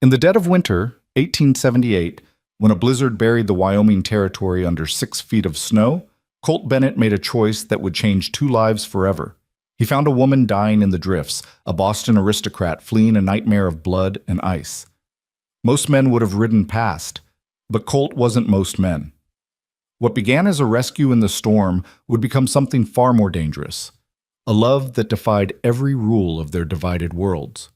In the dead of winter, 1878, when a blizzard buried the Wyoming Territory under 6 feet of snow, Colt Bennett made a choice that would change 2 lives forever. He found a woman dying in the drifts, a Boston aristocrat fleeing a nightmare of blood and ice. Most men would have ridden past, but Colt wasn't most men. What began as a rescue in the storm would become something far more dangerous, a love that defied every rule of their divided worlds.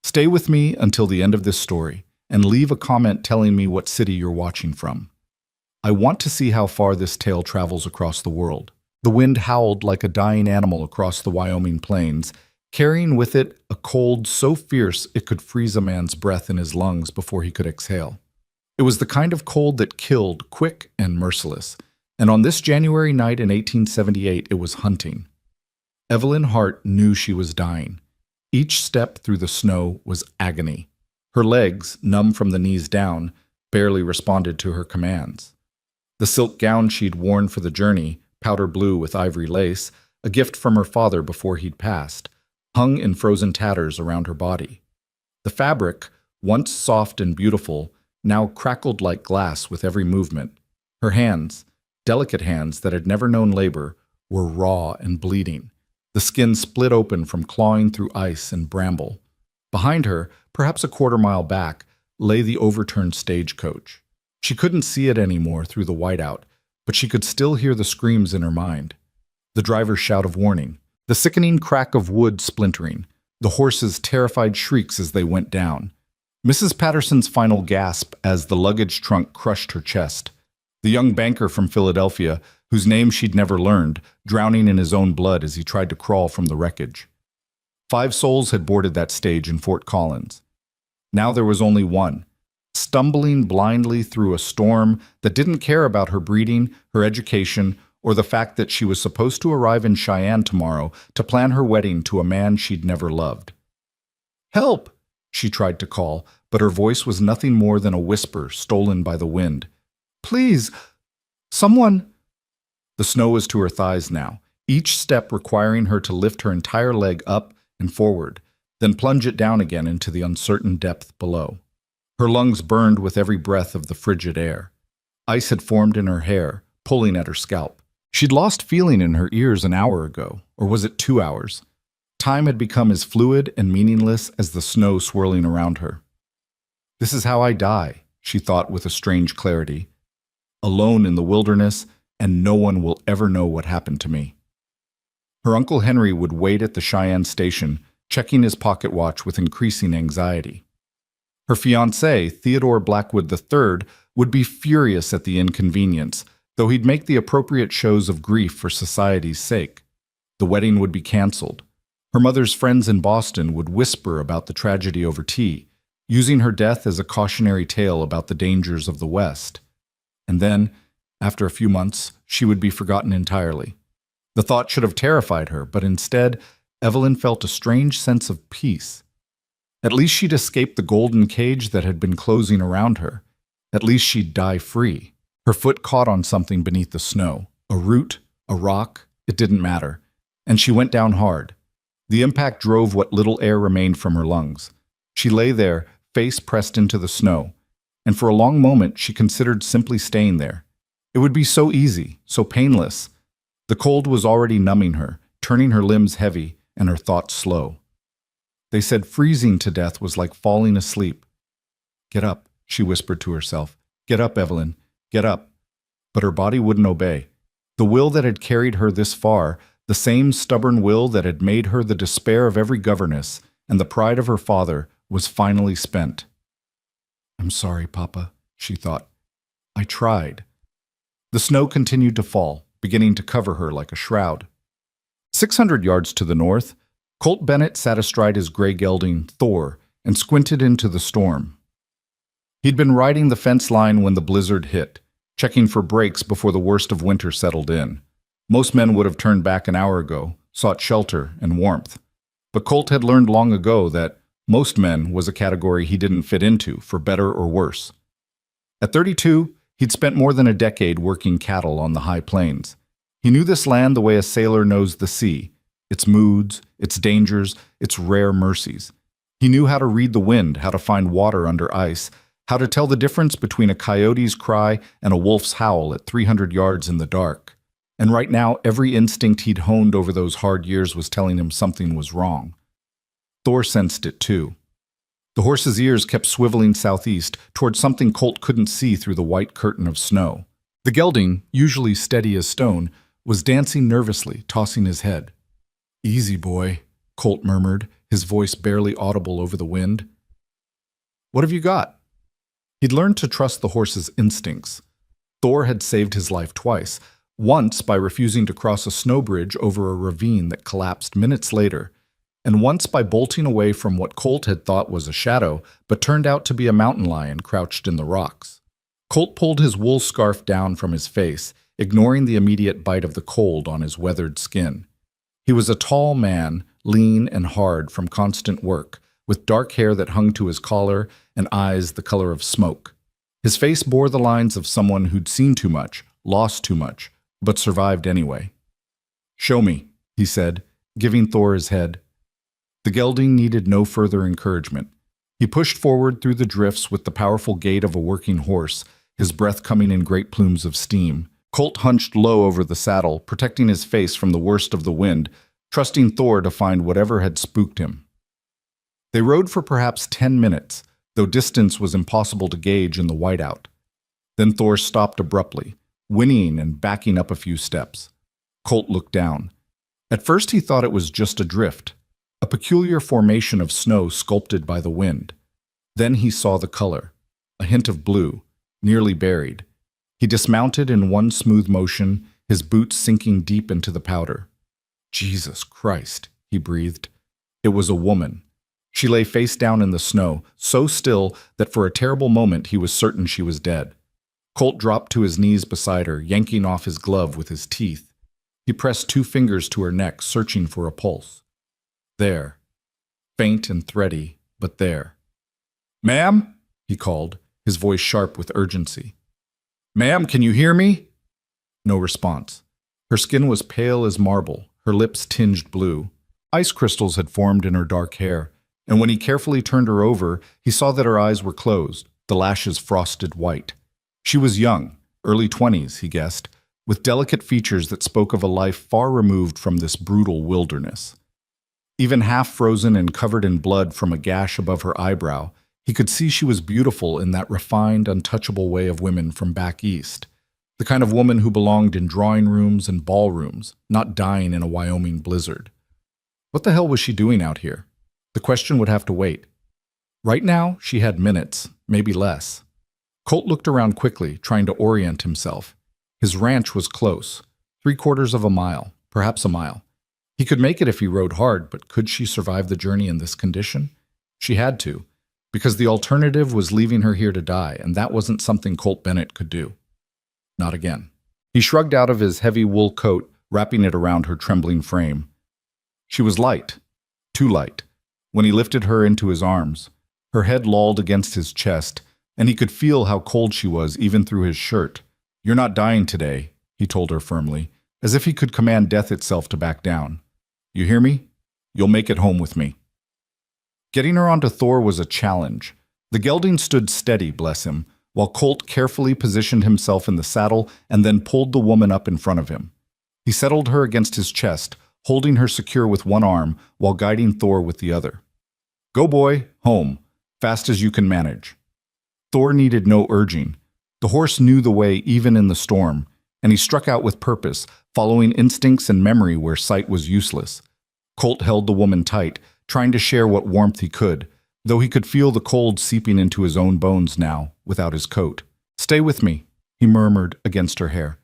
Stay with me until the end of this story, and leave a comment telling me what city you're watching from. I want to see how far this tale travels across the world. The wind howled like a dying animal across the Wyoming plains, carrying with it a cold so fierce it could freeze a man's breath in his lungs before he could exhale. It was the kind of cold that killed, quick and merciless, and on this January night in 1878 it was hunting. Evelyn Hart knew she was dying. Each step through the snow was agony. Her legs, numb from the knees down, barely responded to her commands. The silk gown she'd worn for the journey, powder blue with ivory lace, a gift from her father before he'd passed, hung in frozen tatters around her body. The fabric, once soft and beautiful, now crackled like glass with every movement. Her hands, delicate hands that had never known labor, were raw and bleeding, the skin split open from clawing through ice and bramble. Behind her, perhaps a quarter-mile back, lay the overturned stagecoach. She couldn't see it anymore through the whiteout, but she could still hear the screams in her mind. The driver's shout of warning, the sickening crack of wood splintering, the horses' terrified shrieks as they went down. Mrs. Patterson's final gasp as the luggage trunk crushed her chest. The young banker from Philadelphia, whose name she'd never learned, drowning in his own blood as he tried to crawl from the wreckage. 5 souls had boarded that stage in Fort Collins. Now there was only one, stumbling blindly through a storm that didn't care about her breeding, her education, or the fact that she was supposed to arrive in Cheyenne tomorrow to plan her wedding to a man she'd never loved. "Help!" she tried to call, but her voice was nothing more than a whisper stolen by the wind. "Please, someone—" The snow was to her thighs now, each step requiring her to lift her entire leg up and forward, then plunge it down again into the uncertain depth below. Her lungs burned with every breath of the frigid air. Ice had formed in her hair, pulling at her scalp. She'd lost feeling in her ears an hour ago, or was it 2 hours? Time had become as fluid and meaningless as the snow swirling around her. "This is how I die," she thought with a strange clarity. "Alone in the wilderness, and no one will ever know what happened to me." Her Uncle Henry would wait at the Cheyenne station, checking his pocket watch with increasing anxiety. Her fiancé, Theodore Blackwood III, would be furious at the inconvenience, though he'd make the appropriate shows of grief for society's sake. The wedding would be canceled. Her mother's friends in Boston would whisper about the tragedy over tea, using her death as a cautionary tale about the dangers of the West. And then, after a few months, she would be forgotten entirely. The thought should have terrified her, but instead, Evelyn felt a strange sense of peace. At least she'd escaped the golden cage that had been closing around her. At least she'd die free. Her foot caught on something beneath the snow. A root, a rock, it didn't matter. And she went down hard. The impact drove what little air remained from her lungs. She lay there, face pressed into the snow. And for a long moment, she considered simply staying there. It would be so easy, so painless. The cold was already numbing her, turning her limbs heavy and her thoughts slow. They said freezing to death was like falling asleep. "Get up," she whispered to herself. "Get up, Evelyn. Get up." But her body wouldn't obey. The will that had carried her this far, the same stubborn will that had made her the despair of every governess and the pride of her father, was finally spent. "I'm sorry, Papa," she thought. "I tried." The snow continued to fall, beginning to cover her like a shroud. 600 yards to the north, Colt Bennett sat astride his gray gelding, Thor, and squinted into the storm. He'd been riding the fence line when the blizzard hit, checking for breaks before the worst of winter settled in. Most men would have turned back an hour ago, sought shelter and warmth. But Colt had learned long ago that most men was a category he didn't fit into, for better or worse. At 32, he'd spent more than a decade working cattle on the high plains. He knew this land the way a sailor knows the sea, its moods, its dangers, its rare mercies. He knew how to read the wind, how to find water under ice, how to tell the difference between a coyote's cry and a wolf's howl at 300 yards in the dark. And right now, every instinct he'd honed over those hard years was telling him something was wrong. Thor sensed it too. The horse's ears kept swiveling southeast toward something Colt couldn't see through the white curtain of snow. The gelding, usually steady as stone, was dancing nervously, tossing his head. "Easy, boy," Colt murmured, his voice barely audible over the wind. "What have you got?" He'd learned to trust the horse's instincts. Thor had saved his life twice, once by refusing to cross a snow bridge over a ravine that collapsed minutes later, and once by bolting away from what Colt had thought was a shadow, but turned out to be a mountain lion crouched in the rocks. Colt pulled his wool scarf down from his face, ignoring the immediate bite of the cold on his weathered skin. He was a tall man, lean and hard from constant work, with dark hair that hung to his collar and eyes the color of smoke. His face bore the lines of someone who'd seen too much, lost too much, but survived anyway. "Show me," he said, giving Thor his head. The gelding needed no further encouragement. He pushed forward through the drifts with the powerful gait of a working horse, his breath coming in great plumes of steam. Colt hunched low over the saddle, protecting his face from the worst of the wind, trusting Thor to find whatever had spooked him. They rode for perhaps 10 minutes, though distance was impossible to gauge in the whiteout. Then Thor stopped abruptly, whinnying and backing up a few steps. Colt looked down. At first he thought it was just a drift, a peculiar formation of snow sculpted by the wind. Then he saw the color, a hint of blue, nearly buried. He dismounted in one smooth motion, his boots sinking deep into the powder. "Jesus Christ," he breathed. It was a woman. She lay face down in the snow, so still that for a terrible moment he was certain she was dead. Colt dropped to his knees beside her, yanking off his glove with his teeth. He pressed 2 fingers to her neck, searching for a pulse. There. Faint and thready, but there. "Ma'am?" he called, his voice sharp with urgency. "Ma'am, can you hear me?" No response. Her skin was pale as marble, her lips tinged blue. Ice crystals had formed in her dark hair, and when he carefully turned her over, he saw that her eyes were closed, the lashes frosted white. She was young, early 20s, he guessed, with delicate features that spoke of a life far removed from this brutal wilderness. Even half frozen and covered in blood from a gash above her eyebrow, he could see she was beautiful in that refined, untouchable way of women from back east, the kind of woman who belonged in drawing rooms and ballrooms, not dying in a Wyoming blizzard. What the hell was she doing out here? The question would have to wait. Right now, she had minutes, maybe less. Colt looked around quickly, trying to orient himself. His ranch was close, 3/4 of a mile, perhaps a mile. He could make it if he rode hard, but could she survive the journey in this condition? She had to, because the alternative was leaving her here to die, and that wasn't something Colt Bennett could do. Not again. He shrugged out of his heavy wool coat, wrapping it around her trembling frame. She was light, too light. When he lifted her into his arms, her head lolled against his chest, and he could feel how cold she was even through his shirt. "You're not dying today," he told her firmly, as if he could command death itself to back down. "You hear me? You'll make it home with me." Getting her onto Thor was a challenge. The gelding stood steady, bless him, while Colt carefully positioned himself in the saddle and then pulled the woman up in front of him. He settled her against his chest, holding her secure with one arm while guiding Thor with the other. "Go, boy, home, fast as you can manage." Thor needed no urging. The horse knew the way even in the storm, and he struck out with purpose, following instincts and memory where sight was useless. Colt held the woman tight, trying to share what warmth he could, though he could feel the cold seeping into his own bones now, without his coat. "Stay with me," he murmured against her hair.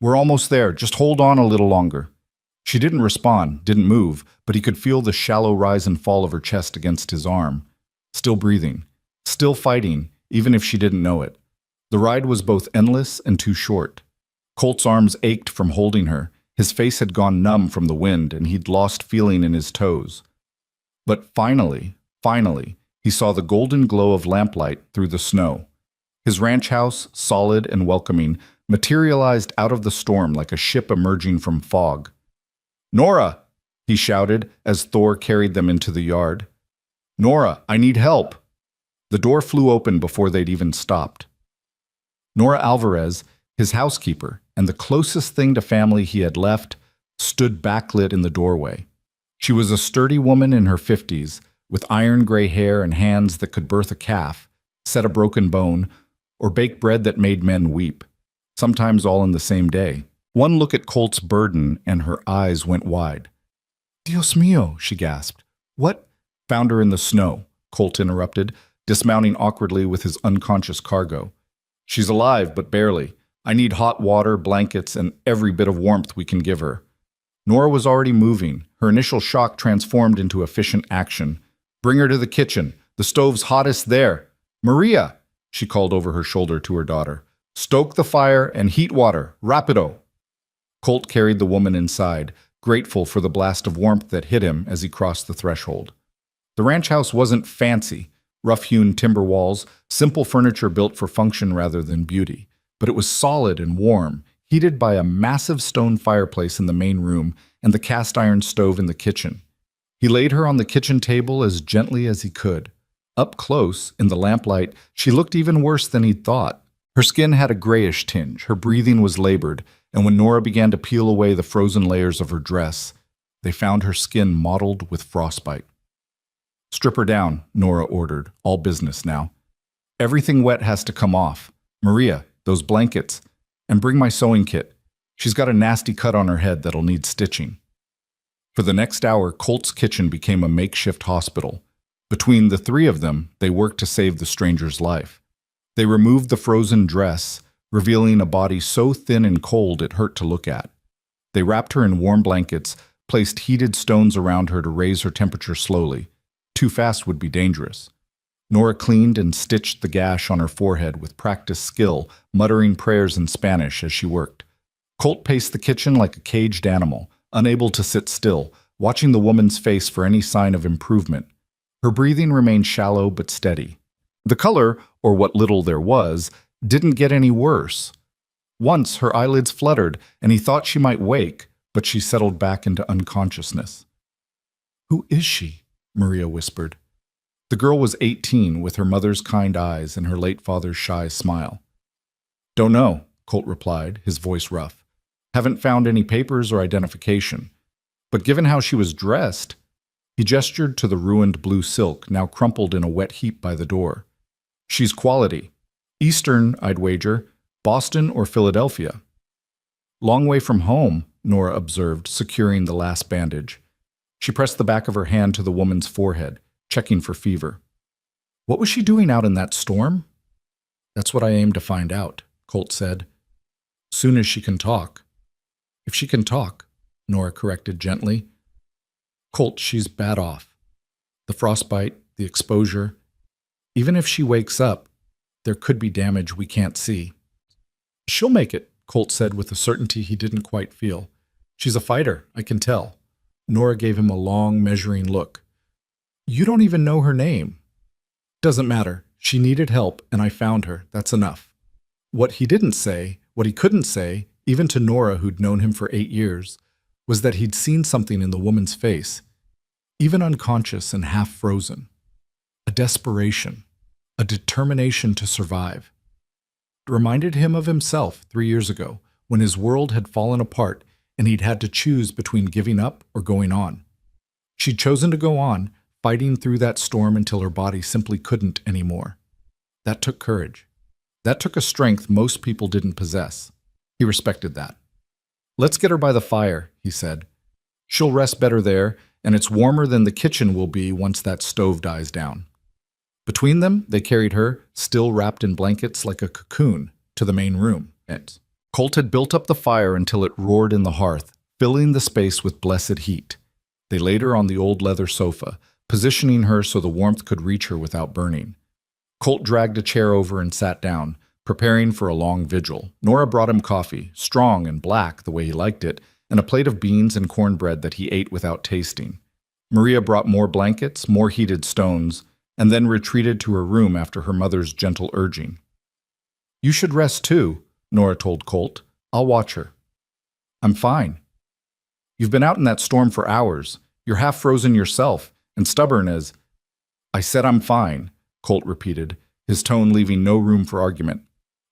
"We're almost there, just hold on a little longer." She didn't respond, didn't move, but he could feel the shallow rise and fall of her chest against his arm. Still breathing, still fighting, even if she didn't know it. The ride was both endless and too short. Colt's arms ached from holding her, his face had gone numb from the wind, and he'd lost feeling in his toes. But finally, he saw the golden glow of lamplight through the snow. His ranch house, solid and welcoming, materialized out of the storm like a ship emerging from fog. "Nora!" he shouted as Thor carried them into the yard. Nora, I need help. The door flew open before they'd even stopped. Nora Alvarez, his housekeeper, and the closest thing to family he had left, stood backlit in the doorway. She was a sturdy woman in her 50s, with iron gray hair and hands that could birth a calf, set a broken bone, or bake bread that made men weep, sometimes all in the same day. One look at Colt's burden, and her eyes went wide. Dios mío, she gasped. What? Found her in the snow, Colt interrupted, dismounting awkwardly with his unconscious cargo. She's alive, but barely. I need hot water, blankets, and every bit of warmth we can give her. Nora was already moving. Her initial shock transformed into efficient action. Bring her to the kitchen. The stove's hottest there. Maria, she called over her shoulder to her daughter. Stoke the fire and heat water. Rapido. Colt carried the woman inside, grateful for the blast of warmth that hit him as he crossed the threshold. The ranch house wasn't fancy. Rough-hewn timber walls, simple furniture built for function rather than beauty. But it was solid and warm, heated by a massive stone fireplace in the main room and the cast-iron stove in the kitchen. He laid her on the kitchen table as gently as he could. Up close, in the lamplight, she looked even worse than he'd thought. Her skin had a grayish tinge, her breathing was labored, and when Nora began to peel away the frozen layers of her dress, they found her skin mottled with frostbite. Strip her down, Nora ordered, all business now. Everything wet has to come off. Maria, those blankets, and bring my sewing kit. She's got a nasty cut on her head that'll need stitching. For the next hour, Colt's kitchen became a makeshift hospital. Between the three of them, they worked to save the stranger's life. They removed the frozen dress, revealing a body so thin and cold it hurt to look at. They wrapped her in warm blankets, placed heated stones around her to raise her temperature slowly. Too fast would be dangerous. Nora cleaned and stitched the gash on her forehead with practiced skill, muttering prayers in Spanish as she worked. Colt paced the kitchen like a caged animal, unable to sit still, watching the woman's face for any sign of improvement. Her breathing remained shallow but steady. The color, or what little there was, didn't get any worse. Once her eyelids fluttered, and he thought she might wake, but she settled back into unconsciousness. "Who is she?" Maria whispered. The girl was 18, with her mother's kind eyes and her late father's shy smile. "Don't know," Colt replied, his voice rough. "Haven't found any papers or identification. But given how she was dressed..." He gestured to the ruined blue silk, now crumpled in a wet heap by the door. "She's quality. Eastern, I'd wager. Boston or Philadelphia." "Long way from home," Nora observed, securing the last bandage. She pressed the back of her hand to the woman's forehead, checking for fever. "What was she doing out in that storm?" "That's what I aim to find out," Colt said. "Soon as she can talk." "If she can talk," Nora corrected gently. "Colt, she's bad off. The frostbite, the exposure. Even if she wakes up, there could be damage we can't see." "She'll make it," Colt said with a certainty he didn't quite feel. "She's a fighter, I can tell." Nora gave him a long, measuring look. "You don't even know her name." "Doesn't matter. She needed help, and I found her. That's enough." What he didn't say, what he couldn't say, even to Nora who'd known him for 8 years, was that he'd seen something in the woman's face, even unconscious and half frozen. A desperation, a determination to survive. It reminded him of himself 3 years ago, when his world had fallen apart and he'd had to choose between giving up or going on. She'd chosen to go on, fighting through that storm until her body simply couldn't anymore. That took courage. That took a strength most people didn't possess. He respected that. "Let's get her by the fire," he said. "She'll rest better there, and it's warmer than the kitchen will be once that stove dies down." Between them, they carried her, still wrapped in blankets like a cocoon, to the main room. Colt had built up the fire until it roared in the hearth, filling the space with blessed heat. They laid her on the old leather sofa, positioning her so the warmth could reach her without burning. Colt dragged a chair over and sat down, preparing for a long vigil. Nora brought him coffee, strong and black the way he liked it, and a plate of beans and cornbread that he ate without tasting. Maria brought more blankets, more heated stones, and then retreated to her room after her mother's gentle urging. "You should rest too," Nora told Colt. "I'll watch her." "I'm fine." "You've been out in that storm for hours. You're half frozen yourself, and stubborn as..." I said I'm fine, Colt repeated, his tone leaving no room for argument.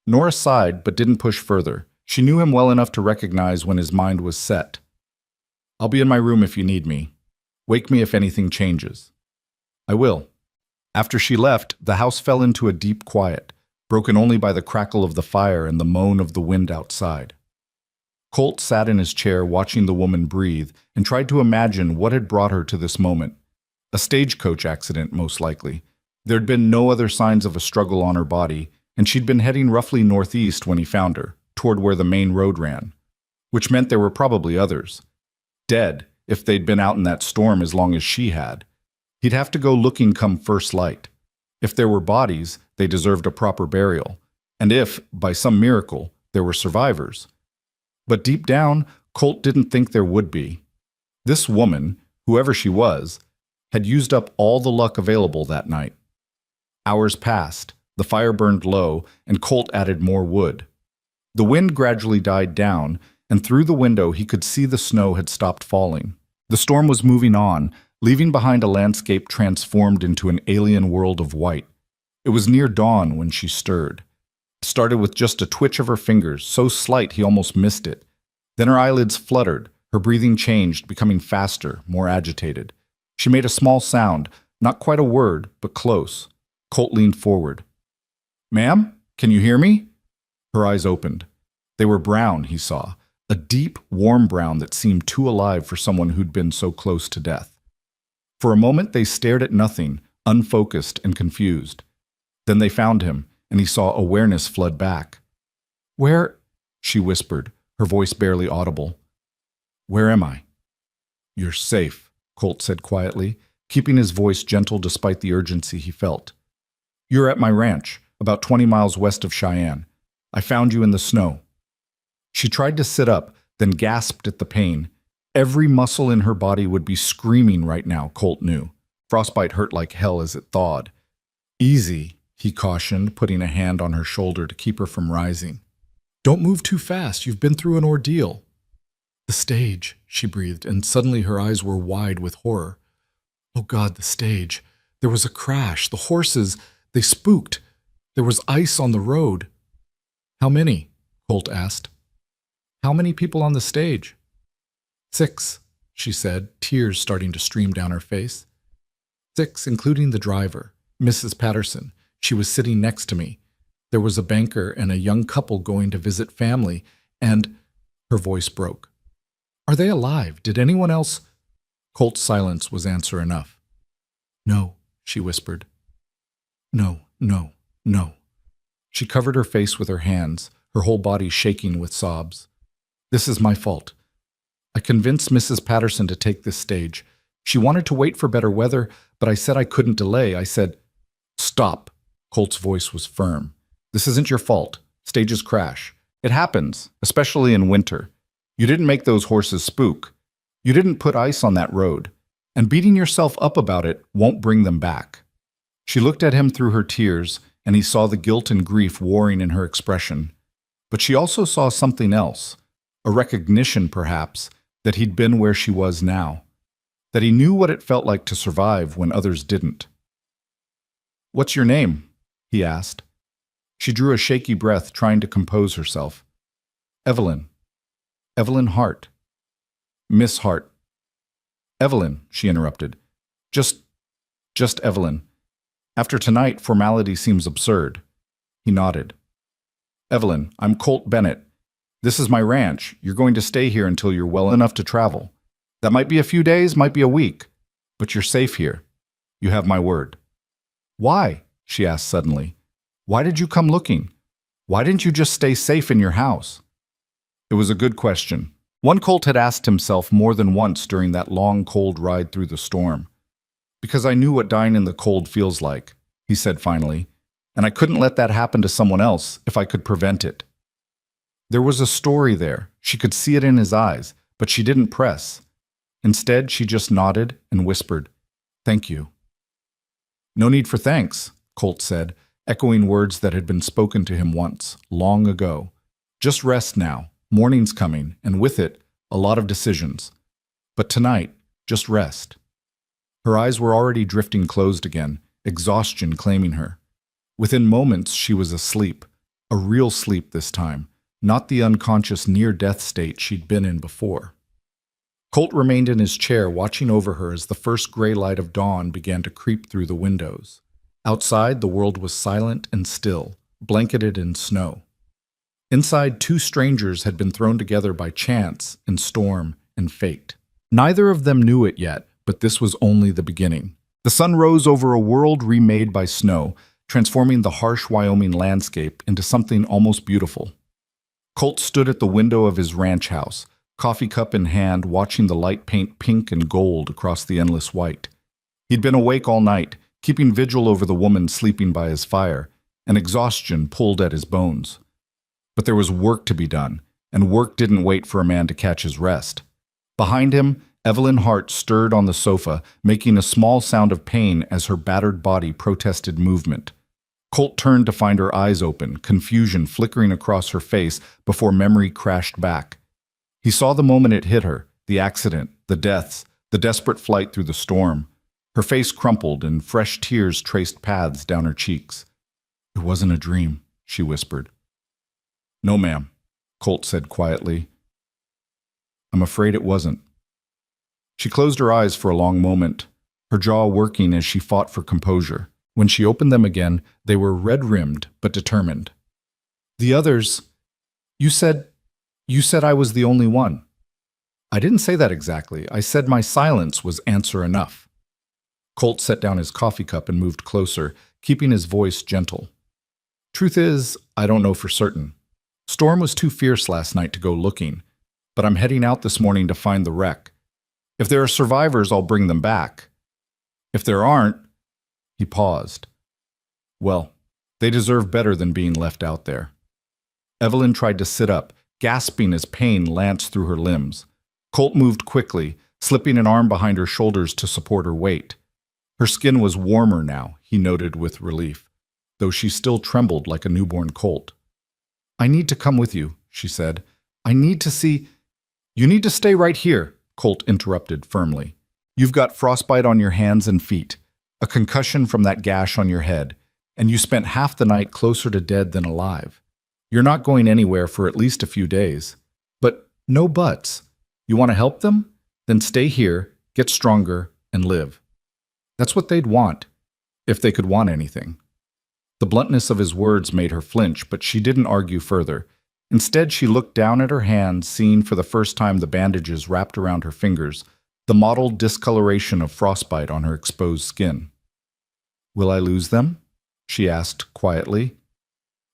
Nora sighed but didn't push further. She knew him well enough to recognize when his mind was set. I'll be in my room if you need me. Wake me if anything changes. I will. After she left, the house fell into a deep quiet, broken only by the crackle of the fire and the moan of the wind outside. Colt sat in his chair watching the woman breathe and tried to imagine what had brought her to this moment. A stagecoach accident, most likely. There'd been no other signs of a struggle on her body, and she'd been heading roughly northeast when he found her, toward where the main road ran, which meant there were probably others. Dead, if they'd been out in that storm as long as she had. He'd have to go looking come first light. If there were bodies, they deserved a proper burial, and if, by some miracle, there were survivors. But deep down, Colt didn't think there would be. This woman, whoever she was, had used up all the luck available that night. Hours passed, the fire burned low, and Colt added more wood. The wind gradually died down, and through the window he could see the snow had stopped falling. The storm was moving on, leaving behind a landscape transformed into an alien world of white. It was near dawn when she stirred. It started with just a twitch of her fingers, so slight he almost missed it. Then her eyelids fluttered, her breathing changed, becoming faster, more agitated. She made a small sound, not quite a word, but close. Colt leaned forward. "Ma'am, can you hear me?" Her eyes opened. They were brown, he saw, a deep, warm brown that seemed too alive for someone who'd been so close to death. For a moment they stared at nothing, unfocused and confused. Then they found him, and he saw awareness flood back. "Where?" she whispered, her voice barely audible. "Where am I?" "You're safe," Colt said quietly, keeping his voice gentle despite the urgency he felt. "You're at my ranch, about 20 miles west of Cheyenne. I found you in the snow." She tried to sit up, then gasped at the pain. Every muscle in her body would be screaming right now, Colt knew. Frostbite hurt like hell as it thawed. "Easy," he cautioned, putting a hand on her shoulder to keep her from rising. "Don't move too fast. You've been through an ordeal." "The stage," she breathed, and suddenly her eyes were wide with horror. "Oh God, the stage. There was a crash. The horses, they spooked. There was ice on the road." "How many?" Colt asked. "How many people on the stage?" "6, she said, tears starting to stream down her face. "6, including the driver, Mrs. Patterson. She was sitting next to me. There was a banker and a young couple going to visit family, and—" Her voice broke. "Are they alive? Did anyone else—" Colt's silence was answer enough. "No," she whispered. "No, no, no." She covered her face with her hands, her whole body shaking with sobs. "This is my fault. I convinced Mrs. Patterson to take this stage. She wanted to wait for better weather, but I said I couldn't delay. I said—" "Stop." Colt's voice was firm. "This isn't your fault. Stages crash. It happens, especially in winter. You didn't make those horses spook. You didn't put ice on that road. And beating yourself up about it won't bring them back." She looked at him through her tears, and he saw the guilt and grief warring in her expression. But she also saw something else, a recognition, perhaps, that he'd been where she was now, that he knew what it felt like to survive when others didn't. "What's your name?" he asked. She drew a shaky breath, trying to compose herself. "Evelyn. Evelyn Hart." "Miss Hart." "Evelyn," she interrupted. Just Evelyn. After tonight, formality seems absurd." He nodded. "Evelyn, I'm Colt Bennett. This is my ranch. You're going to stay here until you're well enough to travel. That might be a few days, might be a week, but you're safe here. You have my word." "Why?" she asked suddenly. "Why did you come looking? Why didn't you just stay safe in your house?" It was a good question. One Colt had asked himself more than once during that long, cold ride through the storm. "Because I knew what dying in the cold feels like," he said finally, "and I couldn't let that happen to someone else if I could prevent it." There was a story there. She could see it in his eyes, but she didn't press. Instead, she just nodded and whispered, "Thank you." "No need for thanks," Colt said, echoing words that had been spoken to him once, long ago. "Just rest now. Morning's coming, and with it, a lot of decisions. But tonight, just rest." Her eyes were already drifting closed again, exhaustion claiming her. Within moments, she was asleep, a real sleep this time, not the unconscious near-death state she'd been in before. Colt remained in his chair, watching over her as the first gray light of dawn began to creep through the windows. Outside, the world was silent and still, blanketed in snow. Inside, two strangers had been thrown together by chance and storm and fate. Neither of them knew it yet, but this was only the beginning. The sun rose over a world remade by snow, transforming the harsh Wyoming landscape into something almost beautiful. Colt stood at the window of his ranch house, coffee cup in hand, watching the light paint pink and gold across the endless white. He'd been awake all night, keeping vigil over the woman sleeping by his fire, and exhaustion pulled at his bones. But there was work to be done, and work didn't wait for a man to catch his rest. Behind him, Evelyn Hart stirred on the sofa, making a small sound of pain as her battered body protested movement. Colt turned to find her eyes open, confusion flickering across her face before memory crashed back. He saw the moment it hit her, the accident, the deaths, the desperate flight through the storm. Her face crumpled and fresh tears traced paths down her cheeks. "It wasn't a dream," she whispered. "No, ma'am," Colt said quietly. "I'm afraid it wasn't." She closed her eyes for a long moment, her jaw working as she fought for composure. When she opened them again, they were red-rimmed but determined. "The others, you said I was the only one." "I didn't say that exactly. I said my silence was answer enough." Colt set down his coffee cup and moved closer, keeping his voice gentle. "Truth is, I don't know for certain. Storm was too fierce last night to go looking, but I'm heading out this morning to find the wreck. If there are survivors, I'll bring them back. If there aren't—" He paused. "Well, they deserve better than being left out there." Evelyn tried to sit up, gasping as pain lanced through her limbs. Colt moved quickly, slipping an arm behind her shoulders to support her weight. Her skin was warmer now, he noted with relief, though she still trembled like a newborn colt. "I need to come with you," she said. "I need to see—" "You need to stay right here," Colt interrupted firmly. "You've got frostbite on your hands and feet, a concussion from that gash on your head, and you spent half the night closer to dead than alive. You're not going anywhere for at least a few days. But no buts. You want to help them? Then stay here, get stronger, and live." That's what they'd want, if they could want anything. The bluntness of his words made her flinch, but she didn't argue further. Instead, she looked down at her hands, seeing for the first time the bandages wrapped around her fingers, the mottled discoloration of frostbite on her exposed skin. "Will I lose them?" she asked quietly.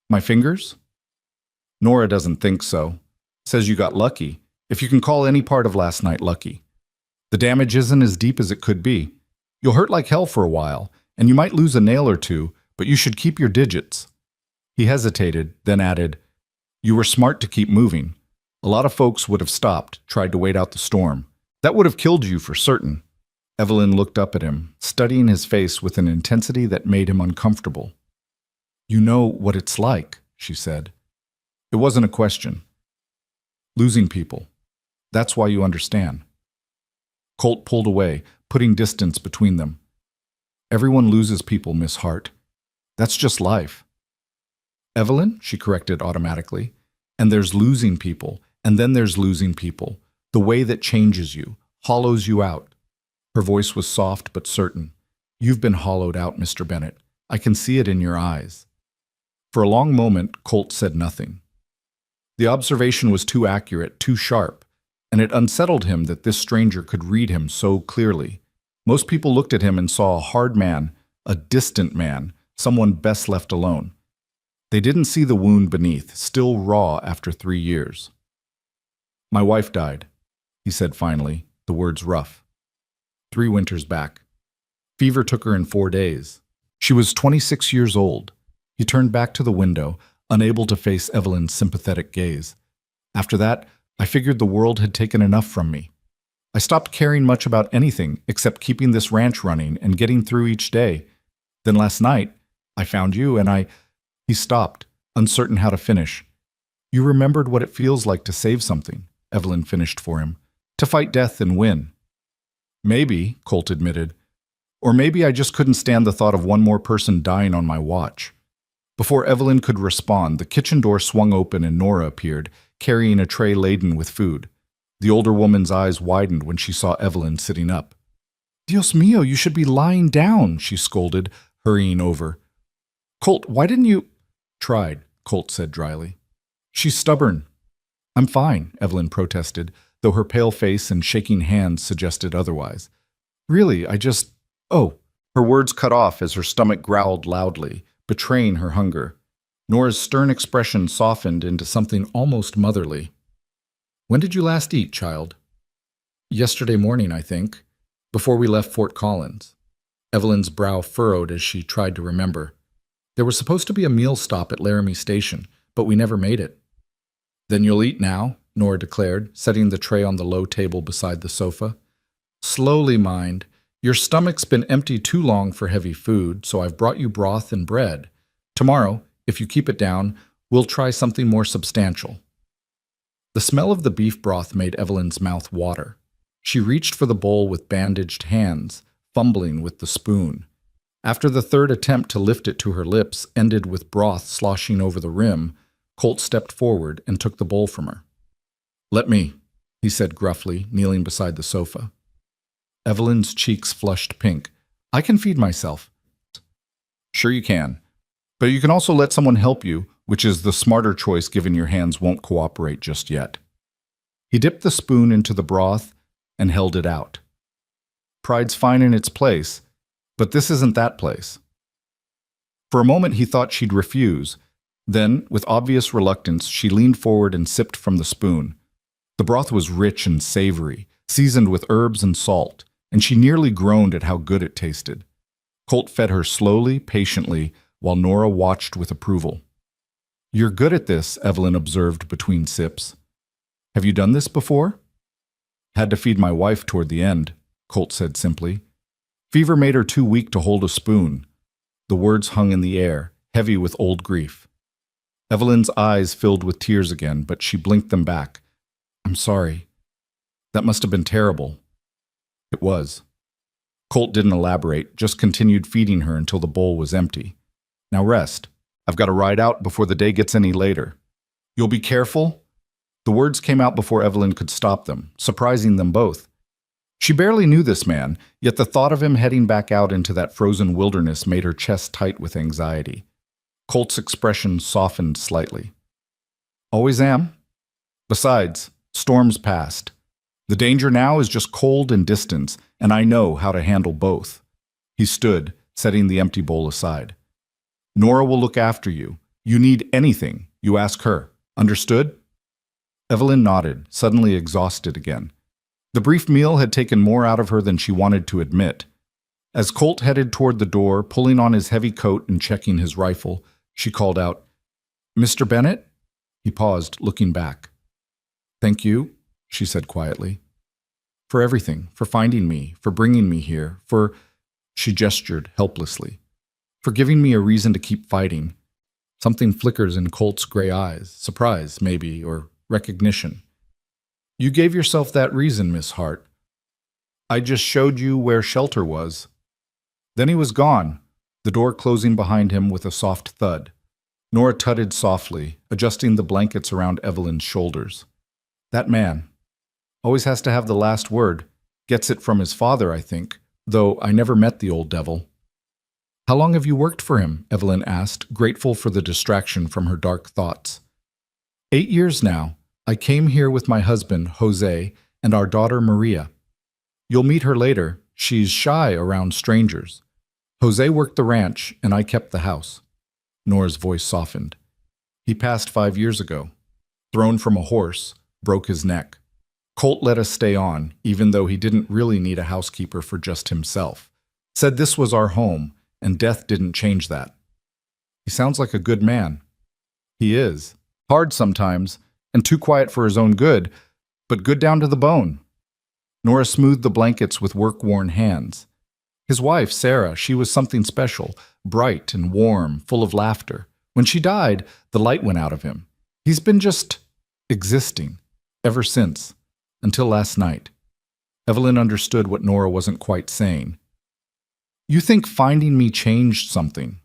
"My fingers?" "Nora doesn't think so. Says you got lucky, if you can call any part of last night lucky. The damage isn't as deep as it could be. You'll hurt like hell for a while, and you might lose a nail or two, but you should keep your digits." He hesitated, then added, "You were smart to keep moving. A lot of folks would have stopped, tried to wait out the storm. That would have killed you for certain." Evelyn looked up at him, studying his face with an intensity that made him uncomfortable. "You know what it's like," she said. It wasn't a question. "Losing people. That's why you understand." Colt pulled away, putting distance between them. "Everyone loses people, Miss Hart. That's just life." "Evelyn," she corrected automatically, "and there's losing people, and then there's losing people. The way that changes you, hollows you out." Her voice was soft but certain. "You've been hollowed out, Mr. Bennett. I can see it in your eyes." For a long moment, Colt said nothing. The observation was too accurate, too sharp, and it unsettled him that this stranger could read him so clearly. Most people looked at him and saw a hard man, a distant man, someone best left alone. They didn't see the wound beneath, still raw after 3 years. "My wife died," he said finally, the words rough. 3 winters back. Fever took her in 4 days. She was 26 years old. He turned back to the window, unable to face Evelyn's sympathetic gaze. "After that, I figured the world had taken enough from me. I stopped caring much about anything except keeping this ranch running and getting through each day. Then last night, I found you and He stopped, uncertain how to finish. "You remembered what it feels like to save something," Evelyn finished for him. "To fight death and win." "Maybe," Colt admitted, Or maybe I just couldn't stand the thought of one more person dying on my watch. Before Evelyn could respond, the kitchen door swung open and Nora appeared, carrying a tray laden with food. The older woman's eyes widened when she saw Evelyn sitting up. "Dios mío, you should be lying down," she scolded, hurrying over. "Colt, why didn't you—" "Tried," Colt said dryly. "She's stubborn." "I'm fine," Evelyn protested, though her pale face and shaking hands suggested otherwise. "Really, I just— Oh." Her words cut off as her stomach growled loudly, betraying her hunger. Nora's stern expression softened into something almost motherly. "When did you last eat, child?" "Yesterday morning, I think, before we left Fort Collins." Evelyn's brow furrowed as she tried to remember. "There was supposed to be a meal stop at Laramie Station, but we never made it." "Then you'll eat now," Nora declared, setting the tray on the low table beside the sofa. "Slowly, mind. Your stomach's been empty too long for heavy food, so I've brought you broth and bread. Tomorrow, if you keep it down, we'll try something more substantial." The smell of the beef broth made Evelyn's mouth water. She reached for the bowl with bandaged hands, fumbling with the spoon. After the third attempt to lift it to her lips ended with broth sloshing over the rim, Colt stepped forward and took the bowl from her. "Let me," he said gruffly, kneeling beside the sofa. Evelyn's cheeks flushed pink. "I can feed myself." "Sure you can. But you can also let someone help you, which is the smarter choice given your hands won't cooperate just yet." He dipped the spoon into the broth and held it out. "Pride's fine in its place, but this isn't that place." For a moment he thought she'd refuse. Then, with obvious reluctance, she leaned forward and sipped from the spoon. The broth was rich and savory, seasoned with herbs and salt, and she nearly groaned at how good it tasted. Colt fed her slowly, patiently, while Nora watched with approval. "You're good at this," Evelyn observed between sips. "Have you done this before?" "Had to feed my wife toward the end," Colt said simply. "Fever made her too weak to hold a spoon." The words hung in the air, heavy with old grief. Evelyn's eyes filled with tears again, but she blinked them back. "I'm sorry. That must have been terrible." It was. Colt didn't elaborate, just continued feeding her until the bowl was empty. "Now rest. I've got to ride out before the day gets any later." "You'll be careful?" The words came out before Evelyn could stop them, surprising them both. She barely knew this man, yet the thought of him heading back out into that frozen wilderness made her chest tight with anxiety. Colt's expression softened slightly. "Always am. Besides, storms passed. The danger now is just cold and distance, and I know how to handle both." He stood, setting the empty bowl aside. "Nora will look after you. You need anything, you ask her. Understood?" Evelyn nodded, suddenly exhausted again. The brief meal had taken more out of her than she wanted to admit. As Colt headed toward the door, pulling on his heavy coat and checking his rifle, she called out, "Mr. Bennett?" He paused, looking back. "Thank you," she said quietly. "For everything, for finding me, for bringing me here, for—" She gestured helplessly. "For giving me a reason to keep fighting." Something flickers in Colt's gray eyes, surprise, maybe, or recognition. "You gave yourself that reason, Miss Hart. I just showed you where shelter was." Then he was gone, the door closing behind him with a soft thud. Nora tutted softly, adjusting the blankets around Evelyn's shoulders. "That man. Always has to have the last word. Gets it from his father, I think, though I never met the old devil." "How long have you worked for him?" Evelyn asked, grateful for the distraction from her dark thoughts. 8 years now. I came here with my husband, Jose, and our daughter, Maria. You'll meet her later. She's shy around strangers. Jose worked the ranch, and I kept the house." Nora's voice softened. "He passed 5 years ago. Thrown from a horse, broke his neck. Colt let us stay on, even though he didn't really need a housekeeper for just himself. Said this was our home, and death didn't change that." "He sounds like a good man." "He is. Hard sometimes, and too quiet for his own good, but good down to the bone." Nora smoothed the blankets with work-worn hands. "His wife, Sarah, she was something special, bright and warm, full of laughter. When she died, the light went out of him. He's been just existing, ever since, until last night." Evelyn understood what Nora wasn't quite saying. You think finding me changed something.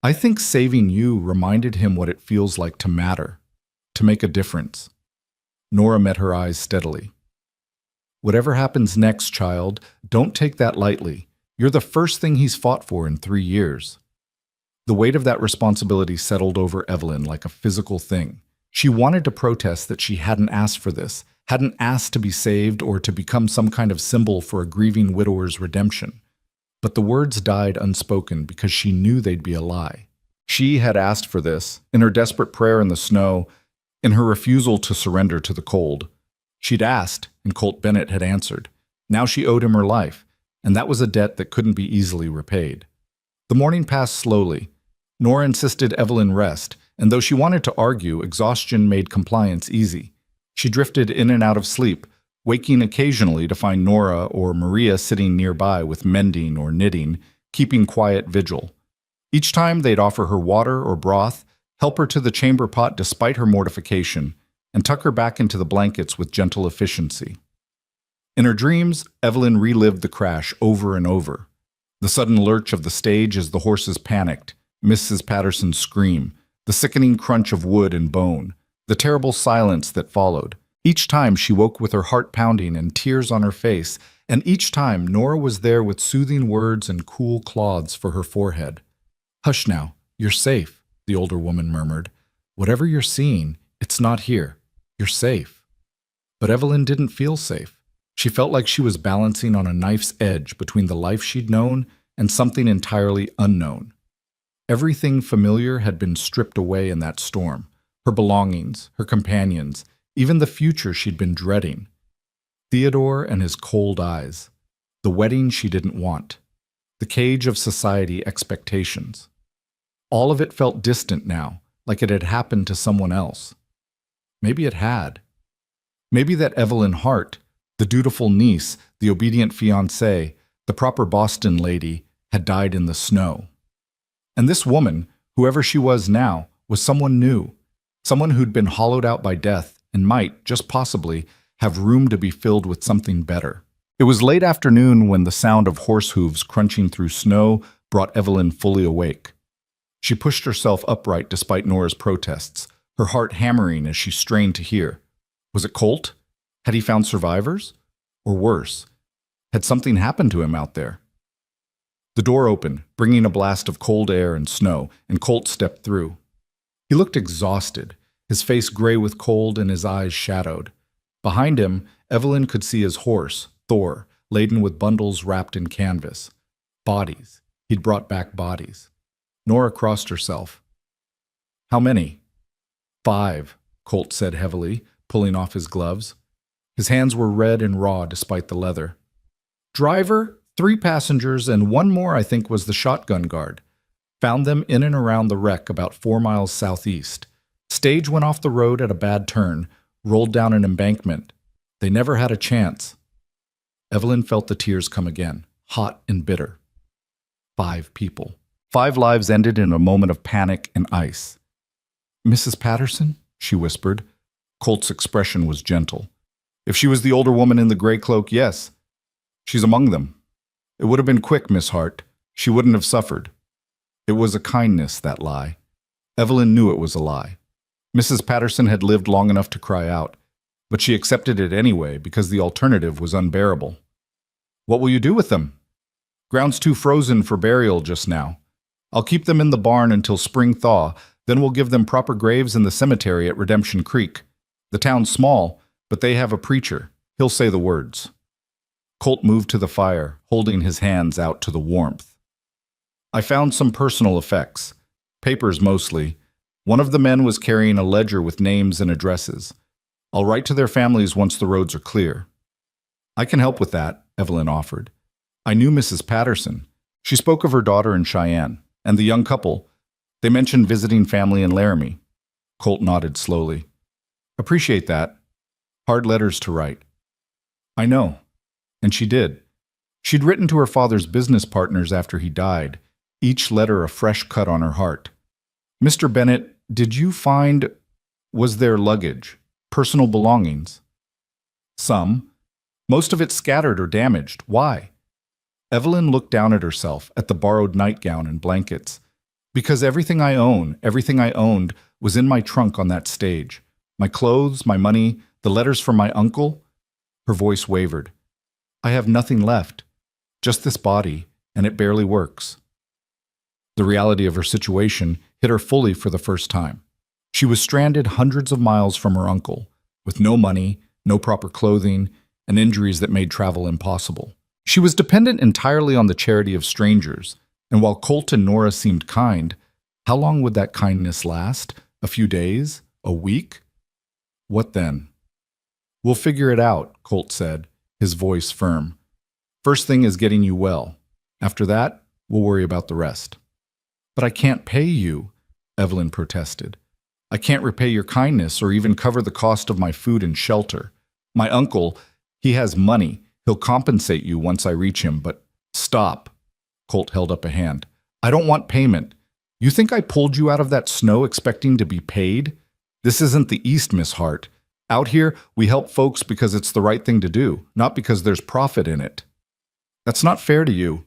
I think saving you reminded him what it feels like to matter, to make a difference. Nora met her eyes steadily. Whatever happens next, child, don't take that lightly. You're the first thing he's fought for in 3 years. The weight of that responsibility settled over Evelyn like a physical thing. She wanted to protest that she hadn't asked for this, hadn't asked to be saved or to become some kind of symbol for a grieving widower's redemption. But the words died unspoken because she knew they'd be a lie. She had asked for this, in her desperate prayer in the snow, in her refusal to surrender to the cold. She'd asked, and Colt Bennett had answered. Now she owed him her life, and that was a debt that couldn't be easily repaid. The morning passed slowly. Nora insisted Evelyn rest, and though she wanted to argue, exhaustion made compliance easy. She drifted in and out of sleep, waking occasionally to find Nora or Maria sitting nearby with mending or knitting, keeping quiet vigil. Each time they'd offer her water or broth, help her to the chamber pot despite her mortification, and tuck her back into the blankets with gentle efficiency. In her dreams, Evelyn relived the crash over and over. The sudden lurch of the stage as the horses panicked, Mrs. Patterson's scream, the sickening crunch of wood and bone, the terrible silence that followed. Each time she woke with her heart pounding and tears on her face, and each time Nora was there with soothing words and cool cloths for her forehead. "Hush now, you're safe," the older woman murmured. "Whatever you're seeing, it's not here. You're safe." But Evelyn didn't feel safe. She felt like she was balancing on a knife's edge between the life she'd known and something entirely unknown. Everything familiar had been stripped away in that storm. Her belongings, her companions, even the future she'd been dreading. Theodore and his cold eyes. The wedding she didn't want. The cage of society expectations. All of it felt distant now, like it had happened to someone else. Maybe it had. Maybe that Evelyn Hart, the dutiful niece, the obedient fiancée, the proper Boston lady, had died in the snow. And this woman, whoever she was now, was someone new, someone who'd been hollowed out by death and might, just possibly, have room to be filled with something better. It was late afternoon when the sound of horse hooves crunching through snow brought Evelyn fully awake. She pushed herself upright despite Nora's protests, her heart hammering as she strained to hear. Was it Colt? Had he found survivors? Or worse, had something happened to him out there? The door opened, bringing a blast of cold air and snow, and Colt stepped through. He looked exhausted, his face gray with cold and his eyes shadowed. Behind him, Evelyn could see his horse, Thor, laden with bundles wrapped in canvas. Bodies. He'd brought back bodies. Nora crossed herself. "How many?" "5, Colt said heavily, pulling off his gloves. His hands were red and raw despite the leather. "Driver, 3 passengers, and 1 more I think was the shotgun guard. Found them in and around the wreck about 4 miles southeast. Stage went off the road at a bad turn, rolled down an embankment. They never had a chance." Evelyn felt the tears come again, hot and bitter. 5 people. 5 lives ended in a moment of panic and ice. "Mrs. Patterson?" she whispered. Colt's expression was gentle. "If she was the older woman in the gray cloak, yes. She's among them. It would have been quick, Miss Hart. She wouldn't have suffered." It was a kindness, that lie. Evelyn knew it was a lie. Mrs. Patterson had lived long enough to cry out, but she accepted it anyway because the alternative was unbearable. "What will you do with them?" "Ground's too frozen for burial just now. I'll keep them in the barn until spring thaw, then we'll give them proper graves in the cemetery at Redemption Creek. The town's small, but they have a preacher. He'll say the words." Colt moved to the fire, holding his hands out to the warmth. "I found some personal effects. Papers mostly. One of the men was carrying a ledger with names and addresses. I'll write to their families once the roads are clear." "I can help with that," Evelyn offered. "I knew Mrs. Patterson. She spoke of her daughter in Cheyenne, and the young couple. They mentioned visiting family in Laramie." Colt nodded slowly. "Appreciate that. Hard letters to write." "I know." And she did. She'd written to her father's business partners after he died, each letter a fresh cut on her heart. "Mr. Bennett, did you find, was there luggage, personal belongings?" "Some. Most of it scattered or damaged. Why?" Evelyn looked down at herself, at the borrowed nightgown and blankets. Because everything I owned, was in my trunk on that stage. My clothes, my money, the letters from my uncle. Her voice wavered. I have nothing left. Just this body, and it barely works. The reality of her situation hit her fully for the first time. She was stranded hundreds of miles from her uncle, with no money, no proper clothing, and injuries that made travel impossible. She was dependent entirely on the charity of strangers, and while Colt and Nora seemed kind, how long would that kindness last? A few days? A week? What then? We'll figure it out, Colt said, his voice firm. First thing is getting you well. After that, we'll worry about the rest. But I can't pay you, Evelyn protested. I can't repay your kindness or even cover the cost of my food and shelter. My uncle, he has money. He'll compensate you once I reach him, but stop. Colt held up a hand. I don't want payment. You think I pulled you out of that snow expecting to be paid? This isn't the East, Miss Hart. Out here, we help folks because it's the right thing to do, not because there's profit in it. That's not fair to you.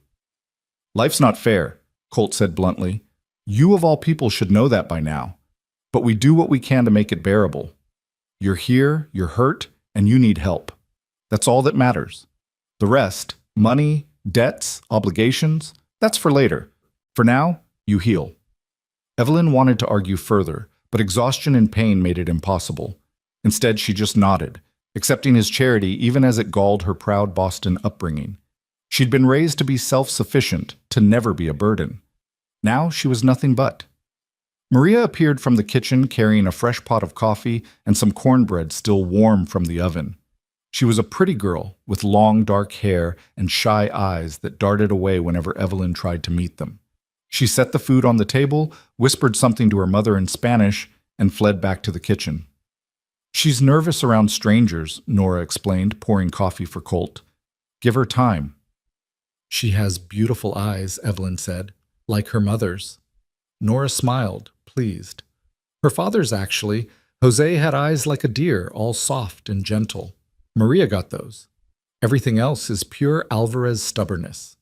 Life's not fair, Colt said bluntly. You of all people should know that by now. But we do what we can to make it bearable. You're here, you're hurt, and you need help. That's all that matters. The rest, money, debts, obligations, that's for later. For now, you heal. Evelyn wanted to argue further, but exhaustion and pain made it impossible. Instead, she just nodded, accepting his charity even as it galled her proud Boston upbringing. She'd been raised to be self-sufficient, to never be a burden. Now she was nothing but. Maria appeared from the kitchen carrying a fresh pot of coffee and some cornbread still warm from the oven. She was a pretty girl with long dark hair and shy eyes that darted away whenever Evelyn tried to meet them. She set the food on the table, whispered something to her mother in Spanish, and fled back to the kitchen. She's nervous around strangers, Nora explained, pouring coffee for Colt. Give her time. She has beautiful eyes, Evelyn said, like her mother's. Nora smiled, pleased. Her father's actually. Jose had eyes like a deer, all soft and gentle. Maria got those. Everything else is pure Alvarez stubbornness.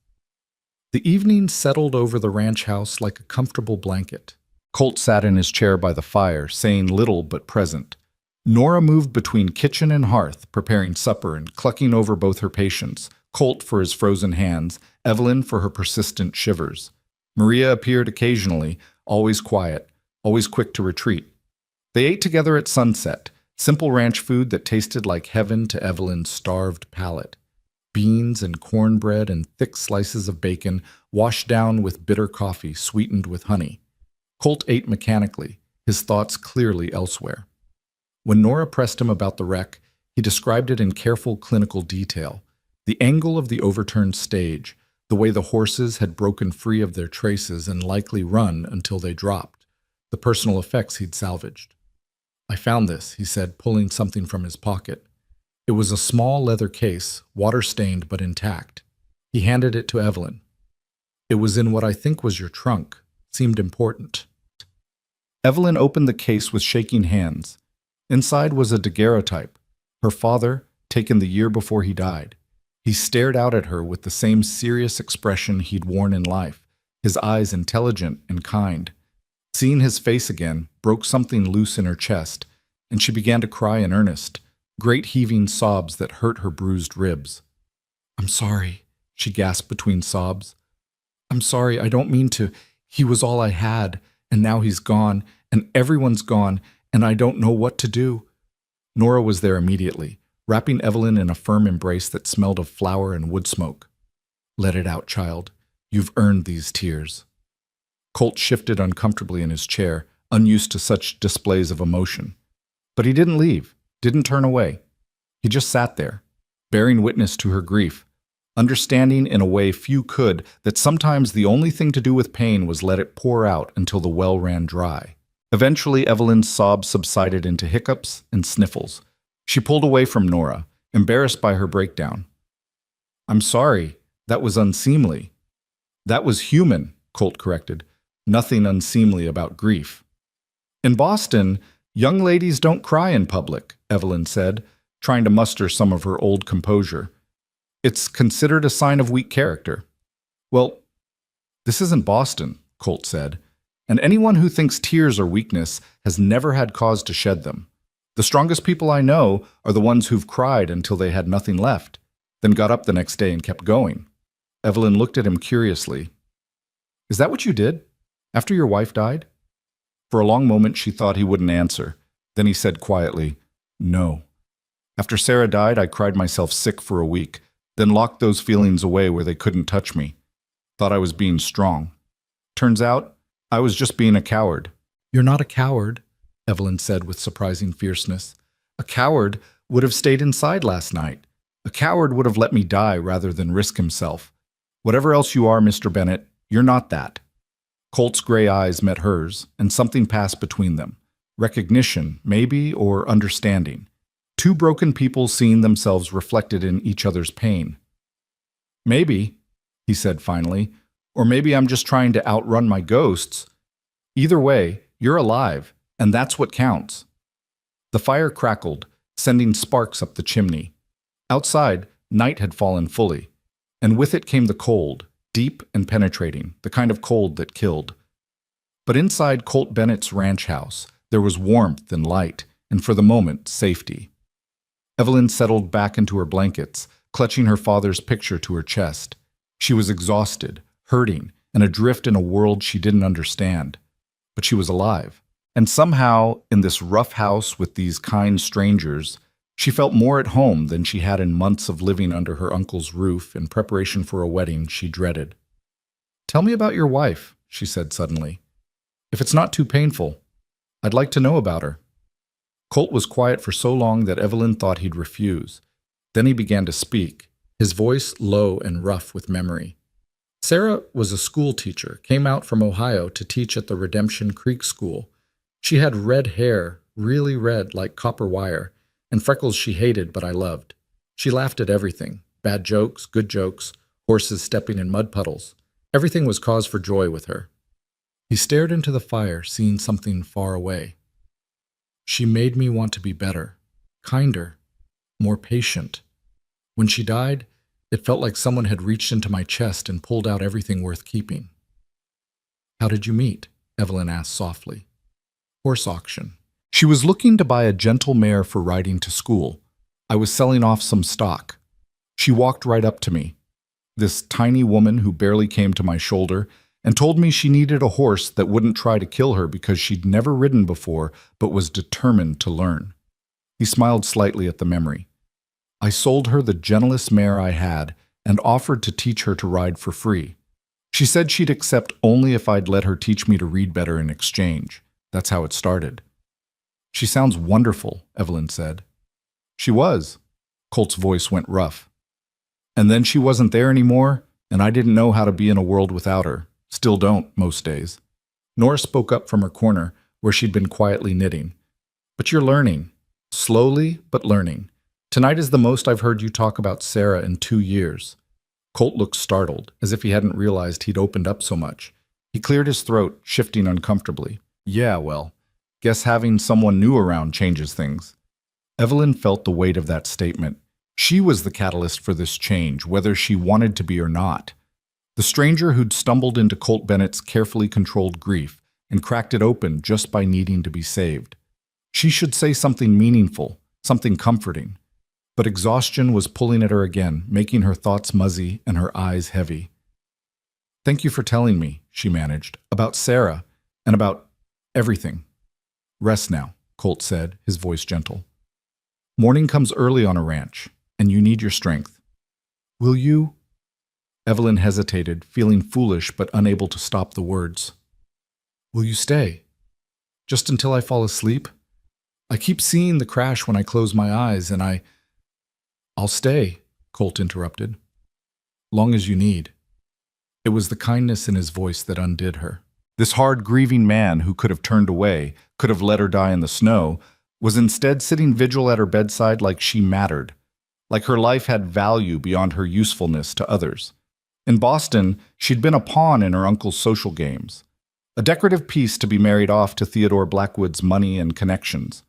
The evening settled over the ranch house like a comfortable blanket. Colt sat in his chair by the fire, saying little but present. Nora moved between kitchen and hearth, preparing supper and clucking over both her patients, Colt for his frozen hands, Evelyn for her persistent shivers. Maria appeared occasionally, always quiet, always quick to retreat. They ate together at sunset, simple ranch food that tasted like heaven to Evelyn's starved palate. Beans and cornbread and thick slices of bacon washed down with bitter coffee sweetened with honey. Colt ate mechanically, his thoughts clearly elsewhere. When Nora pressed him about the wreck, he described it in careful clinical detail. The angle of the overturned stage, the way the horses had broken free of their traces and likely run until they dropped, the personal effects he'd salvaged. I found this, he said, pulling something from his pocket. It was a small leather case, water-stained but intact. He handed it to Evelyn. It was in what I think was your trunk. Seemed important. Evelyn opened the case with shaking hands. Inside was a daguerreotype, her father, taken the year before he died. He stared out at her with the same serious expression he'd worn in life, his eyes intelligent and kind. Seeing his face again broke something loose in her chest, and she began to cry in earnest, great heaving sobs that hurt her bruised ribs. I'm sorry, she gasped between sobs. I'm sorry, I don't mean to. He was all I had, and now he's gone, and everyone's gone, and I don't know what to do. Nora was there immediately, wrapping Evelyn in a firm embrace that smelled of flour and wood smoke. Let it out, child. You've earned these tears. Colt shifted uncomfortably in his chair, unused to such displays of emotion. But he didn't leave, didn't turn away. He just sat there, bearing witness to her grief, understanding in a way few could that sometimes the only thing to do with pain was let it pour out until the well ran dry. Eventually, Evelyn's sobs subsided into hiccups and sniffles. She pulled away from Nora, embarrassed by her breakdown. I'm sorry, that was unseemly. That was human, Colt corrected. Nothing unseemly about grief. In Boston, young ladies don't cry in public, Evelyn said, trying to muster some of her old composure. It's considered a sign of weak character. Well, this isn't Boston, Colt said, and anyone who thinks tears are weakness has never had cause to shed them. The strongest people I know are the ones who've cried until they had nothing left, then got up the next day and kept going. Evelyn looked at him curiously. Is that what you did? After your wife died? For a long moment she thought he wouldn't answer. Then he said quietly, No. After Sarah died, I cried myself sick for a week, then locked those feelings away where they couldn't touch me. Thought I was being strong. Turns out, I was just being a coward. You're not a coward, Evelyn said with surprising fierceness. A coward would have stayed inside last night. A coward would have let me die rather than risk himself. Whatever else you are, Mr. Bennett, you're not that. Colt's gray eyes met hers, and something passed between them. Recognition, maybe, or understanding. Two broken people seeing themselves reflected in each other's pain. Maybe, he said finally, or maybe I'm just trying to outrun my ghosts. Either way, you're alive, and that's what counts. The fire crackled, sending sparks up the chimney. Outside, night had fallen fully, and with it came the cold, deep and penetrating, the kind of cold that killed. But inside Colt Bennett's ranch house, there was warmth and light, and for the moment, safety. Evelyn settled back into her blankets, clutching her father's picture to her chest. She was exhausted, hurting, and adrift in a world she didn't understand. But she was alive. And somehow, in this rough house with these kind strangers, she felt more at home than she had in months of living under her uncle's roof in preparation for a wedding she dreaded. Tell me about your wife, she said suddenly. If it's not too painful, I'd like to know about her. Colt was quiet for so long that Evelyn thought he'd refuse. Then he began to speak, his voice low and rough with memory. Sarah was a school teacher, came out from Ohio to teach at the Redemption Creek School. She had red hair, really red like copper wire, and freckles she hated but I loved. She laughed at everything, bad jokes, good jokes, horses stepping in mud puddles. Everything was cause for joy with her. He stared into the fire, seeing something far away. She made me want to be better, kinder, more patient. When she died, it felt like someone had reached into my chest and pulled out everything worth keeping. How did you meet? Evelyn asked softly. Horse auction. She was looking to buy a gentle mare for riding to school. I was selling off some stock. She walked right up to me, this tiny woman who barely came to my shoulder, and told me she needed a horse that wouldn't try to kill her because she'd never ridden before but was determined to learn. He smiled slightly at the memory. I sold her the gentlest mare I had and offered to teach her to ride for free. She said she'd accept only if I'd let her teach me to read better in exchange. That's how it started. She sounds wonderful, Evelyn said. She was. Colt's voice went rough. And then she wasn't there anymore, and I didn't know how to be in a world without her. Still don't, most days. Nora spoke up from her corner, where she'd been quietly knitting. But you're learning. Slowly, but learning. Tonight is the most I've heard you talk about Sarah in 2 years. Colt looked startled, as if he hadn't realized he'd opened up so much. He cleared his throat, shifting uncomfortably. Yeah, well, guess having someone new around changes things. Evelyn felt the weight of that statement. She was the catalyst for this change, whether she wanted to be or not. The stranger who'd stumbled into Colt Bennett's carefully controlled grief and cracked it open just by needing to be saved. She should say something meaningful, something comforting. But exhaustion was pulling at her again, making her thoughts muzzy and her eyes heavy. Thank you for telling me, she managed, about Sarah and about everything. Rest now, Colt said, his voice gentle. Morning comes early on a ranch, and you need your strength. Will you? Evelyn hesitated, feeling foolish but unable to stop the words. Will you stay? Just until I fall asleep? I keep seeing the crash when I close my eyes, and I'll stay, Colt interrupted. Long as you need. It was the kindness in his voice that undid her. This hard, grieving man who could have turned away, could have let her die in the snow, was instead sitting vigil at her bedside like she mattered, like her life had value beyond her usefulness to others. In Boston, she'd been a pawn in her uncle's social games, a decorative piece to be married off to Theodore Blackwood's money and connections.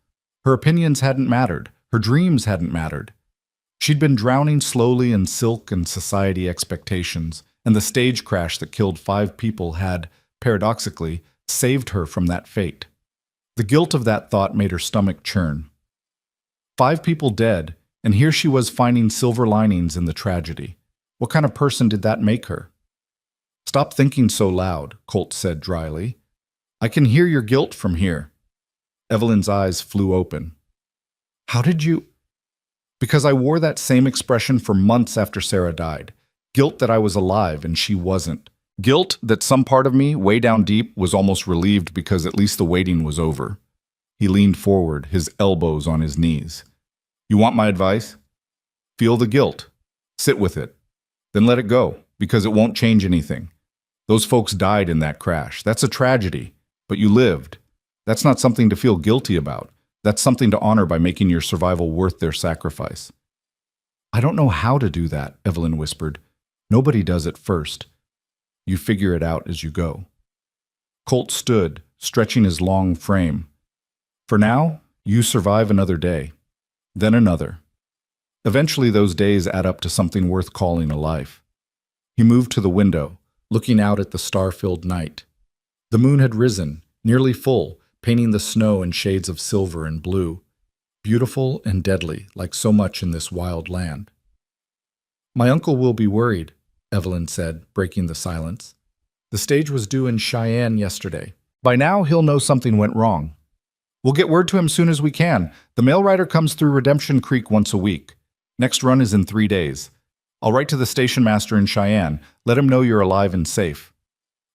Her opinions hadn't mattered, her dreams hadn't mattered. She'd been drowning slowly in silk and society expectations, and the stage crash that killed 5 people had, paradoxically, saved her from that fate. The guilt of that thought made her stomach churn. 5 people dead, and here she was finding silver linings in the tragedy. What kind of person did that make her? "Stop thinking so loud," Colt said dryly. "I can hear your guilt from here." Evelyn's eyes flew open. "How did you—" "Because I wore that same expression for months after Sarah died. Guilt that I was alive and she wasn't. Guilt that some part of me, way down deep, was almost relieved because at least the waiting was over." He leaned forward, his elbows on his knees. "You want my advice? Feel the guilt. Sit with it. Then let it go, because it won't change anything. Those folks died in that crash. That's a tragedy. But you lived. That's not something to feel guilty about. That's something to honor by making your survival worth their sacrifice." "I don't know how to do that," Evelyn whispered. "Nobody does it first. You figure it out as you go." Colt stood, stretching his long frame. "For now, you survive another day. Then another. Eventually those days add up to something worth calling a life." He moved to the window, looking out at the star-filled night. The moon had risen, nearly full, painting the snow in shades of silver and blue, beautiful and deadly, like so much in this wild land. "My uncle will be worried," Evelyn said, breaking the silence. "The stage was due in Cheyenne yesterday. By now, he'll know something went wrong. We'll get word to him soon as we can. The mail rider comes through Redemption Creek once a week. Next run is in 3 days. I'll write to the station master in Cheyenne. Let him know you're alive and safe."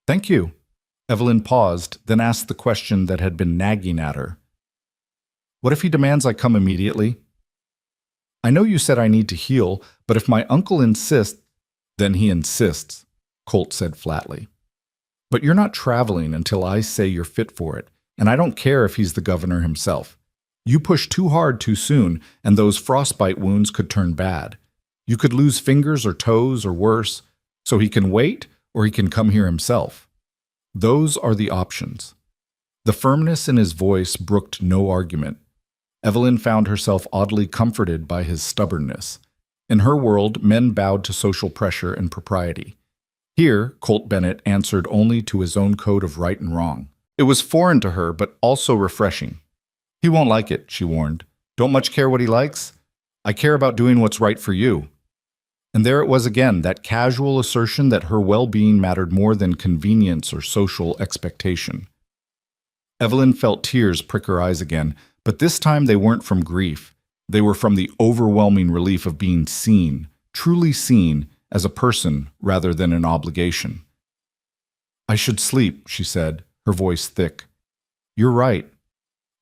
"Thank you." Evelyn paused, then asked the question that had been nagging at her. "What if he demands I come immediately?" "I know you said I need to heal, but if my uncle insists—" "Then he insists," Colt said flatly. "But you're not traveling until I say you're fit for it, and I don't care if he's the governor himself. You push too hard too soon, and those frostbite wounds could turn bad. You could lose fingers or toes or worse, so he can wait or he can come here himself. Those are the options." The firmness in his voice brooked no argument. Evelyn found herself oddly comforted by his stubbornness. In her world, men bowed to social pressure and propriety. Here, Colt Bennett answered only to his own code of right and wrong. It was foreign to her, but also refreshing. "He won't like it," she warned. "Don't much care what he likes. I care about doing what's right for you." And there it was again, that casual assertion that her well-being mattered more than convenience or social expectation. Evelyn felt tears prick her eyes again, but this time they weren't from grief. They were from the overwhelming relief of being seen, truly seen, as a person rather than an obligation. "I should sleep," she said, her voice thick. "You're right.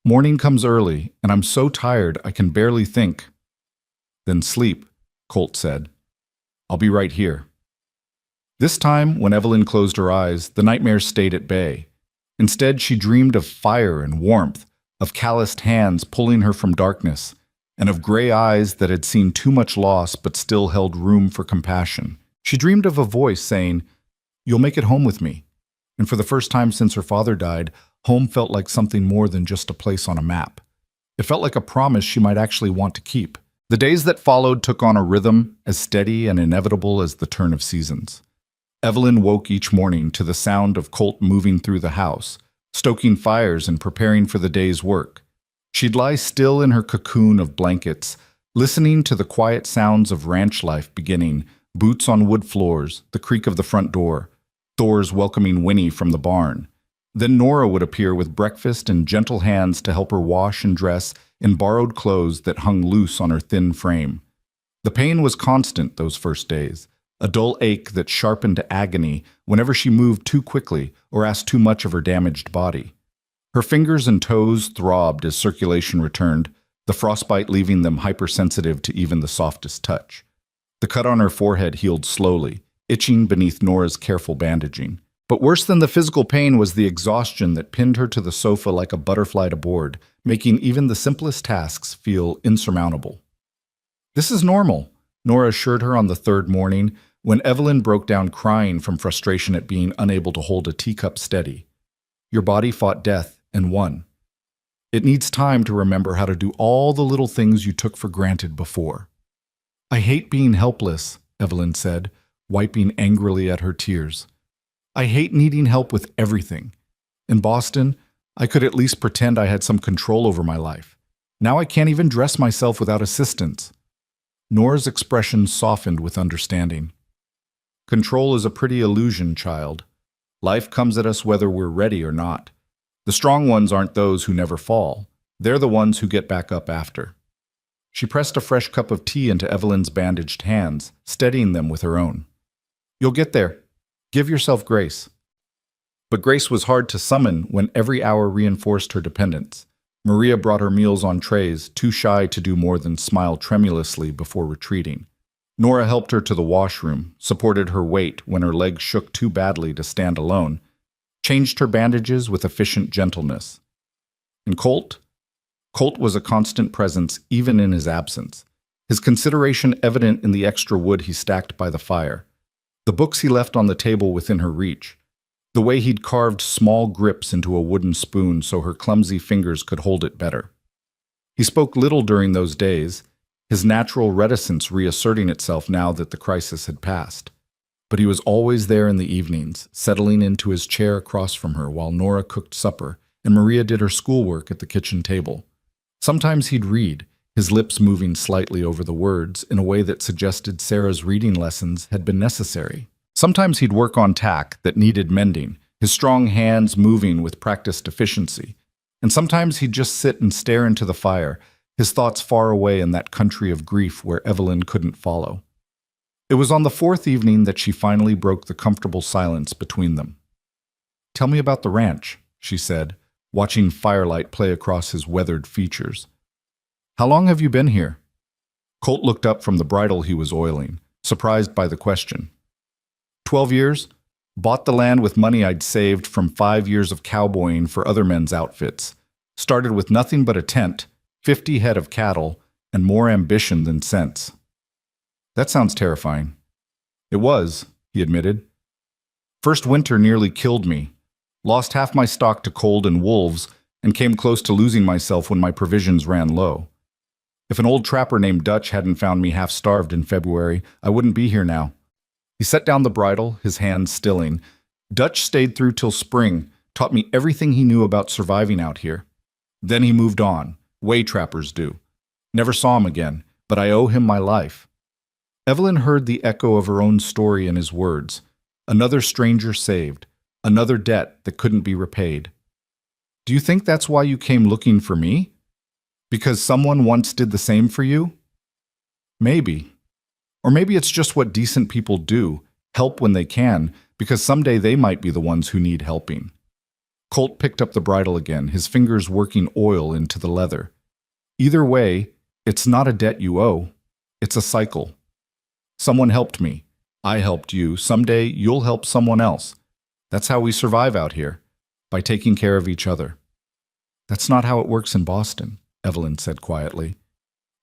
Morning comes early, and I'm so tired I can barely think." "Then sleep," Colt said. "I'll be right here." This time, when Evelyn closed her eyes, the nightmares stayed at bay. Instead, she dreamed of fire and warmth, of calloused hands pulling her from darkness, and of gray eyes that had seen too much loss but still held room for compassion. She dreamed of a voice saying, "You'll make it home with me." And for the first time since her father died, home felt like something more than just a place on a map. It felt like a promise she might actually want to keep. The days that followed took on a rhythm as steady and inevitable as the turn of seasons. Evelyn woke each morning to the sound of Colt moving through the house, stoking fires and preparing for the day's work. She'd lie still in her cocoon of blankets, listening to the quiet sounds of ranch life beginning, boots on wood floors, the creak of the front door, Thor's welcoming whinny from the barn. Then Nora would appear with breakfast and gentle hands to help her wash and dress in borrowed clothes that hung loose on her thin frame. The pain was constant those first days, a dull ache that sharpened to agony whenever she moved too quickly or asked too much of her damaged body. Her fingers and toes throbbed as circulation returned, the frostbite leaving them hypersensitive to even the softest touch. The cut on her forehead healed slowly, itching beneath Nora's careful bandaging. But worse than the physical pain was the exhaustion that pinned her to the sofa like a butterfly to board, making even the simplest tasks feel insurmountable. "This is normal," Nora assured her on the third morning, when Evelyn broke down crying from frustration at being unable to hold a teacup steady. "Your body fought death and won. It needs time to remember how to do all the little things you took for granted before." "I hate being helpless," Evelyn said, wiping angrily at her tears. I hate needing help with everything. In Boston, I could at least pretend I had some control over my life. Now I can't even dress myself without assistance. Nora's expression softened with understanding. Control is a pretty illusion, child. Life comes at us whether we're ready or not. The strong ones aren't those who never fall. They're the ones who get back up after. She pressed a fresh cup of tea into Evelyn's bandaged hands, steadying them with her own. You'll get there. Give yourself grace. But grace was hard to summon when every hour reinforced her dependence. Maria brought her meals on trays, too shy to do more than smile tremulously before retreating. Nora helped her to the washroom, supported her weight when her legs shook too badly to stand alone, changed her bandages with efficient gentleness. And Colt was a constant presence even in his absence, his consideration evident in the extra wood he stacked by the fire, the books he left on the table within her reach, the way he'd carved small grips into a wooden spoon so her clumsy fingers could hold it better. He spoke little during those days, his natural reticence reasserting itself now that the crisis had passed. But he was always there in the evenings, settling into his chair across from her while Nora cooked supper and Maria did her schoolwork at the kitchen table. Sometimes he'd read, his lips moving slightly over the words in a way that suggested Sarah's reading lessons had been necessary. Sometimes he'd work on tack that needed mending, his strong hands moving with practiced efficiency. And sometimes he'd just sit and stare into the fire, his thoughts far away in that country of grief where Evelyn couldn't follow. It was on the fourth evening that she finally broke the comfortable silence between them. "Tell me about the ranch," she said, watching firelight play across his weathered features. "How long have you been here?" Colt looked up from the bridle he was oiling, surprised by the question. 12 years. Bought the land with money I'd saved from 5 years of cowboying for other men's outfits. Started with nothing but a tent, 50 head of cattle, and more ambition than sense." "That sounds terrifying." "It was," he admitted. "First winter nearly killed me. Lost half my stock to cold and wolves, and came close to losing myself when my provisions ran low. If an old trapper named Dutch hadn't found me half-starved in February, I wouldn't be here now." He set down the bridle, his hands stilling. "Dutch stayed through till spring, taught me everything he knew about surviving out here. Then he moved on, way trappers do. Never saw him again, but I owe him my life." Evelyn heard the echo of her own story in his words. Another stranger saved, another debt that couldn't be repaid. "Do you think that's why you came looking for me? Because someone once did the same for you?" "Maybe. Or maybe it's just what decent people do, help when they can, because someday they might be the ones who need helping." Colt picked up the bridle again, his fingers working oil into the leather. "Either way, it's not a debt you owe. It's a cycle. Someone helped me. I helped you. Someday you'll help someone else. That's how we survive out here, by taking care of each other." "That's not how it works in Boston," Evelyn said quietly.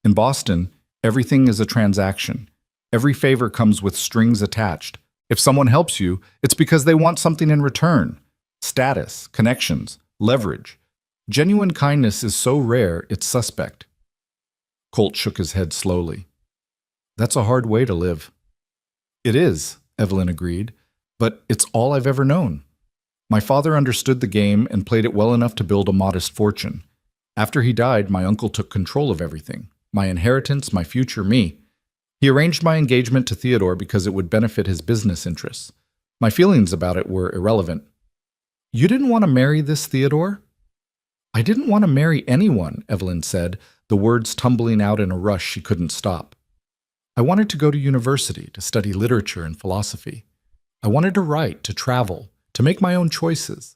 "In Boston, everything is a transaction. Every favor comes with strings attached. If someone helps you, it's because they want something in return. Status, connections, leverage. Genuine kindness is so rare, it's suspect." Colt shook his head slowly. "That's a hard way to live." "It is," Evelyn agreed, "but it's all I've ever known. My father understood the game and played it well enough to build a modest fortune. After he died, my uncle took control of everything. My inheritance, my future, me. He arranged my engagement to Theodore because it would benefit his business interests. My feelings about it were irrelevant." "You didn't want to marry this Theodore?" "I didn't want to marry anyone," Evelyn said, the words tumbling out in a rush she couldn't stop. "I wanted to go to university, to study literature and philosophy. I wanted to write, to travel, to make my own choices.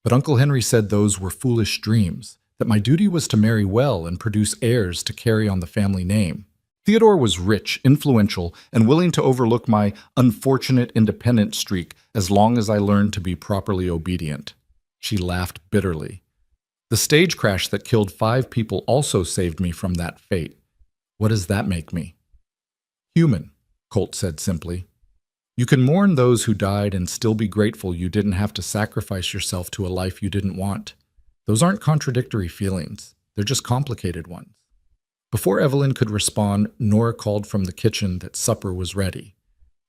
But Uncle Henry said those were foolish dreams, that my duty was to marry well and produce heirs to carry on the family name. Theodore was rich, influential, and willing to overlook my unfortunate independent streak as long as I learned to be properly obedient." She laughed bitterly. "The stage crash that killed 5 people also saved me from that fate. What does that make me?" "Human," Colt said simply. "You can mourn those who died and still be grateful you didn't have to sacrifice yourself to a life you didn't want. Those aren't contradictory feelings. They're just complicated ones." Before Evelyn could respond, Nora called from the kitchen that supper was ready.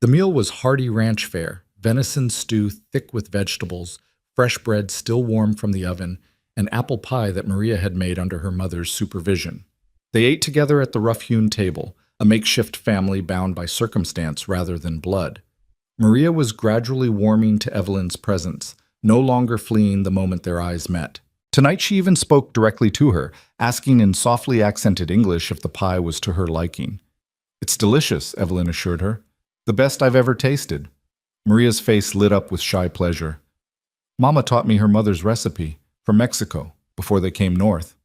The meal was hearty ranch fare, venison stew thick with vegetables, fresh bread still warm from the oven, and apple pie that Maria had made under her mother's supervision. They ate together at the rough-hewn table, a makeshift family bound by circumstance rather than blood. Maria was gradually warming to Evelyn's presence, no longer fleeing the moment their eyes met. Tonight she even spoke directly to her, asking in softly accented English if the pie was to her liking. "It's delicious," Evelyn assured her. "The best I've ever tasted." Maria's face lit up with shy pleasure. "Mama taught me her mother's recipe, from Mexico, before they came north."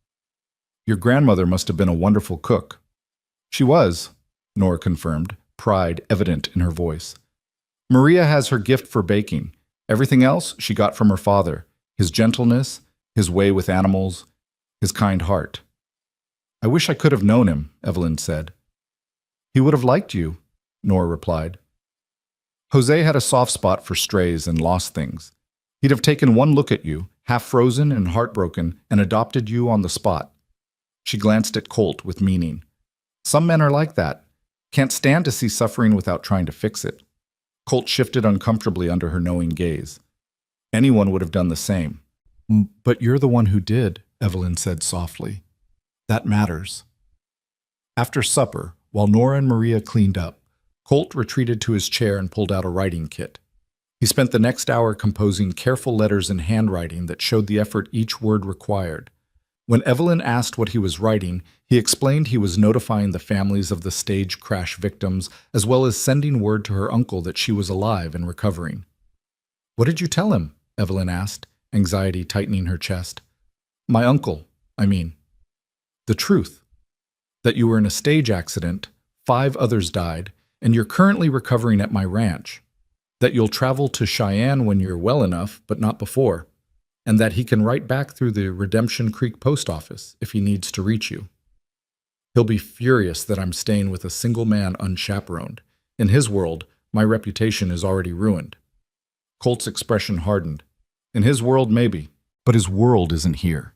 "Your grandmother must have been a wonderful cook." "She was," Nora confirmed, pride evident in her voice. "Maria has her gift for baking. Everything else she got from her father, his gentleness, his way with animals, his kind heart." "I wish I could have known him," Evelyn said. "He would have liked you," Nora replied. "Jose had a soft spot for strays and lost things. He'd have taken one look at you, half frozen and heartbroken, and adopted you on the spot." She glanced at Colt with meaning. "Some men are like that. Can't stand to see suffering without trying to fix it." Colt shifted uncomfortably under her knowing gaze. "Anyone would have done the same." "But you're the one who did," Evelyn said softly. "That matters." After supper, while Nora and Maria cleaned up, Colt retreated to his chair and pulled out a writing kit. He spent the next hour composing careful letters in handwriting that showed the effort each word required. When Evelyn asked what he was writing, he explained he was notifying the families of the stage crash victims, as well as sending word to her uncle that she was alive and recovering. "What did you tell him?" Evelyn asked, anxiety tightening her chest. "My uncle, I mean. The truth. That you were in a stage accident, 5 others died, and you're currently recovering at my ranch. That you'll travel to Cheyenne when you're well enough, but not before. And that he can write back through the Redemption Creek post office if he needs to reach you. He'll be furious that I'm staying with a single man unchaperoned. In his world, my reputation is already ruined." Colt's expression hardened. "In his world, maybe, but his world isn't here.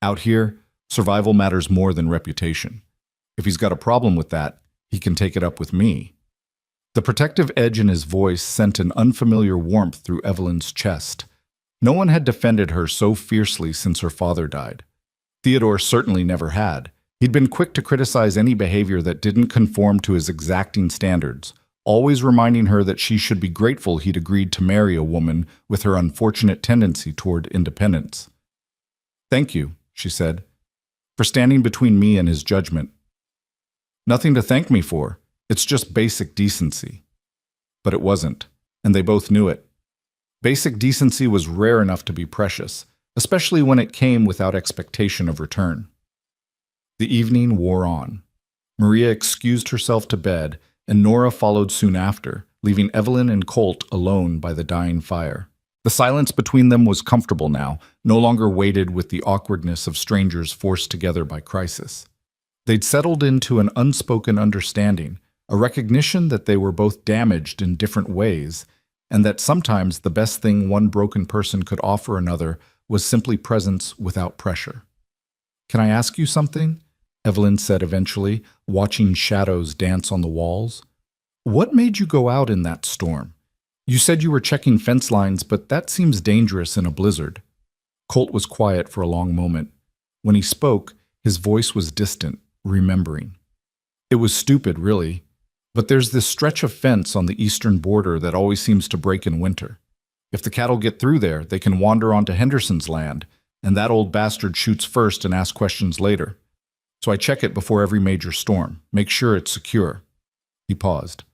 Out here, survival matters more than reputation. If he's got a problem with that, he can take it up with me." The protective edge in his voice sent an unfamiliar warmth through Evelyn's chest. No one had defended her so fiercely since her father died. Theodore certainly never had. He'd been quick to criticize any behavior that didn't conform to his exacting standards, always reminding her that she should be grateful he'd agreed to marry a woman with her unfortunate tendency toward independence. "Thank you," she said, "for standing between me and his judgment." "Nothing to thank me for. It's just basic decency." But it wasn't, and they both knew it. Basic decency was rare enough to be precious, especially when it came without expectation of return. The evening wore on. Maria excused herself to bed, and Nora followed soon after, leaving Evelyn and Colt alone by the dying fire. The silence between them was comfortable now, no longer weighted with the awkwardness of strangers forced together by crisis. They'd settled into an unspoken understanding, a recognition that they were both damaged in different ways, and that sometimes the best thing one broken person could offer another was simply presence without pressure. "Can I ask you something?" Evelyn said eventually, watching shadows dance on the walls. "What made you go out in that storm? You said you were checking fence lines, but that seems dangerous in a blizzard." Colt was quiet for a long moment. When he spoke, his voice was distant, remembering. "It was stupid, really. But there's this stretch of fence on the eastern border that always seems to break in winter. If the cattle get through there, they can wander onto Henderson's land, and that old bastard shoots first and asks questions later. So I check it before every major storm, make sure it's secure." He paused.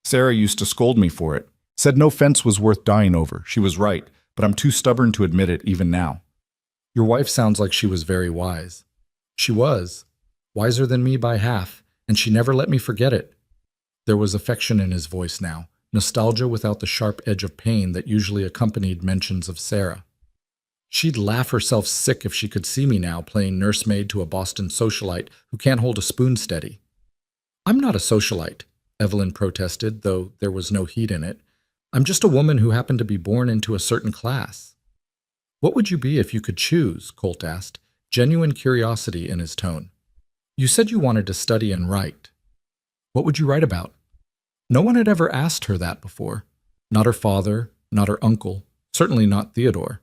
"Sarah used to scold me for it, said no fence was worth dying over. She was right, but I'm too stubborn to admit it even now." "Your wife sounds like she was very wise." "She was. Wiser than me by half, and she never let me forget it." There was affection in his voice now, nostalgia without the sharp edge of pain that usually accompanied mentions of Sarah. "She'd laugh herself sick if she could see me now playing nursemaid to a Boston socialite who can't hold a spoon steady." "I'm not a socialite," Evelyn protested, though there was no heat in it. "I'm just a woman who happened to be born into a certain class." "What would you be if you could choose?" Colt asked, genuine curiosity in his tone. "You said you wanted to study and write. What would you write about?" No one had ever asked her that before. Not her father, not her uncle, certainly not Theodore.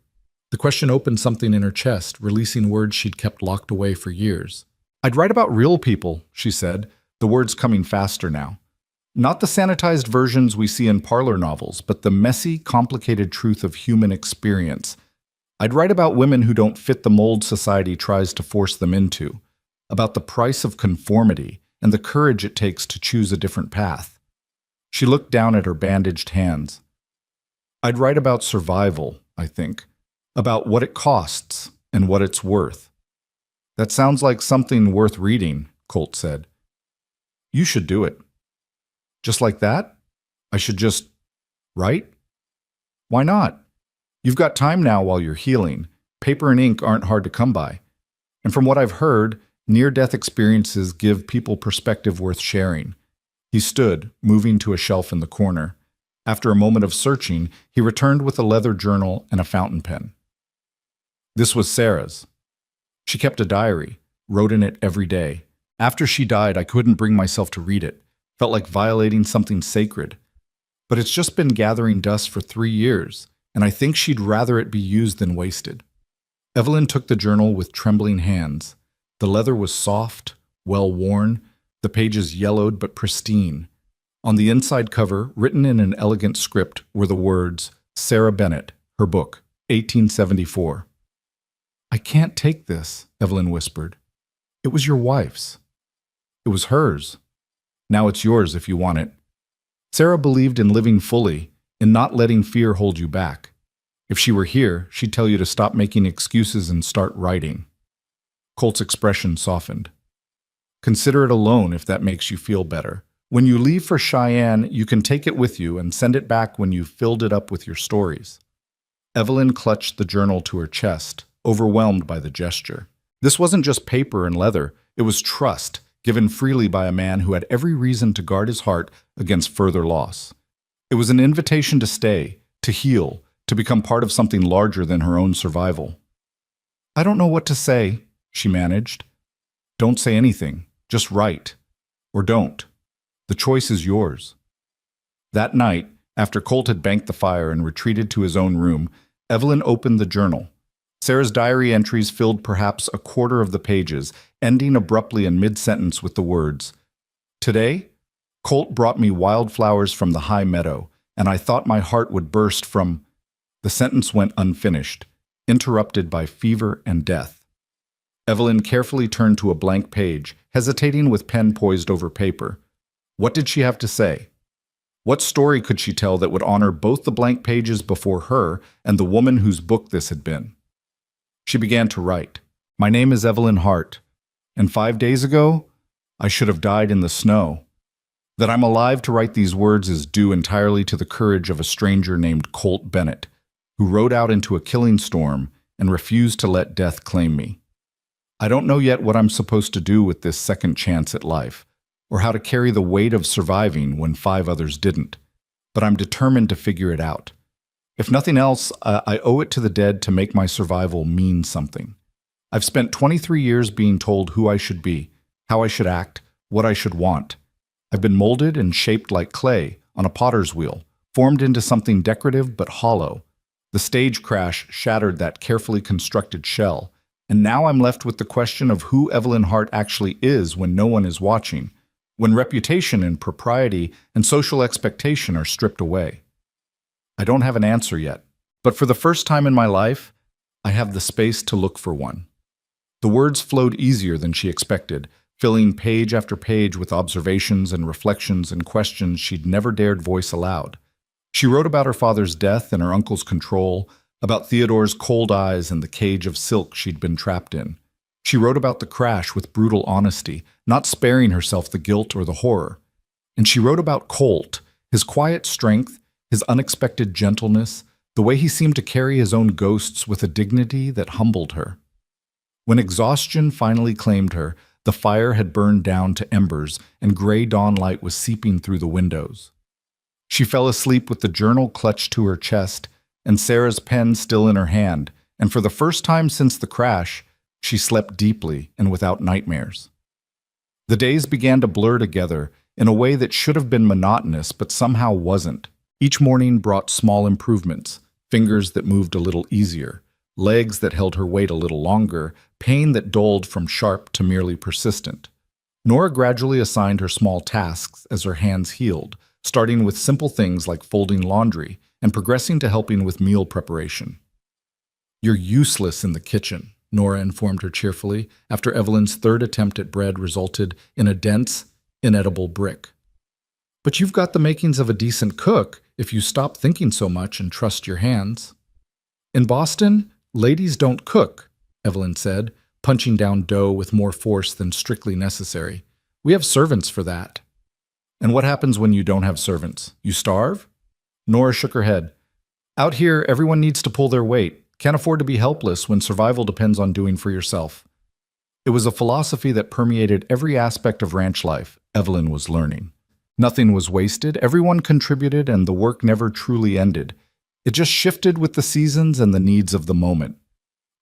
The question opened something in her chest, releasing words she'd kept locked away for years. "I'd write about real people," she said, the words coming faster now. "Not the sanitized versions we see in parlor novels, but the messy, complicated truth of human experience. I'd write about women who don't fit the mold society tries to force them into, about the price of conformity and the courage it takes to choose a different path." She looked down at her bandaged hands. "I'd write about survival, I think, about what it costs and what it's worth." "That sounds like something worth reading," Colt said. "You should do it." "Just like that? I should just write?" "Why not? You've got time now while you're healing. Paper and ink aren't hard to come by. And from what I've heard, near-death experiences give people perspective worth sharing." He stood, moving to a shelf in the corner. After a moment of searching, he returned with a leather journal and a fountain pen. This was Sarah's. She kept a diary, wrote in it every day. After she died, I couldn't bring myself to read it. Felt like violating something sacred. But it's just been gathering dust for 3 years, and I think she'd rather it be used than wasted. Evelyn took the journal with trembling hands. The leather was soft, well-worn, the pages yellowed but pristine. On the inside cover, written in an elegant script, were the words, "Sarah Bennett, her book, 1874. "I can't take this," Evelyn whispered. "It was your wife's. It was hers. Now it's yours if you want it." Sarah believed in living fully, in not letting fear hold you back. If she were here, she'd tell you to stop making excuses and start writing. Colt's expression softened. "Consider it a loan if that makes you feel better. When you leave for Cheyenne, you can take it with you and send it back when you've filled it up with your stories." Evelyn clutched the journal to her chest, overwhelmed by the gesture. This wasn't just paper and leather, it was trust, given freely by a man who had every reason to guard his heart against further loss. It was an invitation to stay, to heal, to become part of something larger than her own survival. "I don't know what to say," she managed. "Don't say anything. Just write. Or don't. The choice is yours." That night, after Colt had banked the fire and retreated to his own room, Evelyn opened the journal. Sarah's diary entries filled perhaps a quarter of the pages, ending abruptly in mid-sentence with the words, "Today, Colt brought me wildflowers from the high meadow, and I thought my heart would burst from—" The sentence went unfinished, interrupted by fever and death. Evelyn carefully turned to a blank page, hesitating with pen poised over paper. What did she have to say? What story could she tell that would honor both the blank pages before her and the woman whose book this had been? She began to write. "My name is Evelyn Hart, and 5 days ago, I should have died in the snow. That I'm alive to write these words is due entirely to the courage of a stranger named Colt Bennett, who rode out into a killing storm and refused to let death claim me. I don't know yet what I'm supposed to do with this second chance at life, or how to carry the weight of surviving when 5 others didn't, but I'm determined to figure it out. If nothing else, I owe it to the dead to make my survival mean something. I've spent 23 years being told who I should be, how I should act, what I should want. I've been molded and shaped like clay on a potter's wheel, formed into something decorative but hollow. The stage crash shattered that carefully constructed shell, and now I'm left with the question of who Evelyn Hart actually is when no one is watching, when reputation and propriety and social expectation are stripped away. I don't have an answer yet, but for the first time in my life, I have the space to look for one." The words flowed easier than she expected, filling page after page with observations and reflections and questions she'd never dared voice aloud. She wrote about her father's death and her uncle's control, about Theodore's cold eyes and the cage of silk she'd been trapped in. She wrote about the crash with brutal honesty, not sparing herself the guilt or the horror. And she wrote about Colt, his quiet strength, his unexpected gentleness, the way he seemed to carry his own ghosts with a dignity that humbled her. When exhaustion finally claimed her, the fire had burned down to embers and gray dawn light was seeping through the windows. She fell asleep with the journal clutched to her chest and Sarah's pen still in her hand, and for the first time since the crash, she slept deeply and without nightmares. The days began to blur together in a way that should have been monotonous but somehow wasn't. Each morning brought small improvements, fingers that moved a little easier, legs that held her weight a little longer, pain that dulled from sharp to merely persistent. Nora gradually assigned her small tasks as her hands healed, starting with simple things like folding laundry and progressing to helping with meal preparation. "You're useless in the kitchen," Nora informed her cheerfully, after Evelyn's third attempt at bread resulted in a dense, inedible brick. "But you've got the makings of a decent cook if you stop thinking so much and trust your hands." "In Boston, ladies don't cook," Evelyn said, punching down dough with more force than strictly necessary. "We have servants for that." "And what happens when you don't have servants? You starve?" Nora shook her head. "Out here, everyone needs to pull their weight. Can't afford to be helpless when survival depends on doing for yourself." It was a philosophy that permeated every aspect of ranch life, Evelyn was learning. Nothing was wasted, everyone contributed, and the work never truly ended. It just shifted with the seasons and the needs of the moment.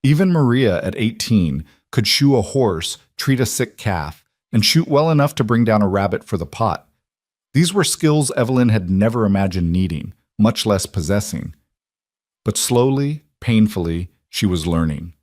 Even Maria, at 18, could shoe a horse, treat a sick calf, and shoot well enough to bring down a rabbit for the pot. These were skills Evelyn had never imagined needing, much less possessing. But slowly, painfully, she was learning.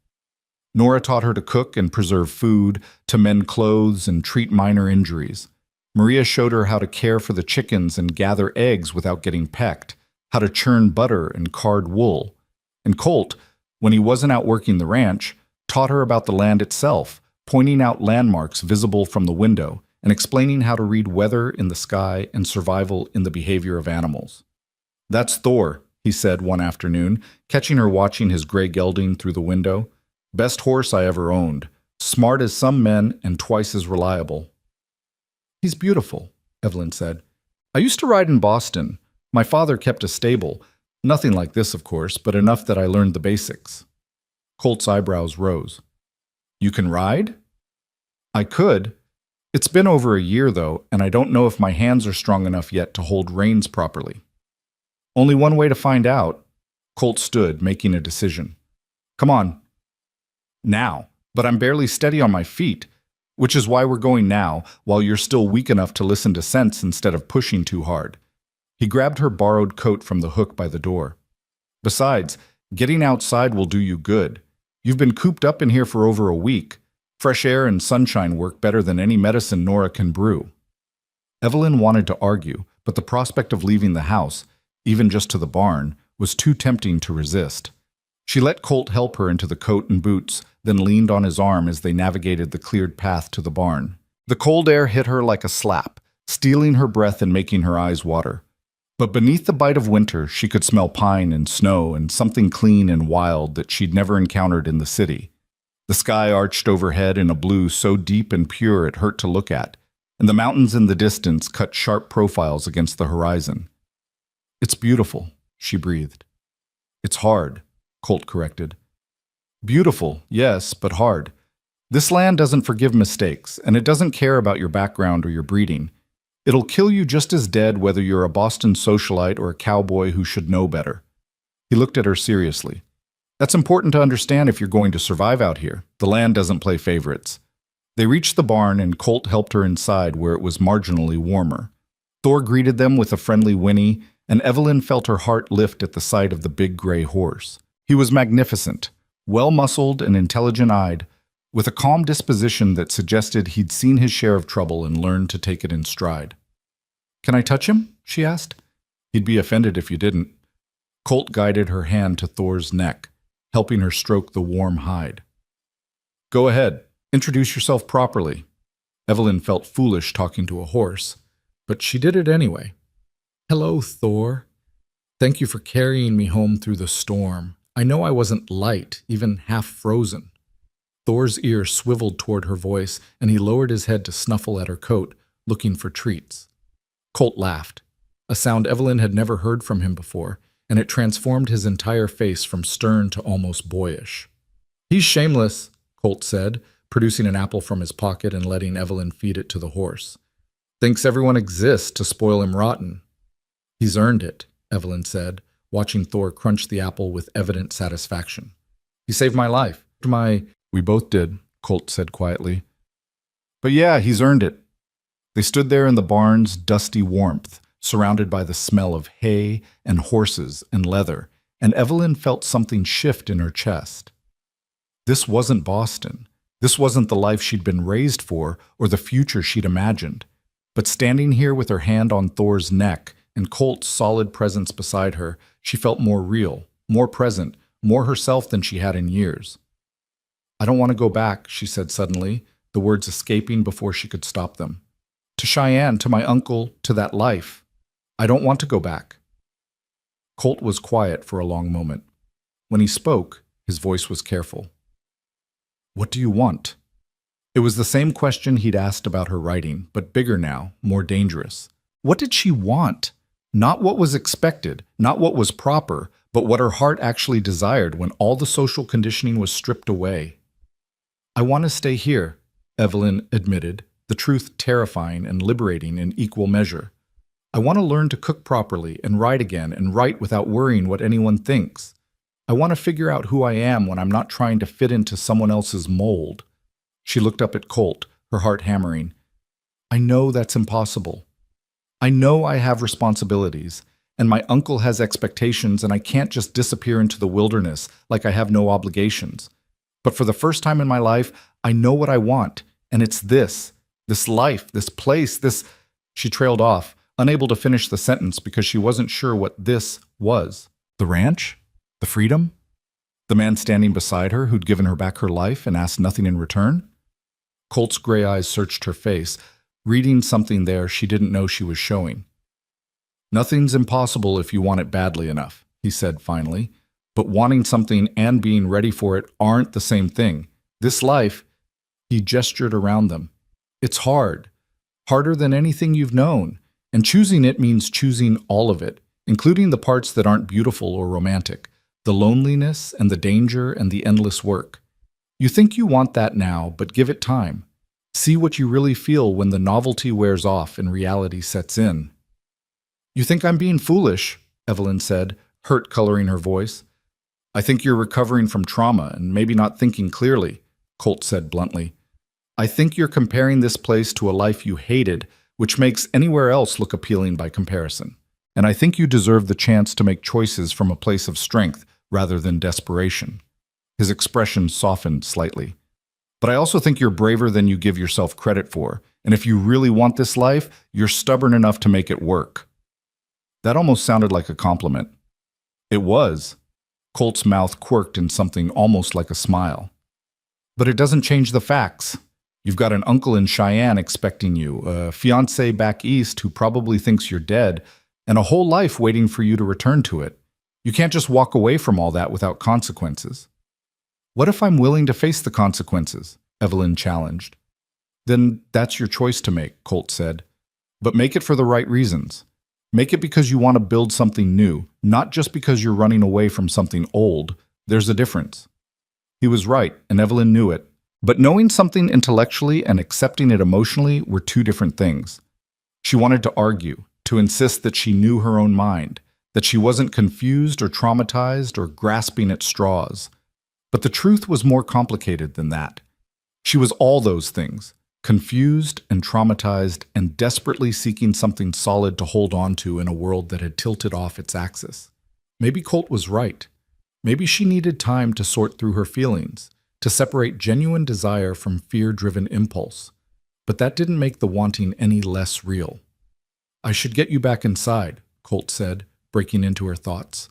Nora taught her to cook and preserve food, to mend clothes and treat minor injuries. Maria showed her how to care for the chickens and gather eggs without getting pecked, how to churn butter and card wool. And Colt, when he wasn't out working the ranch, taught her about the land itself, pointing out landmarks visible from the window and explaining how to read weather in the sky and survival in the behavior of animals. "That's Thor," he said one afternoon, catching her watching his gray gelding through the window. "Best horse I ever owned. Smart as some men and twice as reliable." "He's beautiful," Evelyn said. "I used to ride in Boston. My father kept a stable. Nothing like this, of course, but enough that I learned the basics." Colt's eyebrows rose. "You can ride?" "I could. It's been over a year, though, and I don't know if my hands are strong enough yet to hold reins properly." "Only one way to find out." Colt stood, making a decision. "Come on." "Now. But I'm barely steady on my feet. Which is why we're going now, while you're still weak enough to listen to sense instead of pushing too hard." He grabbed her borrowed coat from the hook by the door. "Besides, getting outside will do you good. You've been cooped up in here for over a week. Fresh air and sunshine work better than any medicine Nora can brew." Evelyn wanted to argue, but the prospect of leaving the house, even just to the barn, was too tempting to resist. She let Colt help her into the coat and boots, then leaned on his arm as they navigated the cleared path to the barn. The cold air hit her like a slap, stealing her breath and making her eyes water. But beneath the bite of winter, she could smell pine and snow and something clean and wild that she'd never encountered in the city. The sky arched overhead in a blue so deep and pure it hurt to look at, and the mountains in the distance cut sharp profiles against the horizon. "It's beautiful," she breathed. "It's hard," Colt corrected. "Beautiful, yes, but hard. This land doesn't forgive mistakes, and it doesn't care about your background or your breeding. It'll kill you just as dead whether you're a Boston socialite or a cowboy who should know better." He looked at her seriously. "That's important to understand if you're going to survive out here. The land doesn't play favorites." They reached the barn, and Colt helped her inside where it was marginally warmer. Thor greeted them with a friendly whinny, and Evelyn felt her heart lift at the sight of the big gray horse. He was magnificent, well-muscled and intelligent-eyed, with a calm disposition that suggested he'd seen his share of trouble and learned to take it in stride. "Can I touch him?" she asked. "He'd be offended if you didn't." Colt guided her hand to Thor's neck, helping her stroke the warm hide. "Go ahead. Introduce yourself properly." Evelyn felt foolish talking to a horse, but she did it anyway. "Hello, Thor. Thank you for carrying me home through the storm. I know I wasn't light, even half frozen." Thor's ear swiveled toward her voice, and he lowered his head to snuffle at her coat, looking for treats. Colt laughed, a sound Evelyn had never heard from him before, and it transformed his entire face from stern to almost boyish. "He's shameless," Colt said, producing an apple from his pocket and letting Evelyn feed it to the horse. "Thinks everyone exists to spoil him rotten." "He's earned it," Evelyn said, watching Thor crunch the apple with evident satisfaction. "He saved my life. "We both did," Colt said quietly. "But yeah, he's earned it." They stood there in the barn's dusty warmth, surrounded by the smell of hay and horses and leather, and Evelyn felt something shift in her chest. This wasn't Boston. This wasn't the life she'd been raised for or the future she'd imagined. But standing here with her hand on Thor's neck and Colt's solid presence beside her, she felt more real, more present, more herself than she had in years. "I don't want to go back," she said suddenly, the words escaping before she could stop them. "To Cheyenne, to my uncle, to that life. I don't want to go back." Colt was quiet for a long moment. When he spoke, his voice was careful. "What do you want?" It was the same question he'd asked about her writing, but bigger now, more dangerous. What did she want? Not what was expected, not what was proper, but what her heart actually desired when all the social conditioning was stripped away. "I want to stay here," Evelyn admitted, the truth terrifying and liberating in equal measure. "I want to learn to cook properly and write again and write without worrying what anyone thinks. I want to figure out who I am when I'm not trying to fit into someone else's mold." She looked up at Colt, her heart hammering. "I know that's impossible. I know I have responsibilities, and my uncle has expectations, and I can't just disappear into the wilderness like I have no obligations. But for the first time in my life, I know what I want, and it's this life, this place, this—" She trailed off, unable to finish the sentence because she wasn't sure what this was. The ranch? The freedom? The man standing beside her who'd given her back her life and asked nothing in return? Colt's gray eyes searched her face, reading something there she didn't know she was showing. "Nothing's impossible if you want it badly enough," he said finally. "But wanting something and being ready for it aren't the same thing. This life," he gestured around them, "it's hard. Harder than anything you've known. And choosing it means choosing all of it, including the parts that aren't beautiful or romantic, the loneliness and the danger and the endless work. You think you want that now, but give it time. See what you really feel when the novelty wears off and reality sets in." "You think I'm being foolish," Evelyn said, hurt coloring her voice. "I think you're recovering from trauma and maybe not thinking clearly," Colt said bluntly. "I think you're comparing this place to a life you hated, which makes anywhere else look appealing by comparison. And I think you deserve the chance to make choices from a place of strength rather than desperation." His expression softened slightly. "But I also think you're braver than you give yourself credit for, and if you really want this life, you're stubborn enough to make it work." That almost sounded like a compliment. It was. Colt's mouth quirked in something almost like a smile. "But it doesn't change the facts. You've got an uncle in Cheyenne expecting you, a fiancé back east who probably thinks you're dead, and a whole life waiting for you to return to it. You can't just walk away from all that without consequences." "What if I'm willing to face the consequences?" Evelyn challenged. "Then that's your choice to make," Colt said. "But make it for the right reasons. Make it because you want to build something new, not just because you're running away from something old. There's a difference." He was right, and Evelyn knew it. But knowing something intellectually and accepting it emotionally were two different things. She wanted to argue, to insist that she knew her own mind, that she wasn't confused or traumatized or grasping at straws. But the truth was more complicated than that. She was all those things, confused and traumatized and desperately seeking something solid to hold on to in a world that had tilted off its axis. Maybe Colt was right. Maybe she needed time to sort through her feelings, to separate genuine desire from fear-driven impulse. But that didn't make the wanting any less real. "I should get you back inside," Colt said, breaking into her thoughts.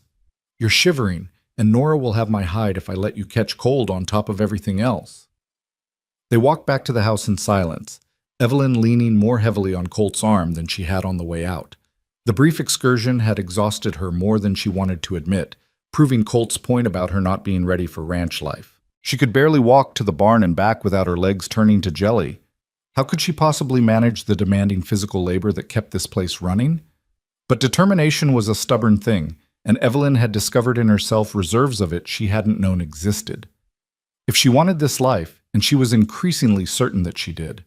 "You're shivering, and Nora will have my hide if I let you catch cold on top of everything else." They walked back to the house in silence, Evelyn leaning more heavily on Colt's arm than she had on the way out. The brief excursion had exhausted her more than she wanted to admit, proving Colt's point about her not being ready for ranch life. She could barely walk to the barn and back without her legs turning to jelly. How could she possibly manage the demanding physical labor that kept this place running? But determination was a stubborn thing, and Evelyn had discovered in herself reserves of it she hadn't known existed. If she wanted this life, and she was increasingly certain that she did,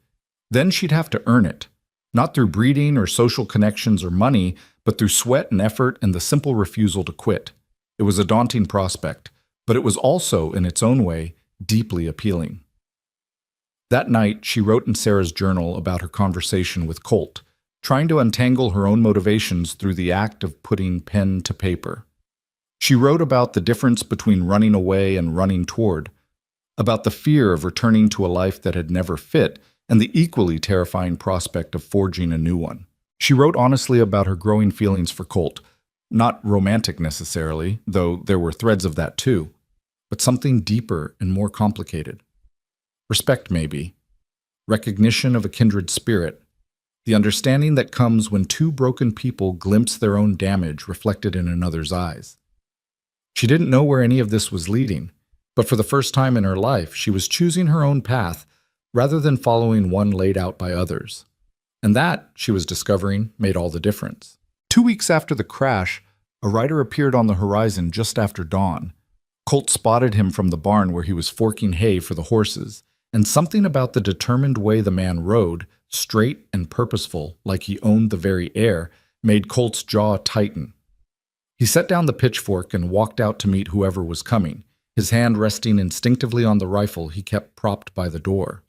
then she'd have to earn it, not through breeding or social connections or money, but through sweat and effort and the simple refusal to quit. It was a daunting prospect, but it was also, in its own way, deeply appealing. That night, she wrote in Sarah's journal about her conversation with Colt, trying to untangle her own motivations through the act of putting pen to paper. She wrote about the difference between running away and running toward, about the fear of returning to a life that had never fit, and the equally terrifying prospect of forging a new one. She wrote honestly about her growing feelings for Colt, not romantic necessarily, though there were threads of that too, but something deeper and more complicated. Respect, maybe. Recognition of a kindred spirit. The understanding that comes when two broken people glimpse their own damage reflected in another's eyes. She didn't know where any of this was leading, but for the first time in her life, she was choosing her own path rather than following one laid out by others. And that, she was discovering, made all the difference. 2 weeks after the crash, a rider appeared on the horizon just after dawn. Colt spotted him from the barn where he was forking hay for the horses, and something about the determined way the man rode, straight and purposeful, like he owned the very air, made Colt's jaw tighten. He set down the pitchfork and walked out to meet whoever was coming, his hand resting instinctively on the rifle he kept propped by the door.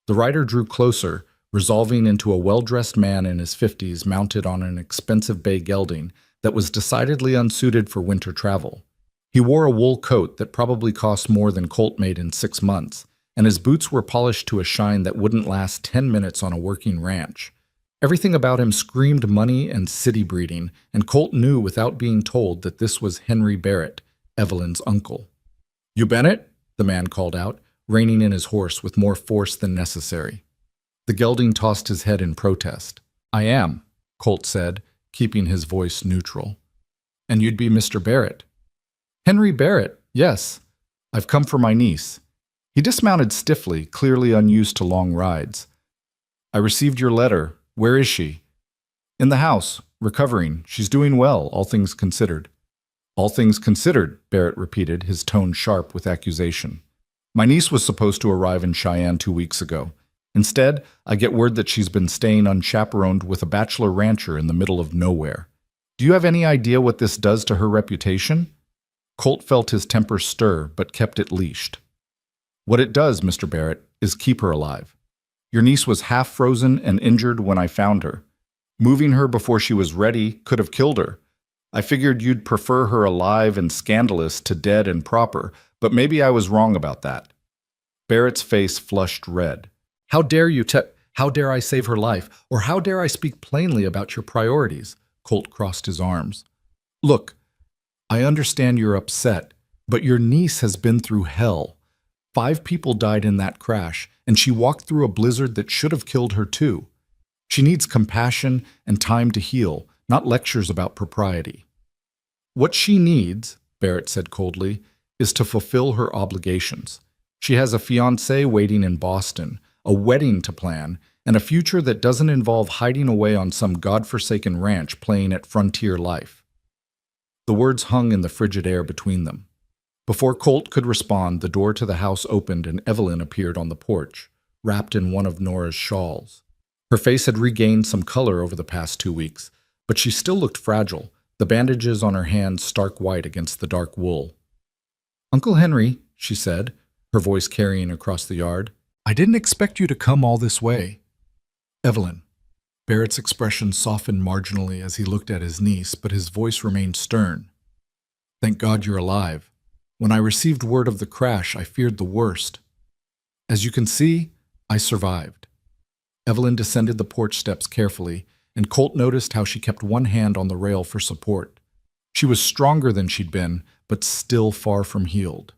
The rider drew closer, resolving into a well-dressed man in his 50s mounted on an expensive bay gelding that was decidedly unsuited for winter travel. He wore a wool coat that probably cost more than Colt made in 6 months, and his boots were polished to a shine that wouldn't last 10 minutes on a working ranch. Everything about him screamed money and city breeding, and Colt knew without being told that this was Henry Barrett, Evelyn's uncle. "You Bennett?" the man called out, reining in his horse with more force than necessary. The gelding tossed his head in protest. "I am," Colt said, keeping his voice neutral. "And you'd be Mr. Barrett." "Henry Barrett, yes. I've come for my niece." He dismounted stiffly, clearly unused to long rides. "I received your letter. Where is she?" "In the house, recovering. She's doing well, all things considered." "All things considered," Barrett repeated, his tone sharp with accusation. "My niece was supposed to arrive in Cheyenne 2 weeks ago. Instead, I get word that she's been staying unchaperoned with a bachelor rancher in the middle of nowhere. Do you have any idea what this does to her reputation?" Colt felt his temper stir, but kept it leashed. "What it does, Mr. Barrett, is keep her alive. Your niece was half frozen and injured when I found her. Moving her before she was ready could have killed her. I figured you'd prefer her alive and scandalous to dead and proper, but maybe I was wrong about that." Barrett's face flushed red. "How dare you how dare I save her life, or how dare I speak plainly about your priorities?" Colt crossed his arms. "Look, I understand you're upset, but your niece has been through hell. 5 people died in that crash, and she walked through a blizzard that should have killed her too. She needs compassion and time to heal, not lectures about propriety." "What she needs," Barrett said coldly, "is to fulfill her obligations. She has a fiancé waiting in Boston, a wedding to plan, and a future that doesn't involve hiding away on some godforsaken ranch playing at frontier life." The words hung in the frigid air between them. Before Colt could respond, the door to the house opened and Evelyn appeared on the porch, wrapped in one of Nora's shawls. Her face had regained some color over the past 2 weeks, but she still looked fragile, the bandages on her hands stark white against the dark wool. "Uncle Henry," she said, her voice carrying across the yard, "I didn't expect you to come all this way." "Evelyn." Barrett's expression softened marginally as he looked at his niece, but his voice remained stern. "Thank God you're alive. When I received word of the crash, I feared the worst. As you can see, I survived." Evelyn descended the porch steps carefully, and Colt noticed how she kept one hand on the rail for support. She was stronger than she'd been, but still far from healed.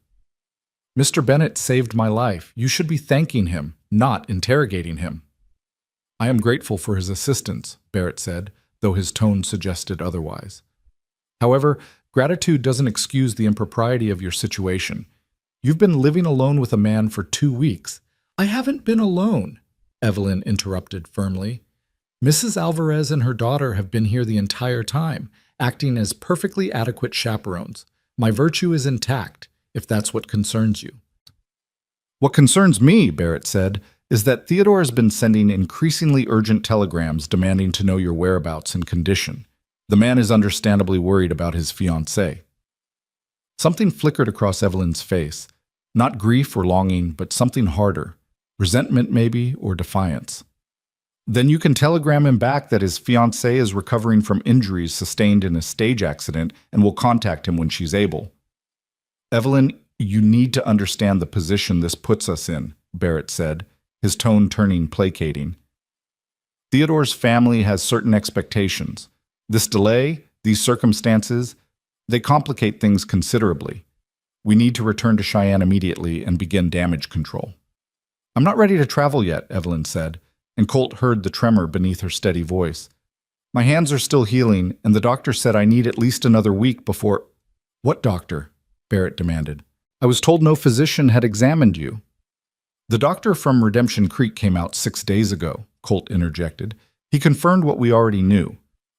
"Mr. Bennett saved my life. You should be thanking him, not interrogating him." "I am grateful for his assistance," Barrett said, though his tone suggested otherwise. "However, gratitude doesn't excuse the impropriety of your situation. You've been living alone with a man for 2 weeks." "I haven't been alone," Evelyn interrupted firmly. "Mrs. Alvarez and her daughter have been here the entire time, acting as perfectly adequate chaperones. My virtue is intact, if that's what concerns you." "What concerns me," Barrett said, "is that Theodore has been sending increasingly urgent telegrams demanding to know your whereabouts and condition. The man is understandably worried about his fiancée." Something flickered across Evelyn's face, not grief or longing, but something harder, Resentment, maybe, or defiance. Then you can telegram him back that his fiancée is recovering from injuries sustained in a stage accident and will contact him when she's able. Evelyn, you need to understand the position this puts us in, Barrett said, his tone turning placating. Theodore's family has certain expectations. This delay, these circumstances, they complicate things considerably. We need to return to Cheyenne immediately and begin damage control. I'm not ready to travel yet, Evelyn said, and Colt heard the tremor beneath her steady voice. My hands are still healing, and the doctor said I need at least another week before— What doctor? Barrett demanded. I was told no physician had examined you. The doctor from Redemption Creek came out 6 days ago, Colt interjected. He confirmed what we already knew.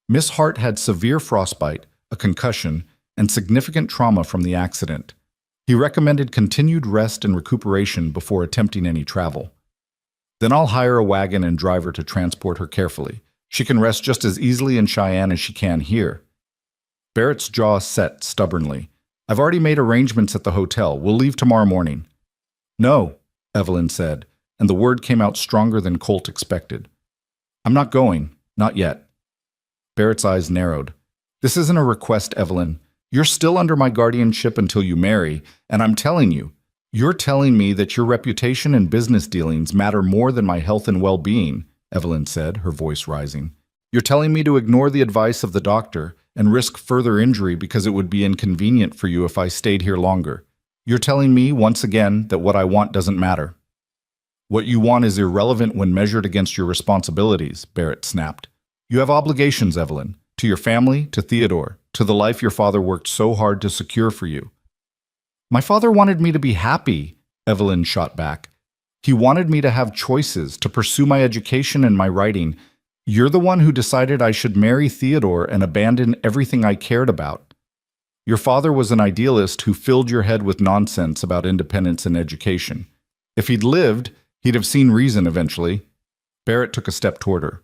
Miss Hart had severe frostbite, a concussion, and significant trauma from the accident. He recommended continued rest and recuperation before attempting any travel. Then I'll hire a wagon and drive her to transport her carefully. She can rest just as easily in Cheyenne as she can here. Barrett's jaw set stubbornly. I've already made arrangements at the hotel. We'll leave tomorrow morning. No, Evelyn said, and the word came out stronger than Colt expected. I'm not going. Not yet. Barrett's eyes narrowed. This isn't a request, Evelyn. You're still under my guardianship until you marry, and I'm telling you, you're telling me that your reputation and business dealings matter more than my health and well-being, Evelyn said, her voice rising. You're telling me to ignore the advice of the doctor and risk further injury because it would be inconvenient for you if I stayed here longer. You're telling me, once again, that what I want doesn't matter. What you want is irrelevant when measured against your responsibilities, Barrett snapped. You have obligations, Evelyn, to your family, to Theodore, to the life your father worked so hard to secure for you. My father wanted me to be happy, Evelyn shot back. He wanted me to have choices, to pursue my education and my writing. You're the one who decided I should marry Theodore and abandon everything I cared about. Your father was an idealist who filled your head with nonsense about independence and education. If he'd lived, he'd have seen reason eventually. Barrett took a step toward her.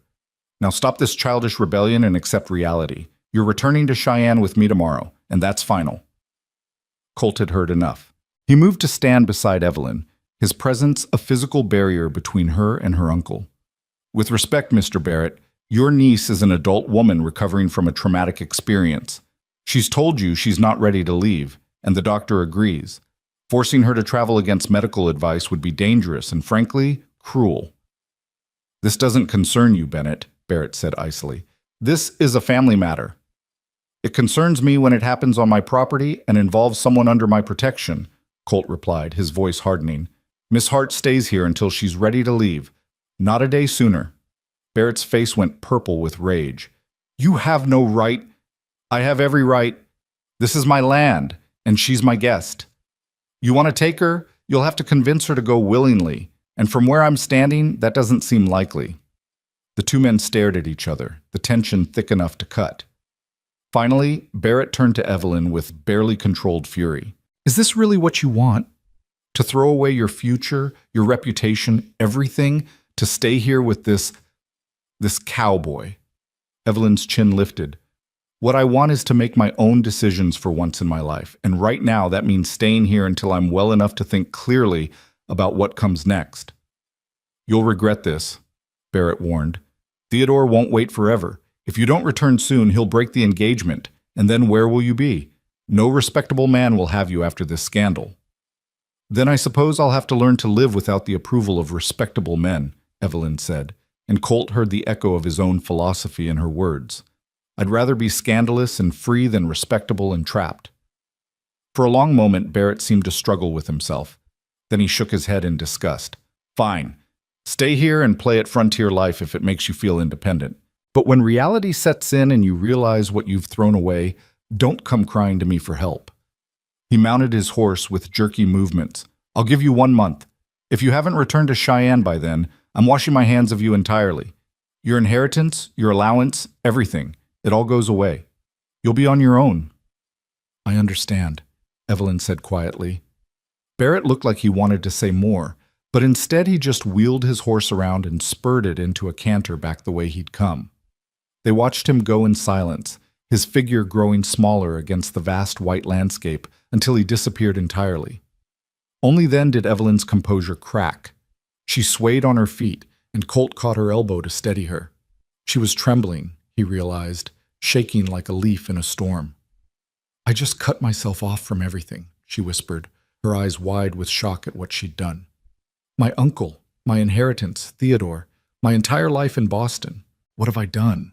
Now stop this childish rebellion and accept reality. You're returning to Cheyenne with me tomorrow, and that's final. Colt had heard enough. He moved to stand beside Evelyn, his presence a physical barrier between her and her uncle. With respect, Mr. Barrett, your niece is an adult woman recovering from a traumatic experience. She's told you she's not ready to leave, and the doctor agrees. Forcing her to travel against medical advice would be dangerous and, frankly, cruel. This doesn't concern you, Bennett, Barrett said icily. This is a family matter. It concerns me when it happens on my property and involves someone under my protection, Colt replied, his voice hardening. Miss Hart stays here until she's ready to leave. Not a day sooner. Barrett's face went purple with rage. You have no right. I have every right. This is my land, and she's my guest. You want to take her? You'll have to convince her to go willingly, and from where I'm standing, that doesn't seem likely. The two men stared at each other, the tension thick enough to cut. Finally, Barrett turned to Evelyn with barely controlled fury. Is this really what you want? To throw away your future, your reputation, everything, to stay here with this cowboy? Evelyn's chin lifted. What I want is to make my own decisions for once in my life, and right now that means staying here until I'm well enough to think clearly about what comes next. You'll regret this, Barrett warned. Theodore won't wait forever. If you don't return soon, he'll break the engagement, and then where will you be? No respectable man will have you after this scandal. Then I suppose I'll have to learn to live without the approval of respectable men, Evelyn said, and Colt heard the echo of his own philosophy in her words. I'd rather be scandalous and free than respectable and trapped. For a long moment, Barrett seemed to struggle with himself. Then he shook his head in disgust. Fine. Stay here and play at frontier life if it makes you feel independent. But when reality sets in and you realize what you've thrown away, don't come crying to me for help. He mounted his horse with jerky movements. I'll give you 1 month. If you haven't returned to Cheyenne by then, I'm washing my hands of you entirely. Your inheritance, your allowance, everything. It all goes away. You'll be on your own. I understand, Evelyn said quietly. Barrett looked like he wanted to say more, but instead he just wheeled his horse around and spurred it into a canter back the way he'd come. They watched him go in silence, his figure growing smaller against the vast white landscape until he disappeared entirely. Only then did Evelyn's composure crack. She swayed on her feet, and Colt caught her elbow to steady her. She was trembling, he realized, shaking like a leaf in a storm. "I just cut myself off from everything," she whispered, her eyes wide with shock at what she'd done. "My uncle, my inheritance, Theodore, my entire life in Boston. What have I done?"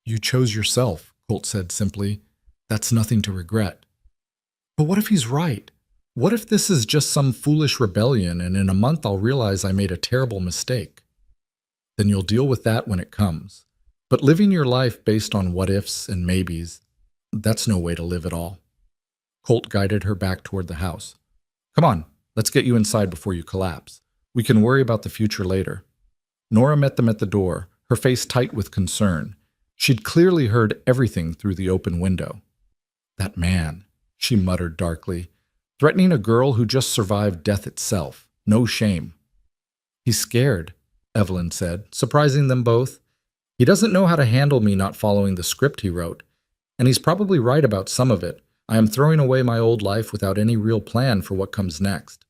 "You chose yourself," Colt said simply. "That's nothing to regret." "But what if he's right? What if this is just some foolish rebellion and in a month I'll realize I made a terrible mistake?" "Then you'll deal with that when it comes. But living your life based on what-ifs and maybes, that's no way to live at all." Colt guided her back toward the house. "Come on, let's get you inside before you collapse. We can worry about the future later." Nora met them at the door, her face tight with concern. She'd clearly heard everything through the open window. "That man," she muttered darkly, "threatening a girl who just survived death itself. No shame." "He's scared," Evelyn said, surprising them both. "He doesn't know how to handle me not following the script he wrote. And he's probably right about some of it. I am throwing away my old life without any real plan for what comes next."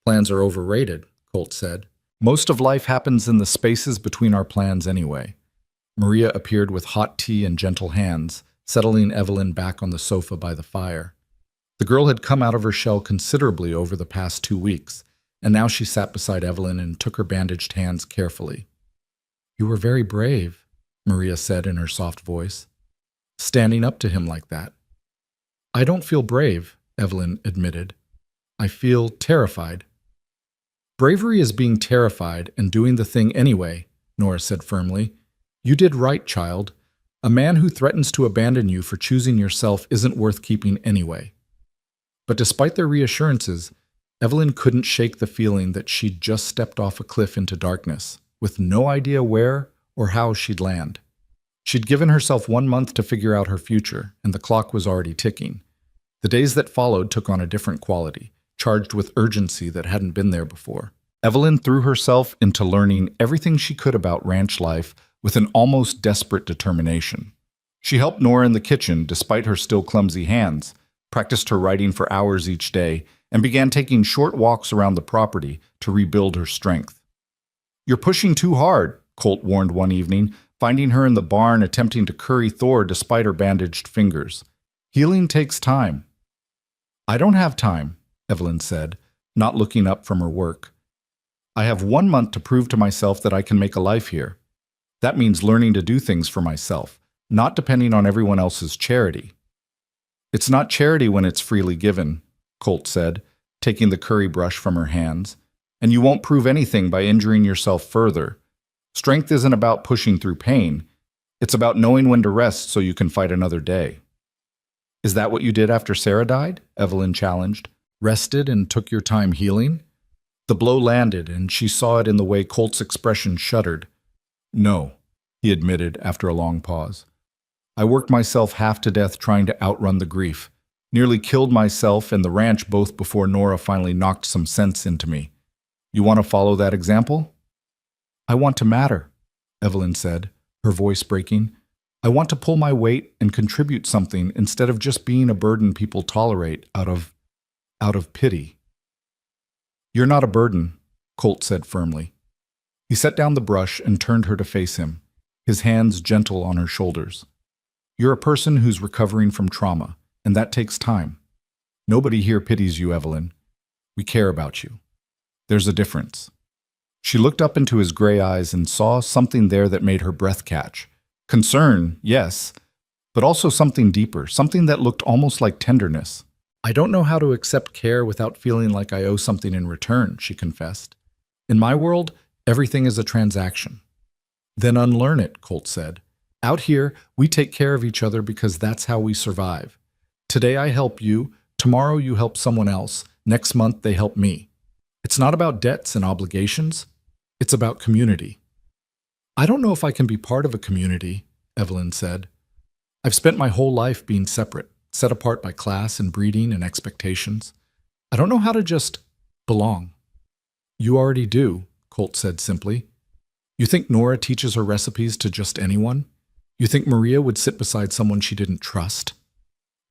"Plans are overrated," Colt said. "Most of life happens in the spaces between our plans anyway." Maria appeared with hot tea and gentle hands, settling Evelyn back on the sofa by the fire. The girl had come out of her shell considerably over the past 2 weeks, and now she sat beside Evelyn and took her bandaged hands carefully. "You were very brave," Maria said in her soft voice, "standing up to him like that." "I don't feel brave," Evelyn admitted. "I feel terrified." "Bravery is being terrified and doing the thing anyway," Nora said firmly. "You did right, child. A man who threatens to abandon you for choosing yourself isn't worth keeping anyway." But despite their reassurances, Evelyn couldn't shake the feeling that she'd just stepped off a cliff into darkness, with no idea where or how she'd land. She'd given herself 1 month to figure out her future, and the clock was already ticking. The days that followed took on a different quality, charged with urgency that hadn't been there before. Evelyn threw herself into learning everything she could about ranch life with an almost desperate determination. She helped Nora in the kitchen despite her still clumsy hands, practiced her writing for hours each day, and began taking short walks around the property to rebuild her strength. "You're pushing too hard," Colt warned one evening, finding her in the barn attempting to curry Thor despite her bandaged fingers. "Healing takes time." "I don't have time," Evelyn said, not looking up from her work. "I have 1 month to prove to myself that I can make a life here. That means learning to do things for myself, not depending on everyone else's charity." "It's not charity when it's freely given," Colt said, taking the curry brush from her hands. "And you won't prove anything by injuring yourself further. Strength isn't about pushing through pain. It's about knowing when to rest so you can fight another day." "Is that what you did after Sarah died?" Evelyn challenged. "Rested and took your time healing?" The blow landed, and she saw it in the way Colt's expression shuddered. "No," he admitted after a long pause. "I worked myself half to death trying to outrun the grief. Nearly killed myself and the ranch both before Nora finally knocked some sense into me. You want to follow that example?" "I want to matter," Evelyn said, her voice breaking. "I want to pull my weight and contribute something instead of just being a burden people tolerate out of pity." "You're not a burden," Colt said firmly. He set down the brush and turned her to face him, his hands gentle on her shoulders. "You're a person who's recovering from trauma, and that takes time. Nobody here pities you, Evelyn. We care about you. There's a difference." She looked up into his gray eyes and saw something there that made her breath catch. Concern, yes, but also something deeper, something that looked almost like tenderness. "I don't know how to accept care without feeling like I owe something in return," she confessed. "In my world, everything is a transaction." "Then unlearn it," Colt said. "Out here, we take care of each other because that's how we survive. Today I help you, tomorrow you help someone else, next month they help me. It's not about debts and obligations. It's about community." "I don't know if I can be part of a community," Evelyn said. "I've spent my whole life being separate, set apart by class and breeding and expectations. I don't know how to just belong." "You already do," Colt said simply. "You think Nora teaches her recipes to just anyone? You think Maria would sit beside someone she didn't trust?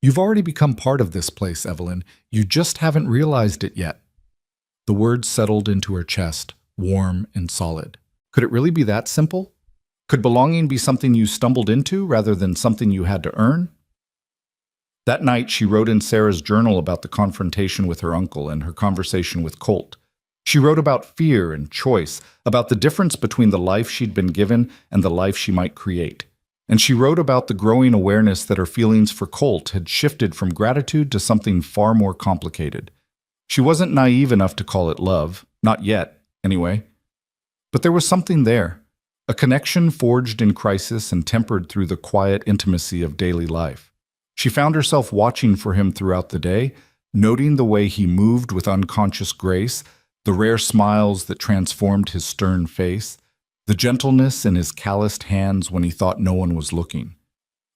You've already become part of this place, Evelyn. You just haven't realized it yet." The words settled into her chest, warm and solid. Could it really be that simple? Could belonging be something you stumbled into rather than something you had to earn? That night, she wrote in Sarah's journal about the confrontation with her uncle and her conversation with Colt. She wrote about fear and choice, about the difference between the life she'd been given and the life she might create. And she wrote about the growing awareness that her feelings for Colt had shifted from gratitude to something far more complicated. She wasn't naive enough to call it love, not yet, anyway. But there was something there, a connection forged in crisis and tempered through the quiet intimacy of daily life. She found herself watching for him throughout the day, noting the way he moved with unconscious grace, the rare smiles that transformed his stern face, the gentleness in his calloused hands when he thought no one was looking.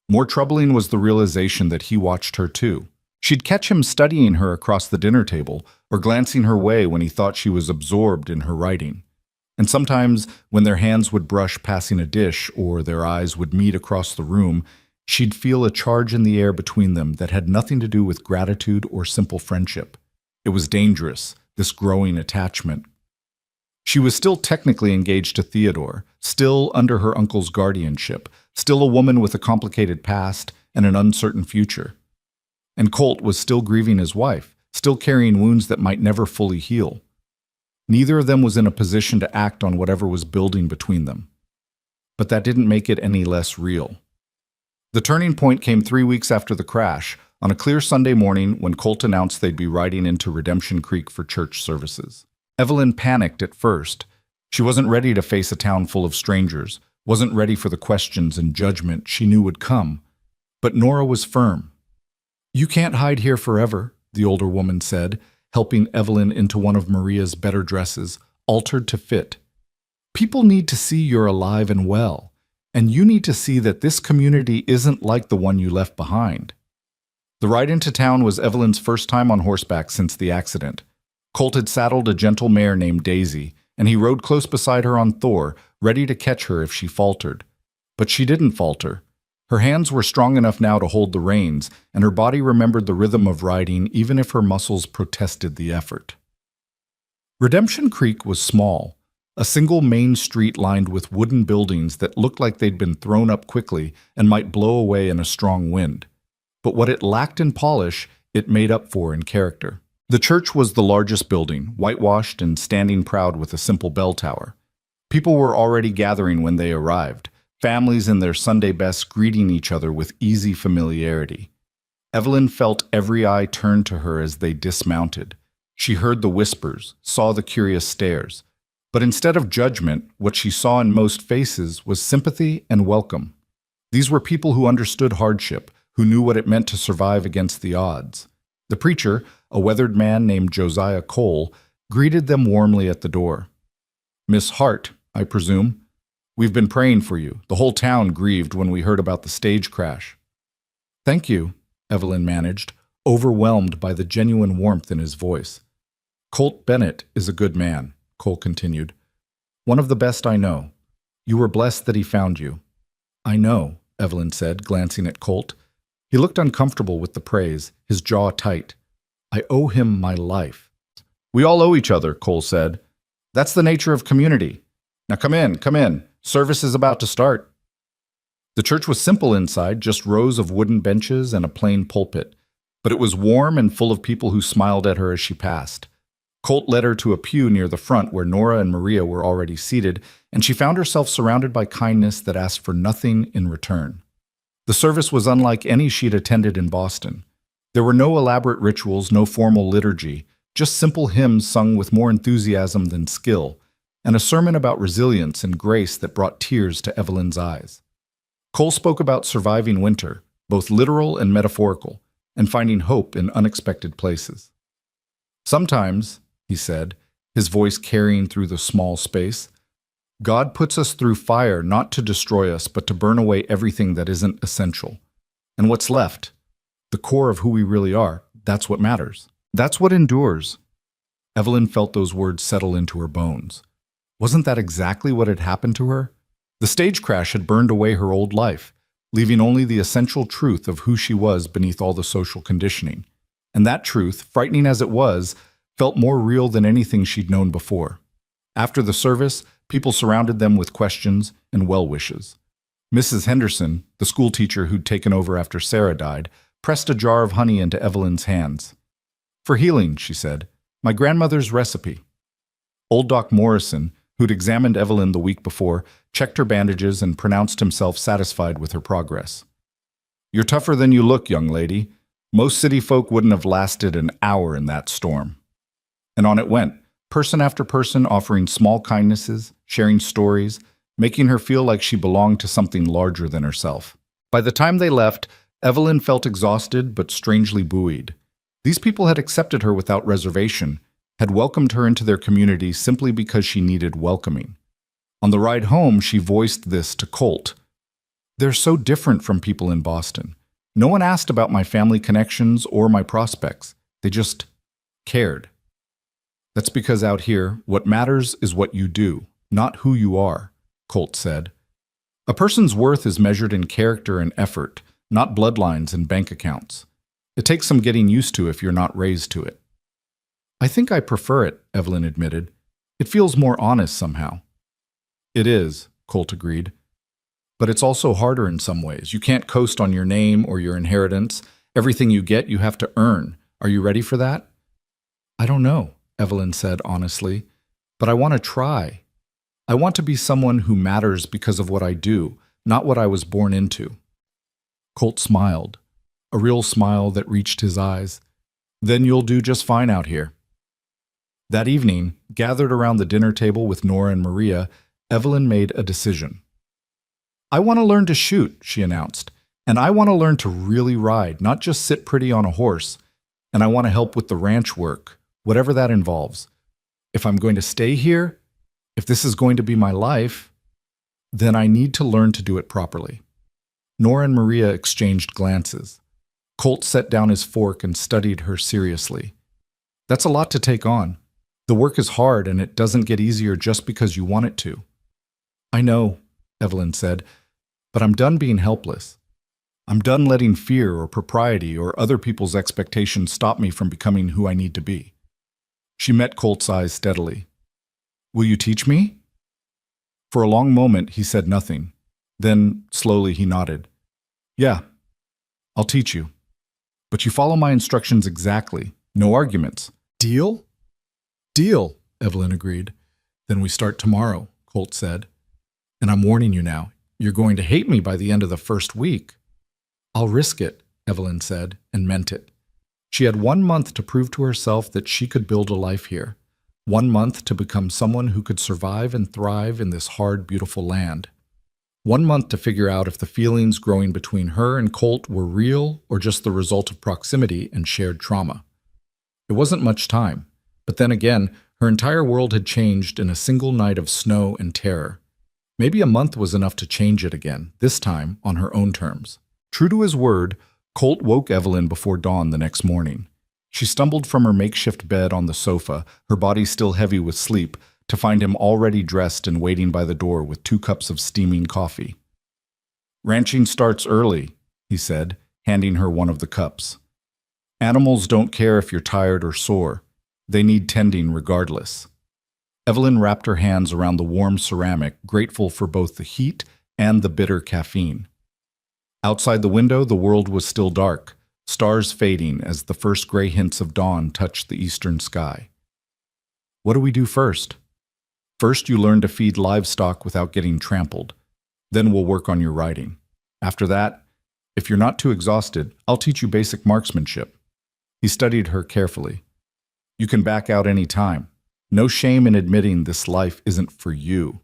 More troubling was the realization that he watched her too. She'd catch him studying her across the dinner table or glancing her way when he thought she was absorbed in her writing. And sometimes, when their hands would brush passing a dish or their eyes would meet across the room, she'd feel a charge in the air between them that had nothing to do with gratitude or simple friendship. It was dangerous, this growing attachment. She was still technically engaged to Theodore, still under her uncle's guardianship, still a woman with a complicated past and an uncertain future. And Colt was still grieving his wife, still carrying wounds that might never fully heal. Neither of them was in a position to act on whatever was building between them. But that didn't make it any less real. The turning point came 3 weeks after the crash, on a clear Sunday morning when Colt announced they'd be riding into Redemption Creek for church services. Evelyn panicked at first. She wasn't ready to face a town full of strangers, wasn't ready for the questions and judgment she knew would come. But Nora was firm. "You can't hide here forever," the older woman said, helping Evelyn into one of Maria's better dresses, altered to fit. "People need to see you're alive and well, and you need to see that this community isn't like the one you left behind." The ride into town was Evelyn's first time on horseback since the accident. Colt had saddled a gentle mare named Daisy, and he rode close beside her on Thor, ready to catch her if she faltered. But she didn't falter. Her hands were strong enough now to hold the reins, and her body remembered the rhythm of riding even if her muscles protested the effort. Redemption Creek was small, a single main street lined with wooden buildings that looked like they'd been thrown up quickly and might blow away in a strong wind. But what it lacked in polish, it made up for in character. The church was the largest building, whitewashed and standing proud with a simple bell tower. People were already gathering when they arrived, families in their Sunday best greeting each other with easy familiarity. Evelyn felt every eye turn to her as they dismounted. She heard the whispers, saw the curious stares. But instead of judgment, what she saw in most faces was sympathy and welcome. These were people who understood hardship, who knew what it meant to survive against the odds. The preacher, a weathered man named Josiah Cole, greeted them warmly at the door. "Miss Hart, I presume. We've been praying for you. The whole town grieved when we heard about the stage crash." "Thank you," Evelyn managed, overwhelmed by the genuine warmth in his voice. "Colt Bennett is a good man," Cole continued. "One of the best I know. You were blessed that he found you." "I know," Evelyn said, glancing at Colt. He looked uncomfortable with the praise, his jaw tight. "I owe him my life." "We all owe each other," Cole said. "That's the nature of community. Now come in, come in. Service is about to start." The church was simple inside, just rows of wooden benches and a plain pulpit. But it was warm and full of people who smiled at her as she passed. Colt led her to a pew near the front where Nora and Maria were already seated, and she found herself surrounded by kindness that asked for nothing in return. The service was unlike any she'd attended in Boston. There were no elaborate rituals, no formal liturgy, just simple hymns sung with more enthusiasm than skill, and a sermon about resilience and grace that brought tears to Evelyn's eyes. Cole spoke about surviving winter, both literal and metaphorical, and finding hope in unexpected places. "Sometimes," he said, his voice carrying through the small space, "God puts us through fire not to destroy us, but to burn away everything that isn't essential. And what's left, the core of who we really are, that's what matters. That's what endures." Evelyn felt those words settle into her bones. Wasn't that exactly what had happened to her? The stage crash had burned away her old life, leaving only the essential truth of who she was beneath all the social conditioning. And that truth, frightening as it was felt more real than anything she'd known before. After the service, people surrounded them with questions and well wishes. Mrs. Henderson, the schoolteacher who'd taken over after Sarah died, pressed a jar of honey into Evelyn's hands. "For healing," she said, "my grandmother's recipe." Old Doc Morrison, who'd examined Evelyn the week before, checked her bandages and pronounced himself satisfied with her progress. "You're tougher than you look, young lady. Most city folk wouldn't have lasted an hour in that storm." And on it went, person after person offering small kindnesses, sharing stories, making her feel like she belonged to something larger than herself. By the time they left, Evelyn felt exhausted but strangely buoyed. These people had accepted her without reservation, had welcomed her into their community simply because she needed welcoming. On the ride home, she voiced this to Colt. "They're so different from people in Boston. No one asked about my family connections or my prospects. They just cared." "That's because out here, what matters is what you do, not who you are," Colt said. "A person's worth is measured in character and effort, not bloodlines and bank accounts. It takes some getting used to if you're not raised to it." "I think I prefer it," Evelyn admitted. "It feels more honest somehow." "It is," Colt agreed. "But it's also harder in some ways. You can't coast on your name or your inheritance. Everything you get, you have to earn. Are you ready for that?" "I don't know," Evelyn said honestly, "but I want to try. I want to be someone who matters because of what I do, not what I was born into." Colt smiled, a real smile that reached his eyes. "Then you'll do just fine out here." That evening, gathered around the dinner table with Nora and Maria, Evelyn made a decision. "I want to learn to shoot," she announced, "and I want to learn to really ride, not just sit pretty on a horse, and I want to help with the ranch work, whatever that involves. If I'm going to stay here, if this is going to be my life, then I need to learn to do it properly." Nora and Maria exchanged glances. Colt set down his fork and studied her seriously. "That's a lot to take on. The work is hard and it doesn't get easier just because you want it to." "I know," Evelyn said, "but I'm done being helpless. I'm done letting fear or propriety or other people's expectations stop me from becoming who I need to be." She met Colt's eyes steadily. "Will you teach me?" For a long moment, he said nothing. Then, slowly, he nodded. "Yeah, I'll teach you. But you follow my instructions exactly. No arguments. Deal?" "Deal," Evelyn agreed. "Then we start tomorrow," Colt said. "And I'm warning you now, you're going to hate me by the end of the first week." "I'll risk it," Evelyn said, and meant it. She had 1 month to prove to herself that she could build a life here. 1 month to become someone who could survive and thrive in this hard, beautiful land. 1 month to figure out if the feelings growing between her and Colt were real or just the result of proximity and shared trauma. It wasn't much time, but then again, her entire world had changed in a single night of snow and terror. Maybe a month was enough to change it again, this time on her own terms. True to his word, Colt woke Evelyn before dawn the next morning. She stumbled from her makeshift bed on the sofa, her body still heavy with sleep, to find him already dressed and waiting by the door with 2 cups of steaming coffee. "Ranching starts early," he said, handing her one of the cups. "Animals don't care if you're tired or sore. They need tending regardless." Evelyn wrapped her hands around the warm ceramic, grateful for both the heat and the bitter caffeine. Outside the window, the world was still dark, stars fading as the first gray hints of dawn touched the eastern sky. "What do we do first?" "First, you learn to feed livestock without getting trampled. Then we'll work on your riding. After that, if you're not too exhausted, I'll teach you basic marksmanship." He studied her carefully. "You can back out any time. No shame in admitting this life isn't for you."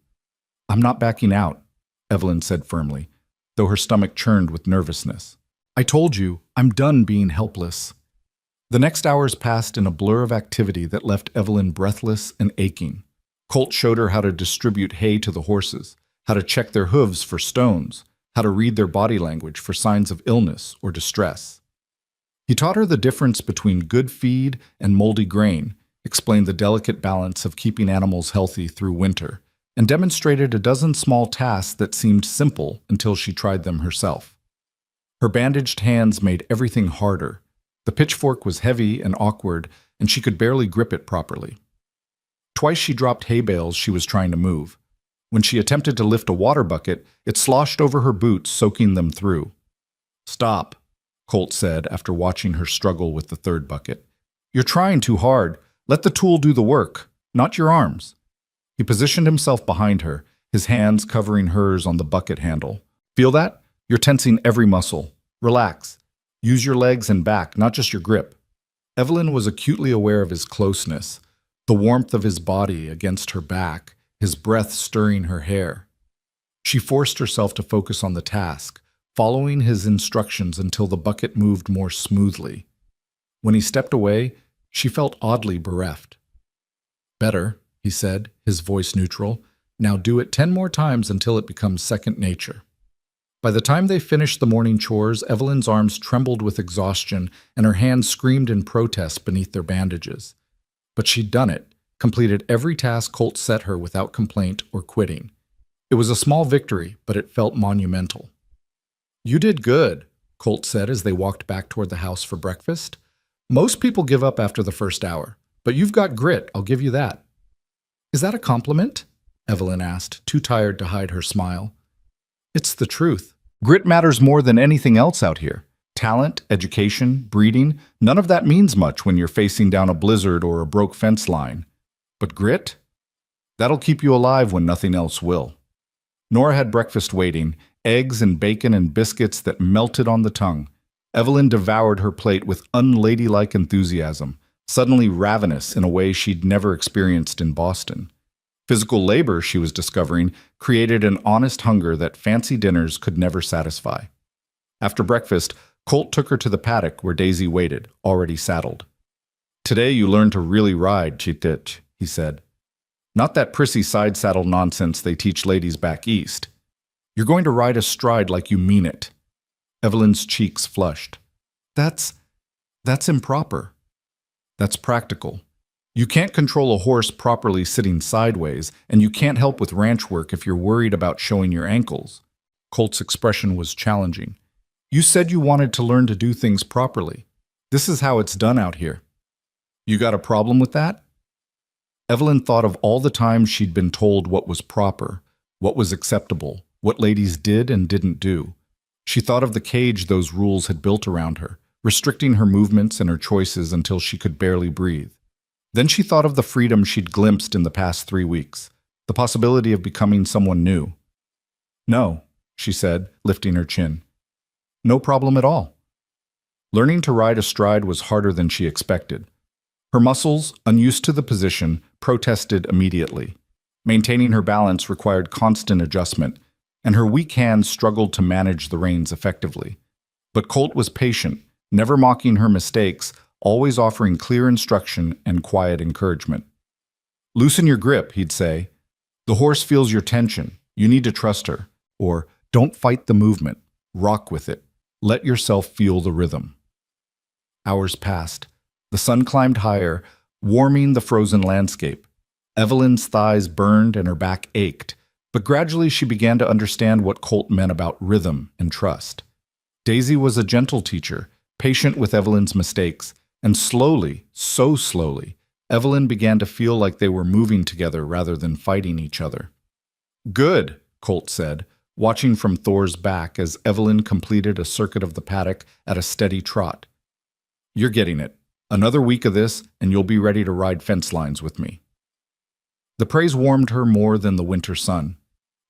"I'm not backing out," Evelyn said firmly, though her stomach churned with nervousness. "I told you, I'm done being helpless." The next hours passed in a blur of activity that left Evelyn breathless and aching. Colt showed her how to distribute hay to the horses, how to check their hooves for stones, how to read their body language for signs of illness or distress. He taught her the difference between good feed and moldy grain, explained the delicate balance of keeping animals healthy through winter, and demonstrated a dozen small tasks that seemed simple until she tried them herself. Her bandaged hands made everything harder. The pitchfork was heavy and awkward, and she could barely grip it properly. Twice she dropped hay bales she was trying to move. When she attempted to lift a water bucket, it sloshed over her boots, soaking them through. "Stop," Colt said after watching her struggle with the third bucket. "You're trying too hard. Let the tool do the work, not your arms." He positioned himself behind her, his hands covering hers on the bucket handle. "Feel that? You're tensing every muscle. Relax. Use your legs and back, not just your grip." Evelyn was acutely aware of his closeness, the warmth of his body against her back, his breath stirring her hair. She forced herself to focus on the task, following his instructions until the bucket moved more smoothly. When he stepped away, she felt oddly bereft. "Better," he said, his voice neutral. "Now do it 10 more times until it becomes second nature." By the time they finished the morning chores, Evelyn's arms trembled with exhaustion and her hands screamed in protest beneath their bandages. But she'd done it, completed every task Colt set her without complaint or quitting. It was a small victory, but it felt monumental. "You did good," Colt said as they walked back toward the house for breakfast. "Most people give up after the first hour, but you've got grit, I'll give you that." "Is that a compliment?" Evelyn asked, too tired to hide her smile. "It's the truth. Grit matters more than anything else out here. Talent, education, breeding, none of that means much when you're facing down a blizzard or a broke fence line. But grit? That'll keep you alive when nothing else will." Nora had breakfast waiting, eggs and bacon and biscuits that melted on the tongue. Evelyn devoured her plate with unladylike enthusiasm, suddenly ravenous in a way she'd never experienced in Boston. Physical labor, she was discovering, created an honest hunger that fancy dinners could never satisfy. After breakfast, Colt took her to the paddock where Daisy waited, already saddled. "Today you learn to really ride, Chitich," he said. "Not that prissy side saddle nonsense they teach ladies back east. You're going to ride astride like you mean it." Evelyn's cheeks flushed. That's improper." "That's practical. You can't control a horse properly sitting sideways, and you can't help with ranch work if you're worried about showing your ankles." Colt's expression was challenging. "You said you wanted to learn to do things properly. This is how it's done out here. You got a problem with that?" Evelyn thought of all the times she'd been told what was proper, what was acceptable, what ladies did and didn't do. She thought of the cage those rules had built around her, restricting her movements and her choices until she could barely breathe. Then she thought of the freedom she'd glimpsed in the past 3 weeks, the possibility of becoming someone new. "No," she said, lifting her chin. "No problem at all." Learning to ride astride was harder than she expected. Her muscles, unused to the position, protested immediately. Maintaining her balance required constant adjustment, and her weak hands struggled to manage the reins effectively. But Colt was patient, never mocking her mistakes, always offering clear instruction and quiet encouragement. "Loosen your grip," he'd say. "The horse feels your tension. You need to trust her." Or, "Don't fight the movement. Rock with it. Let yourself feel the rhythm." Hours passed. The sun climbed higher, warming the frozen landscape. Evelyn's thighs burned and her back ached, but gradually she began to understand what Colt meant about rhythm and trust. Daisy was a gentle teacher, patient with Evelyn's mistakes, and slowly, so slowly, Evelyn began to feel like they were moving together rather than fighting each other. "Good," Colt said, watching from Thor's back as Evelyn completed a circuit of the paddock at a steady trot. "You're getting it. Another week of this, and you'll be ready to ride fence lines with me." The praise warmed her more than the winter sun.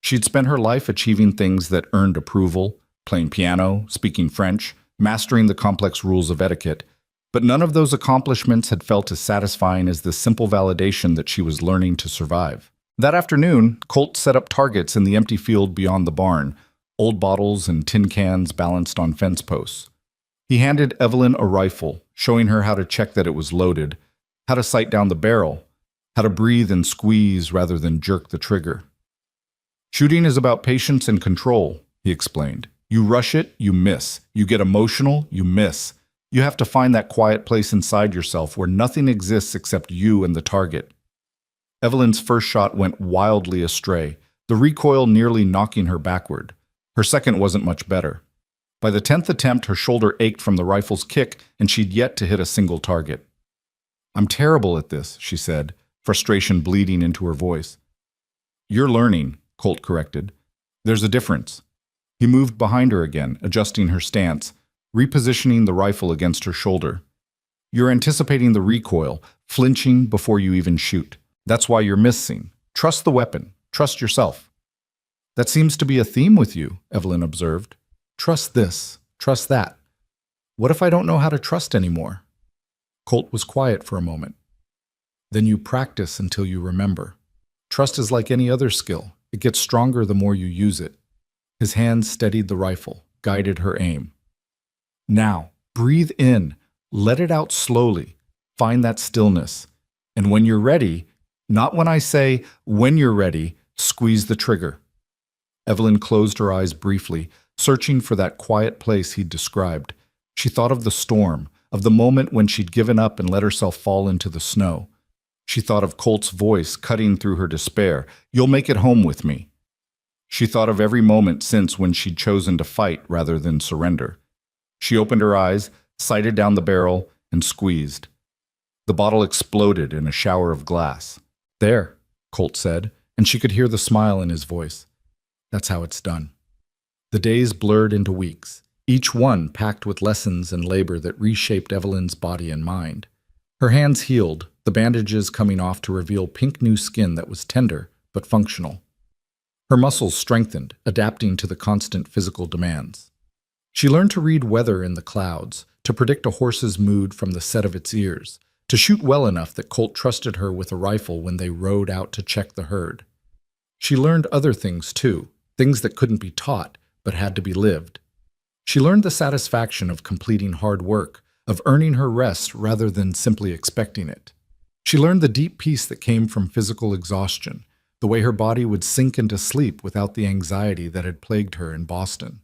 She'd spent her life achieving things that earned approval, playing piano, speaking French, mastering the complex rules of etiquette, but none of those accomplishments had felt as satisfying as the simple validation that she was learning to survive. That afternoon, Colt set up targets in the empty field beyond the barn, old bottles and tin cans balanced on fence posts. He handed Evelyn a rifle, showing her how to check that it was loaded, how to sight down the barrel, how to breathe and squeeze rather than jerk the trigger. "Shooting is about patience and control," he explained. "You rush it, you miss. You get emotional, you miss. You have to find that quiet place inside yourself where nothing exists except you and the target." Evelyn's first shot went wildly astray, the recoil nearly knocking her backward. Her second wasn't much better. By the 10th attempt, her shoulder ached from the rifle's kick, and she'd yet to hit a single target. I'm terrible at this, she said, frustration bleeding into her voice. You're learning, Colt corrected. There's a difference. He moved behind her again, adjusting her stance, repositioning the rifle against her shoulder. You're anticipating the recoil, flinching before you even shoot. That's why you're missing. Trust the weapon. Trust yourself. That seems to be a theme with you, Evelyn observed. Trust this. Trust that. What if I don't know how to trust anymore? Colt was quiet for a moment. Then you practice until you remember. Trust is like any other skill. It gets stronger the more you use it. His hands steadied the rifle, guided her aim. Now, breathe in. Let it out slowly. Find that stillness. And when you're ready, not when I say when you're ready, squeeze the trigger. Evelyn closed her eyes briefly, searching for that quiet place he'd described. She thought of the storm, of the moment when she'd given up and let herself fall into the snow. She thought of Colt's voice cutting through her despair. You'll make it home with me. She thought of every moment since when she'd chosen to fight rather than surrender. She opened her eyes, sighted down the barrel, and squeezed. The bottle exploded in a shower of glass. There, Colt said, and she could hear the smile in his voice. That's how it's done. The days blurred into weeks, each one packed with lessons and labor that reshaped Evelyn's body and mind. Her hands healed, the bandages coming off to reveal pink new skin that was tender but functional. Her muscles strengthened, adapting to the constant physical demands. She learned to read weather in the clouds, to predict a horse's mood from the set of its ears, to shoot well enough that Colt trusted her with a rifle when they rode out to check the herd. She learned other things too, things that couldn't be taught but had to be lived. She learned the satisfaction of completing hard work, of earning her rest rather than simply expecting it. She learned the deep peace that came from physical exhaustion, the way her body would sink into sleep without the anxiety that had plagued her in Boston.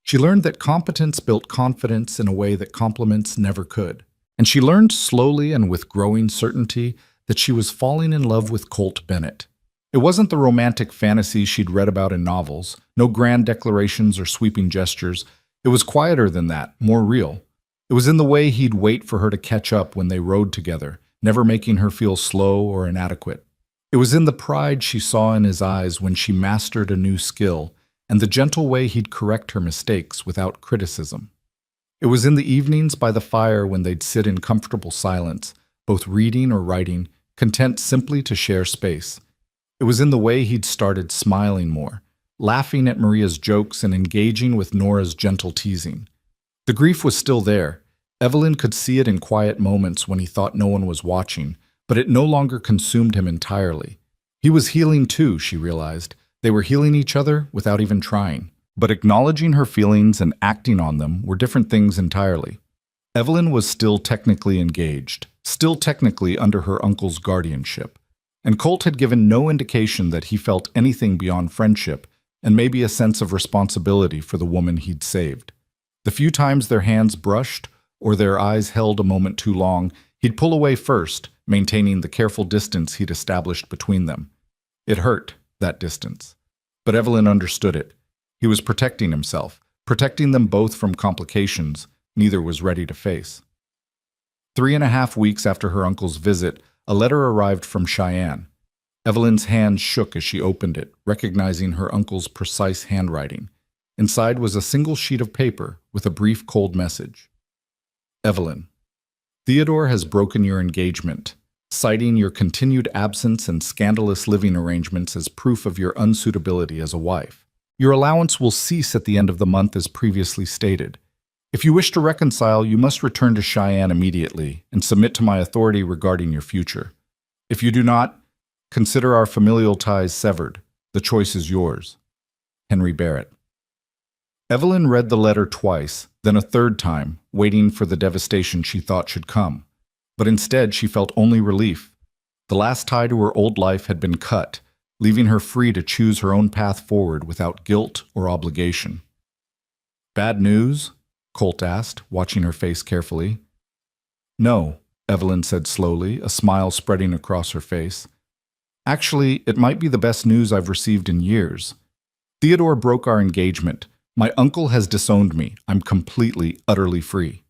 She learned that competence built confidence in a way that compliments never could. And she learned slowly and with growing certainty that she was falling in love with Colt Bennett. It wasn't the romantic fantasy she'd read about in novels, no grand declarations or sweeping gestures. It was quieter than that, more real. It was in the way he'd wait for her to catch up when they rode together, never making her feel slow or inadequate. It was in the pride she saw in his eyes when she mastered a new skill, and the gentle way he'd correct her mistakes without criticism. It was in the evenings by the fire when they'd sit in comfortable silence, both reading or writing, content simply to share space. It was in the way he'd started smiling more, laughing at Maria's jokes and engaging with Nora's gentle teasing. The grief was still there. Evelyn could see it in quiet moments when he thought no one was watching, but it no longer consumed him entirely. He was healing too, she realized. They were healing each other without even trying. But acknowledging her feelings and acting on them were different things entirely. Evelyn was still technically engaged, still technically under her uncle's guardianship. And Colt had given no indication that he felt anything beyond friendship and maybe a sense of responsibility for the woman he'd saved. The few times their hands brushed or their eyes held a moment too long, he'd pull away first, maintaining the careful distance he'd established between them. It hurt, that distance. But Evelyn understood it. He was protecting himself, protecting them both from complications neither was ready to face. 3.5 weeks after her uncle's visit, a letter arrived from Cheyenne. Evelyn's hand shook as she opened it, recognizing her uncle's precise handwriting. Inside was a single sheet of paper with a brief cold message. Evelyn, Theodore has broken your engagement, citing your continued absence and scandalous living arrangements as proof of your unsuitability as a wife. Your allowance will cease at the end of the month as previously stated. If you wish to reconcile, you must return to Cheyenne immediately and submit to my authority regarding your future. If you do not, consider our familial ties severed. The choice is yours. Henry Barrett. Evelyn read the letter twice, then a third time, waiting for the devastation she thought should come. But instead, she felt only relief. The last tie to her old life had been cut, leaving her free to choose her own path forward without guilt or obligation. Bad news? Colt asked, watching her face carefully. No, Evelyn said slowly, a smile spreading across her face. Actually, it might be the best news I've received in years. Theodore broke our engagement. My uncle has disowned me. I'm completely, utterly free.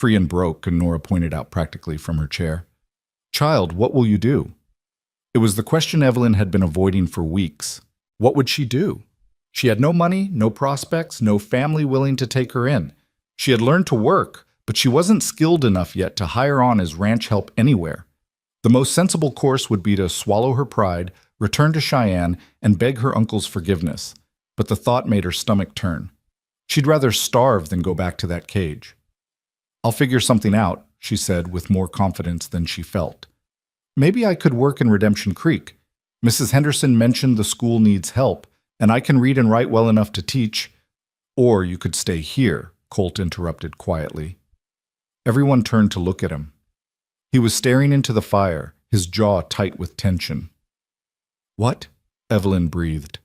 Free and broke, and Nora pointed out practically from her chair. Child, what will you do? It was the question Evelyn had been avoiding for weeks. What would she do? She had no money, no prospects, no family willing to take her in. She had learned to work, but she wasn't skilled enough yet to hire on as ranch help anywhere. The most sensible course would be to swallow her pride, return to Cheyenne, and beg her uncle's forgiveness. But the thought made her stomach turn. She'd rather starve than go back to that cage. I'll figure something out, she said with more confidence than she felt. Maybe I could work in Redemption Creek. Mrs. Henderson mentioned the school needs help, and I can read and write well enough to teach. Or you could stay here, Colt interrupted quietly. Everyone turned to look at him. He was staring into the fire, his jaw tight with tension. What? Evelyn breathed.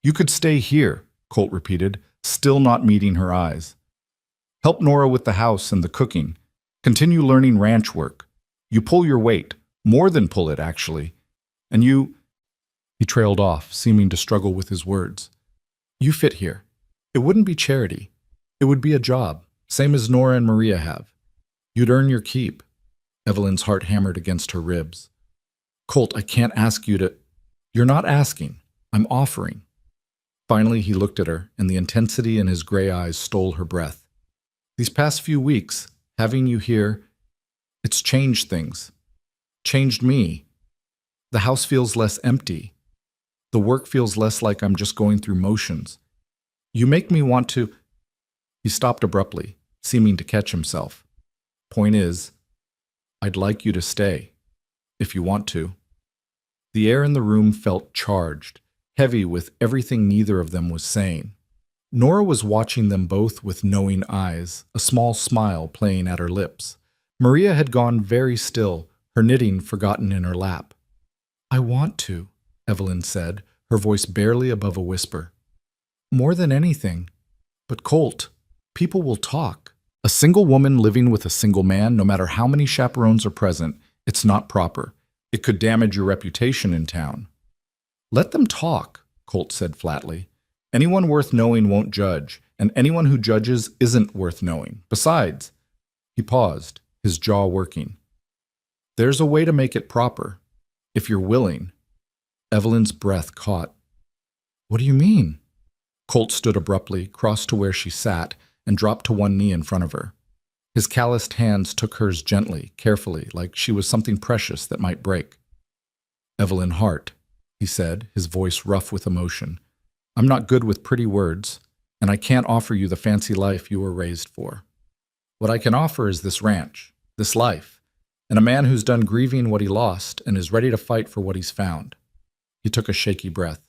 You could stay here, Colt repeated, still not meeting her eyes. Help Nora with the house and the cooking. Continue learning ranch work. You pull your weight, more than pull it, actually. And you... He trailed off, seeming to struggle with his words. You fit here. It wouldn't be charity. It would be a job, same as Nora and Maria have. You'd earn your keep. Evelyn's heart hammered against her ribs. Colt, I can't ask you to... You're not asking. I'm offering. Finally, he looked at her, and the intensity in his gray eyes stole her breath. These past few weeks, having you here, it's changed things. Changed me. The house feels less empty. The work feels less like I'm just going through motions. You make me want to... He stopped abruptly, seeming to catch himself. Point is, I'd like you to stay, if you want to. The air in the room felt charged, heavy with everything neither of them was saying. Nora was watching them both with knowing eyes, a small smile playing at her lips. Maria had gone very still, her knitting forgotten in her lap. I want to, Evelyn said, her voice barely above a whisper. More than anything. But Colt, people will talk. A single woman living with a single man, no matter how many chaperones are present, it's not proper. It could damage your reputation in town. Let them talk, Colt said flatly. Anyone worth knowing won't judge, and anyone who judges isn't worth knowing. Besides, he paused, his jaw working. There's a way to make it proper, if you're willing. Evelyn's breath caught. What do you mean? Colt stood abruptly, crossed to where she sat, and dropped to one knee in front of her. His calloused hands took hers gently, carefully, like she was something precious that might break. Evelyn Hart, he said, his voice rough with emotion. I'm not good with pretty words, and I can't offer you the fancy life you were raised for. What I can offer is this ranch, this life, and a man who's done grieving what he lost and is ready to fight for what he's found. He took a shaky breath.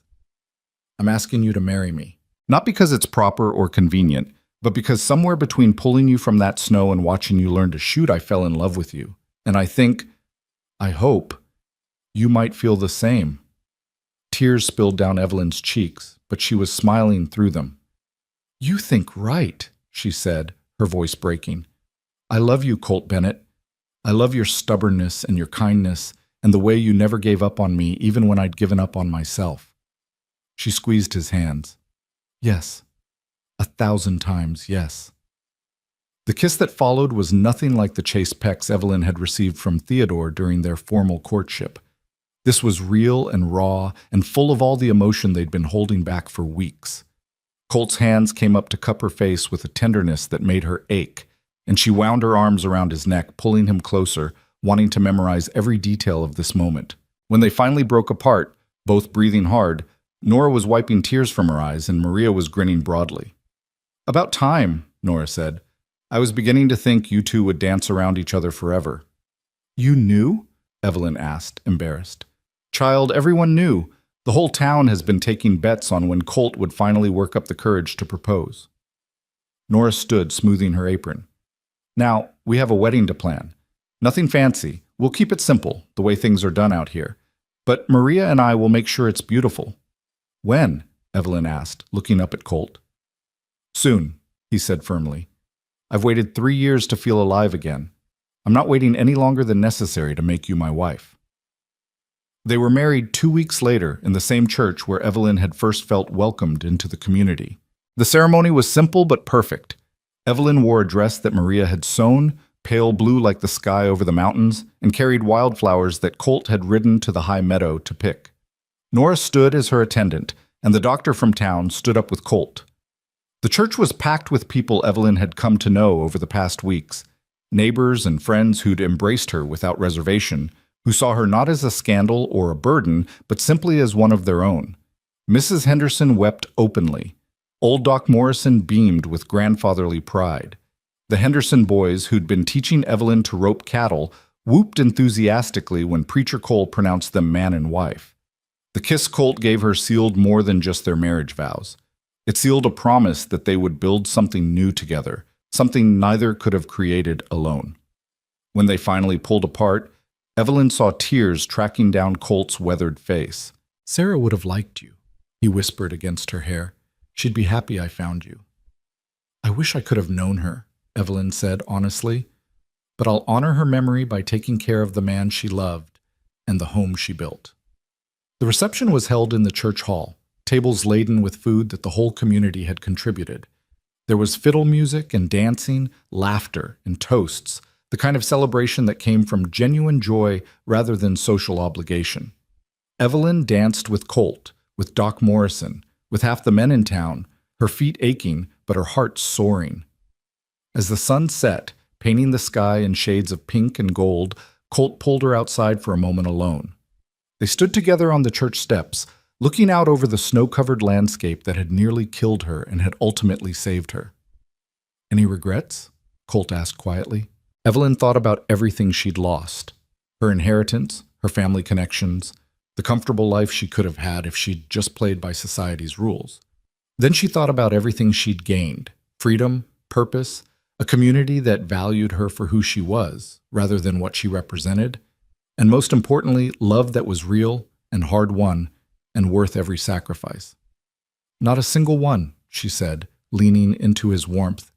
I'm asking you to marry me. Not because it's proper or convenient, but because somewhere between pulling you from that snow and watching you learn to shoot, I fell in love with you. And I hope, you might feel the same. Tears spilled down Evelyn's cheeks, but she was smiling through them. You think right, she said, her voice breaking. I love you, Colt Bennett. I love your stubbornness and your kindness and the way you never gave up on me even when I'd given up on myself. She squeezed his hands. Yes. 1,000 times, yes. The kiss that followed was nothing like the chaste pecks Evelyn had received from Theodore during their formal courtship. This was real and raw and full of all the emotion they'd been holding back for weeks. Colt's hands came up to cup her face with a tenderness that made her ache, and she wound her arms around his neck, pulling him closer, wanting to memorize every detail of this moment. When they finally broke apart, both breathing hard, Nora was wiping tears from her eyes and Maria was grinning broadly. About time, Nora said. I was beginning to think you two would dance around each other forever. You knew? Evelyn asked, embarrassed. Child, everyone knew. The whole town has been taking bets on when Colt would finally work up the courage to propose. Nora stood, smoothing her apron. Now, we have a wedding to plan. Nothing fancy. We'll keep it simple, the way things are done out here. But Maria and I will make sure it's beautiful. When? Evelyn asked, looking up at Colt. Soon, he said firmly. I've waited 3 years to feel alive again. I'm not waiting any longer than necessary to make you my wife. They were married 2 weeks later in the same church where Evelyn had first felt welcomed into the community. The ceremony was simple but perfect. Evelyn wore a dress that Maria had sewn, pale blue like the sky over the mountains, and carried wildflowers that Colt had ridden to the high meadow to pick. Nora stood as her attendant, and the doctor from town stood up with Colt. The church was packed with people Evelyn had come to know over the past weeks, neighbors and friends who'd embraced her without reservation, who saw her not as a scandal or a burden, but simply as one of their own. Mrs. Henderson wept openly. Old Doc Morrison beamed with grandfatherly pride. The Henderson boys, who'd been teaching Evelyn to rope cattle, whooped enthusiastically when Preacher Cole pronounced them man and wife. The kiss Colt gave her sealed more than just their marriage vows. It sealed a promise that they would build something new together, something neither could have created alone. When they finally pulled apart, Evelyn saw tears tracking down Colt's weathered face. "Sarah would have liked you," he whispered against her hair. "She'd be happy I found you." "I wish I could have known her," Evelyn said honestly, "but I'll honor her memory by taking care of the man she loved and the home she built." The reception was held in the church hall, tables laden with food that the whole community had contributed. There was fiddle music and dancing, laughter and toasts, the kind of celebration that came from genuine joy rather than social obligation. Evelyn danced with Colt, with Doc Morrison, with half the men in town, her feet aching but her heart soaring. As the sun set, painting the sky in shades of pink and gold, Colt pulled her outside for a moment alone. They stood together on the church steps, looking out over the snow-covered landscape that had nearly killed her and had ultimately saved her. "Any regrets?" Colt asked quietly. Evelyn thought about everything she'd lost. Her inheritance, her family connections, the comfortable life she could have had if she'd just played by society's rules. Then she thought about everything she'd gained: freedom, purpose, a community that valued her for who she was, rather than what she represented, and most importantly, love that was real and hard-won and worth every sacrifice. "Not a single one," she said, leaning into his warmth.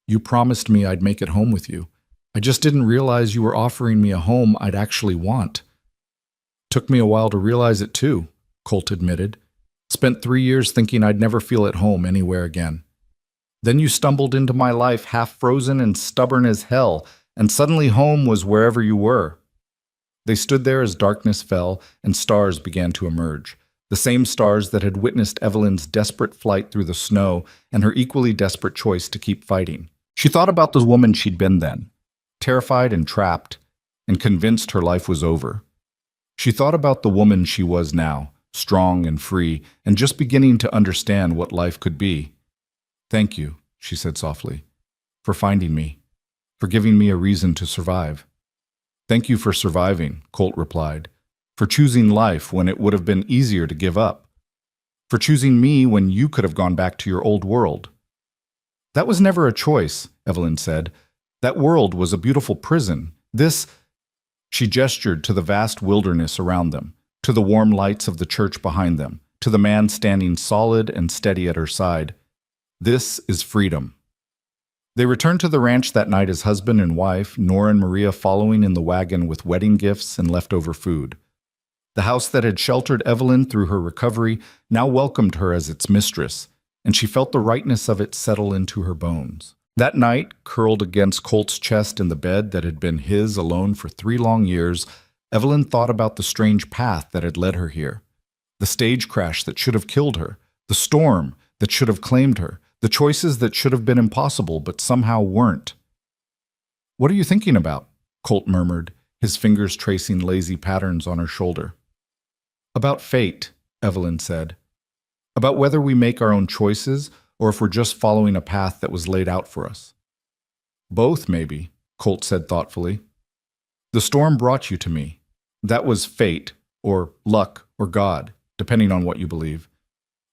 "You promised me I'd make it home with you. I just didn't realize you were offering me a home I'd actually want." "Took me a while to realize it too," Colt admitted. "Spent 3 years thinking I'd never feel at home anywhere again. Then you stumbled into my life half frozen and stubborn as hell, and suddenly home was wherever you were." They stood there as darkness fell and stars began to emerge, the same stars that had witnessed Evelyn's desperate flight through the snow and her equally desperate choice to keep fighting. She thought about the woman she'd been then, terrified and trapped, and convinced her life was over. She thought about the woman she was now, strong and free, and just beginning to understand what life could be. "Thank you," she said softly, "for finding me, for giving me a reason to survive." "Thank you for surviving," Colt replied, "for choosing life when it would have been easier to give up, for choosing me when you could have gone back to your old world." "That was never a choice," Evelyn said. "That world was a beautiful prison. This—" She gestured to the vast wilderness around them, to the warm lights of the church behind them, to the man standing solid and steady at her side. "This is freedom." They returned to the ranch that night as husband and wife, Nora and Maria following in the wagon with wedding gifts and leftover food. The house that had sheltered Evelyn through her recovery now welcomed her as its mistress, and she felt the rightness of it settle into her bones. That night, curled against Colt's chest in the bed that had been his alone for 3 long years, Evelyn thought about the strange path that had led her here. The stage crash that should have killed her, the storm that should have claimed her, the choices that should have been impossible but somehow weren't. "What are you thinking about?" Colt murmured, his fingers tracing lazy patterns on her shoulder. "About fate," Evelyn said. "About whether we make our own choices or if we're just following a path that was laid out for us." "Both, maybe," Colt said thoughtfully. "The storm brought you to me. That was fate, or luck, or God, depending on what you believe.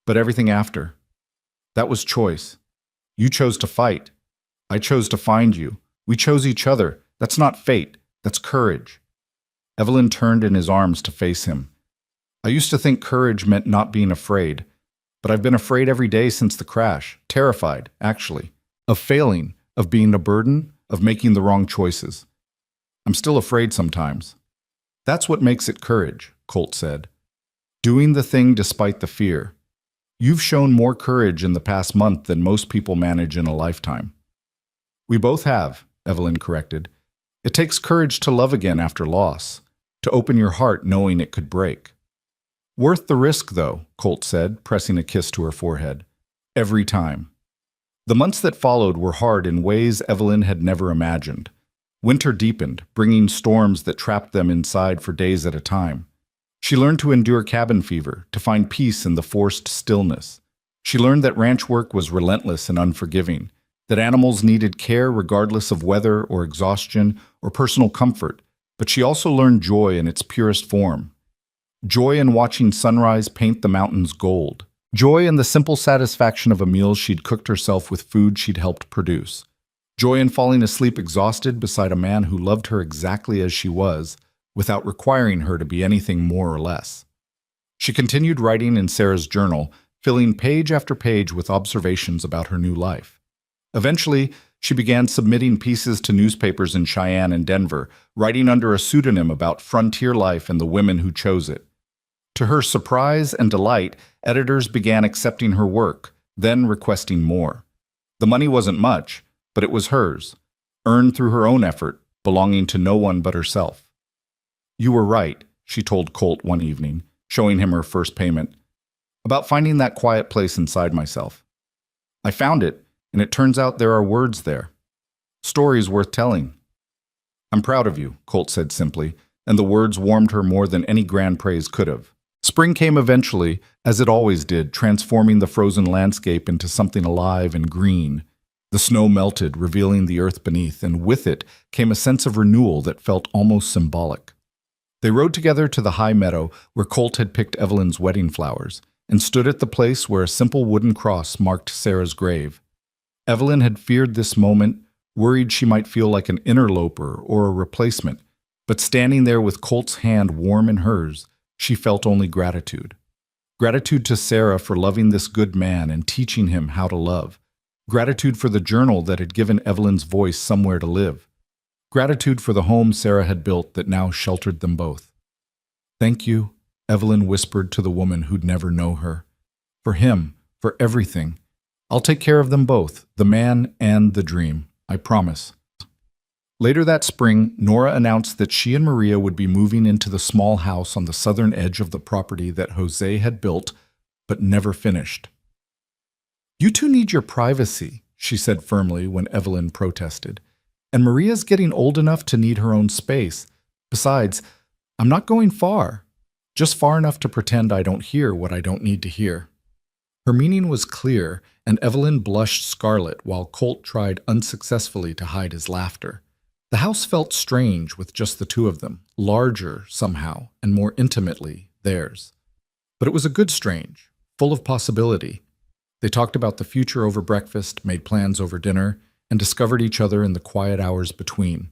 But everything after, that was choice. You chose to fight. I chose to find you. We chose each other. That's not fate. That's courage." Evelyn turned in his arms to face him. "I used to think courage meant not being afraid, but I've been afraid every day since the crash. Terrified, actually. Of failing, of being a burden, of making the wrong choices. I'm still afraid sometimes." "That's what makes it courage," Colt said. "Doing the thing despite the fear. You've shown more courage in the past month than most people manage in a lifetime." We both have, Evelyn corrected. It takes courage to love again after loss, to open your heart knowing it could break. Worth the risk, though, Colt said, pressing a kiss to her forehead. Every time. The months that followed were hard in ways Evelyn had never imagined. Winter deepened, bringing storms that trapped them inside for days at a time. She learned to endure cabin fever, to find peace in the forced stillness. She learned that ranch work was relentless and unforgiving, that animals needed care regardless of weather or exhaustion or personal comfort, but she also learned joy in its purest form. Joy in watching sunrise paint the mountains gold. Joy in the simple satisfaction of a meal she'd cooked herself with food she'd helped produce. Joy in falling asleep exhausted beside a man who loved her exactly as she was, without requiring her to be anything more or less. She continued writing in Sarah's journal, filling page after page with observations about her new life. Eventually, she began submitting pieces to newspapers in Cheyenne and Denver, writing under a pseudonym about frontier life and the women who chose it. To her surprise and delight, editors began accepting her work, then requesting more. The money wasn't much, but it was hers, earned through her own effort, belonging to no one but herself. You were right, she told Colt one evening, showing him her first payment, about finding that quiet place inside myself. I found it, and it turns out there are words there. Stories worth telling. I'm proud of you, Colt said simply, and the words warmed her more than any grand praise could have. Spring came eventually, as it always did, transforming the frozen landscape into something alive and green. The snow melted, revealing the earth beneath, and with it came a sense of renewal that felt almost symbolic. They rode together to the high meadow where Colt had picked Evelyn's wedding flowers, and stood at the place where a simple wooden cross marked Sarah's grave. Evelyn had feared this moment, worried she might feel like an interloper or a replacement, but standing there with Colt's hand warm in hers, she felt only gratitude. Gratitude to Sarah for loving this good man and teaching him how to love. Gratitude for the journal that had given Evelyn's voice somewhere to live. Gratitude for the home Sarah had built that now sheltered them both. Thank you, Evelyn whispered to the woman who'd never know her. For him, for everything. I'll take care of them both, the man and the dream, I promise. Later that spring, Nora announced that she and Maria would be moving into the small house on the southern edge of the property that Jose had built, but never finished. You two need your privacy, she said firmly when Evelyn protested. And Maria's getting old enough to need her own space. Besides, I'm not going far, just far enough to pretend I don't hear what I don't need to hear. Her meaning was clear, and Evelyn blushed scarlet while Colt tried unsuccessfully to hide his laughter. The house felt strange with just the two of them, larger somehow, and more intimately theirs. But it was a good strange, full of possibility. They talked about the future over breakfast, made plans over dinner, and discovered each other in the quiet hours between.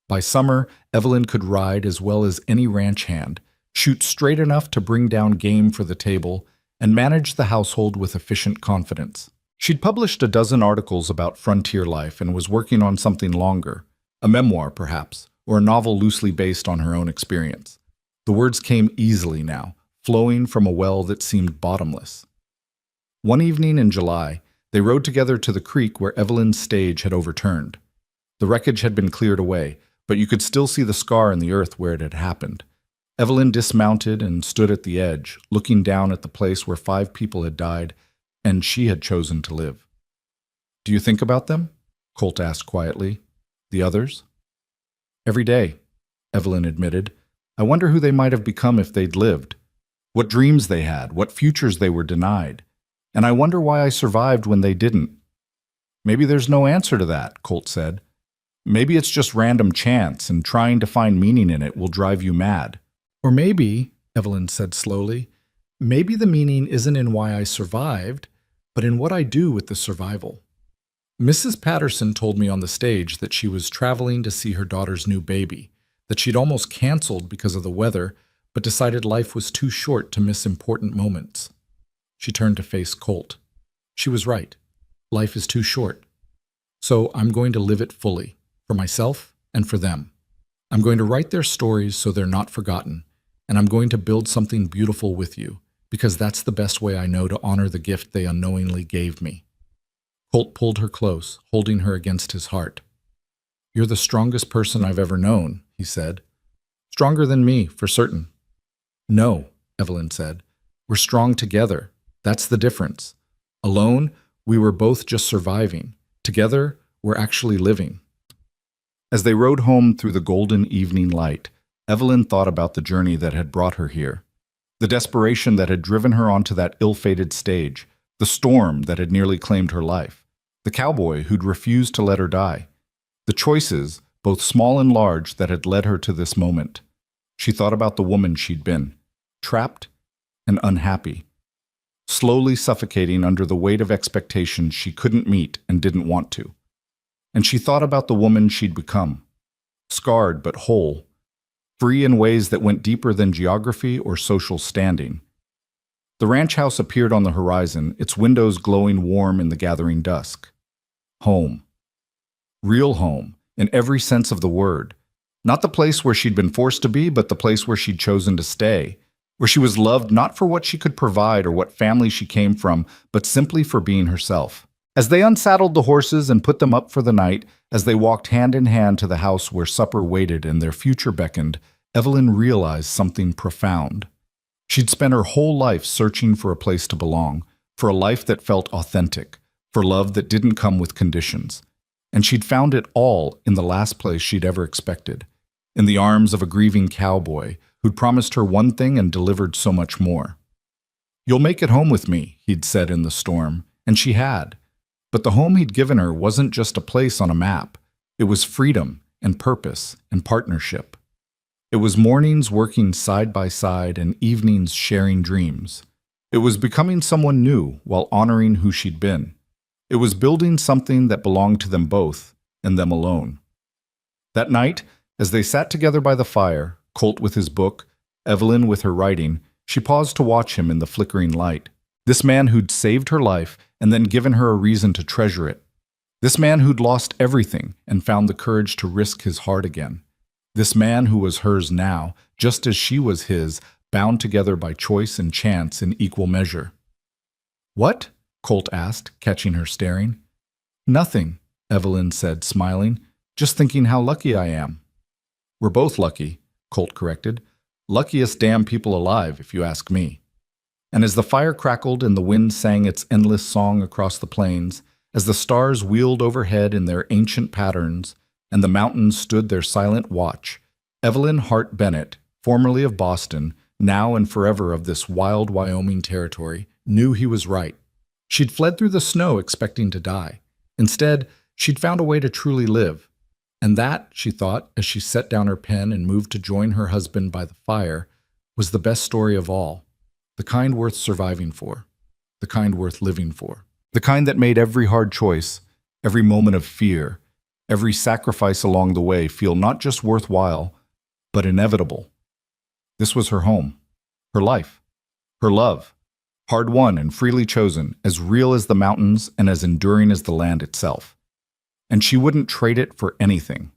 By summer, Evelyn could ride as well as any ranch hand, shoot straight enough to bring down game for the table, and manage the household with efficient confidence. She'd published a dozen articles about frontier life and was working on something longer, a memoir perhaps, or a novel loosely based on her own experience. The words came easily now, flowing from a well that seemed bottomless. One evening in July, they rode together to the creek where Evelyn's stage had overturned. The wreckage had been cleared away, but you could still see the scar in the earth where it had happened. Evelyn dismounted and stood at the edge, looking down at the place where 5 people had died, and she had chosen to live. Do you think about them? Colt asked quietly. The others? Every day, Evelyn admitted. I wonder who they might have become if they'd lived. What dreams they had, what futures they were denied. And I wonder why I survived when they didn't. Maybe there's no answer to that, Colt said. Maybe it's just random chance, and trying to find meaning in it will drive you mad. Or maybe, Evelyn said slowly, maybe the meaning isn't in why I survived, but in what I do with the survival. Mrs. Patterson told me on the stage that she was traveling to see her daughter's new baby, that she'd almost canceled because of the weather, but decided life was too short to miss important moments. She turned to face Colt. She was right. Life is too short. So I'm going to live it fully, for myself and for them. I'm going to write their stories so they're not forgotten, and I'm going to build something beautiful with you, because that's the best way I know to honor the gift they unknowingly gave me. Colt pulled her close, holding her against his heart. "You're the strongest person I've ever known," he said. "Stronger than me, for certain." "No," Evelyn said. "We're strong together. That's the difference. Alone, we were both just surviving. Together, we're actually living." As they rode home through the golden evening light, Evelyn thought about the journey that had brought her here, the desperation that had driven her onto that ill-fated stage, the storm that had nearly claimed her life, the cowboy who'd refused to let her die, the choices, both small and large, that had led her to this moment. She thought about the woman she'd been, trapped and unhappy, slowly suffocating under the weight of expectations she couldn't meet and didn't want to. And she thought about the woman she'd become, scarred but whole, free in ways that went deeper than geography or social standing. The ranch house appeared on the horizon, its windows glowing warm in the gathering dusk. Home. Real home, in every sense of the word. Not the place where she'd been forced to be, but the place where she'd chosen to stay, where she was loved not for what she could provide or what family she came from, but simply for being herself. As they unsaddled the horses and put them up for the night, as they walked hand in hand to the house where supper waited and their future beckoned, Evelyn realized something profound. She'd spent her whole life searching for a place to belong, for a life that felt authentic, for love that didn't come with conditions. And she'd found it all in the last place she'd ever expected, in the arms of a grieving cowboy who'd promised her one thing and delivered so much more. "You'll make it home with me," he'd said in the storm, and she had. But the home he'd given her wasn't just a place on a map. It was freedom and purpose and partnership. It was mornings working side by side and evenings sharing dreams. It was becoming someone new while honoring who she'd been. It was building something that belonged to them both and them alone. That night, as they sat together by the fire, Colt with his book, Evelyn with her writing, she paused to watch him in the flickering light. This man who'd saved her life and then given her a reason to treasure it. This man who'd lost everything and found the courage to risk his heart again. This man who was hers now, just as she was his, bound together by choice and chance in equal measure. "What?" Colt asked, catching her staring. "Nothing," Evelyn said, smiling. "Just thinking how lucky I am." "We're both lucky," Colt corrected. "Luckiest damn people alive, if you ask me." And as the fire crackled and the wind sang its endless song across the plains, as the stars wheeled overhead in their ancient patterns, and the mountains stood their silent watch, Evelyn Hart Bennett, formerly of Boston, now and forever of this wild Wyoming territory, knew he was right. She'd fled through the snow expecting to die. Instead, she'd found a way to truly live. And that, she thought, as she set down her pen and moved to join her husband by the fire, was the best story of all. The kind worth surviving for. The kind worth living for. The kind that made every hard choice, every moment of fear, every sacrifice along the way feel not just worthwhile, but inevitable. This was her home, her life, her love, hard-won and freely chosen, as real as the mountains and as enduring as the land itself. And she wouldn't trade it for anything.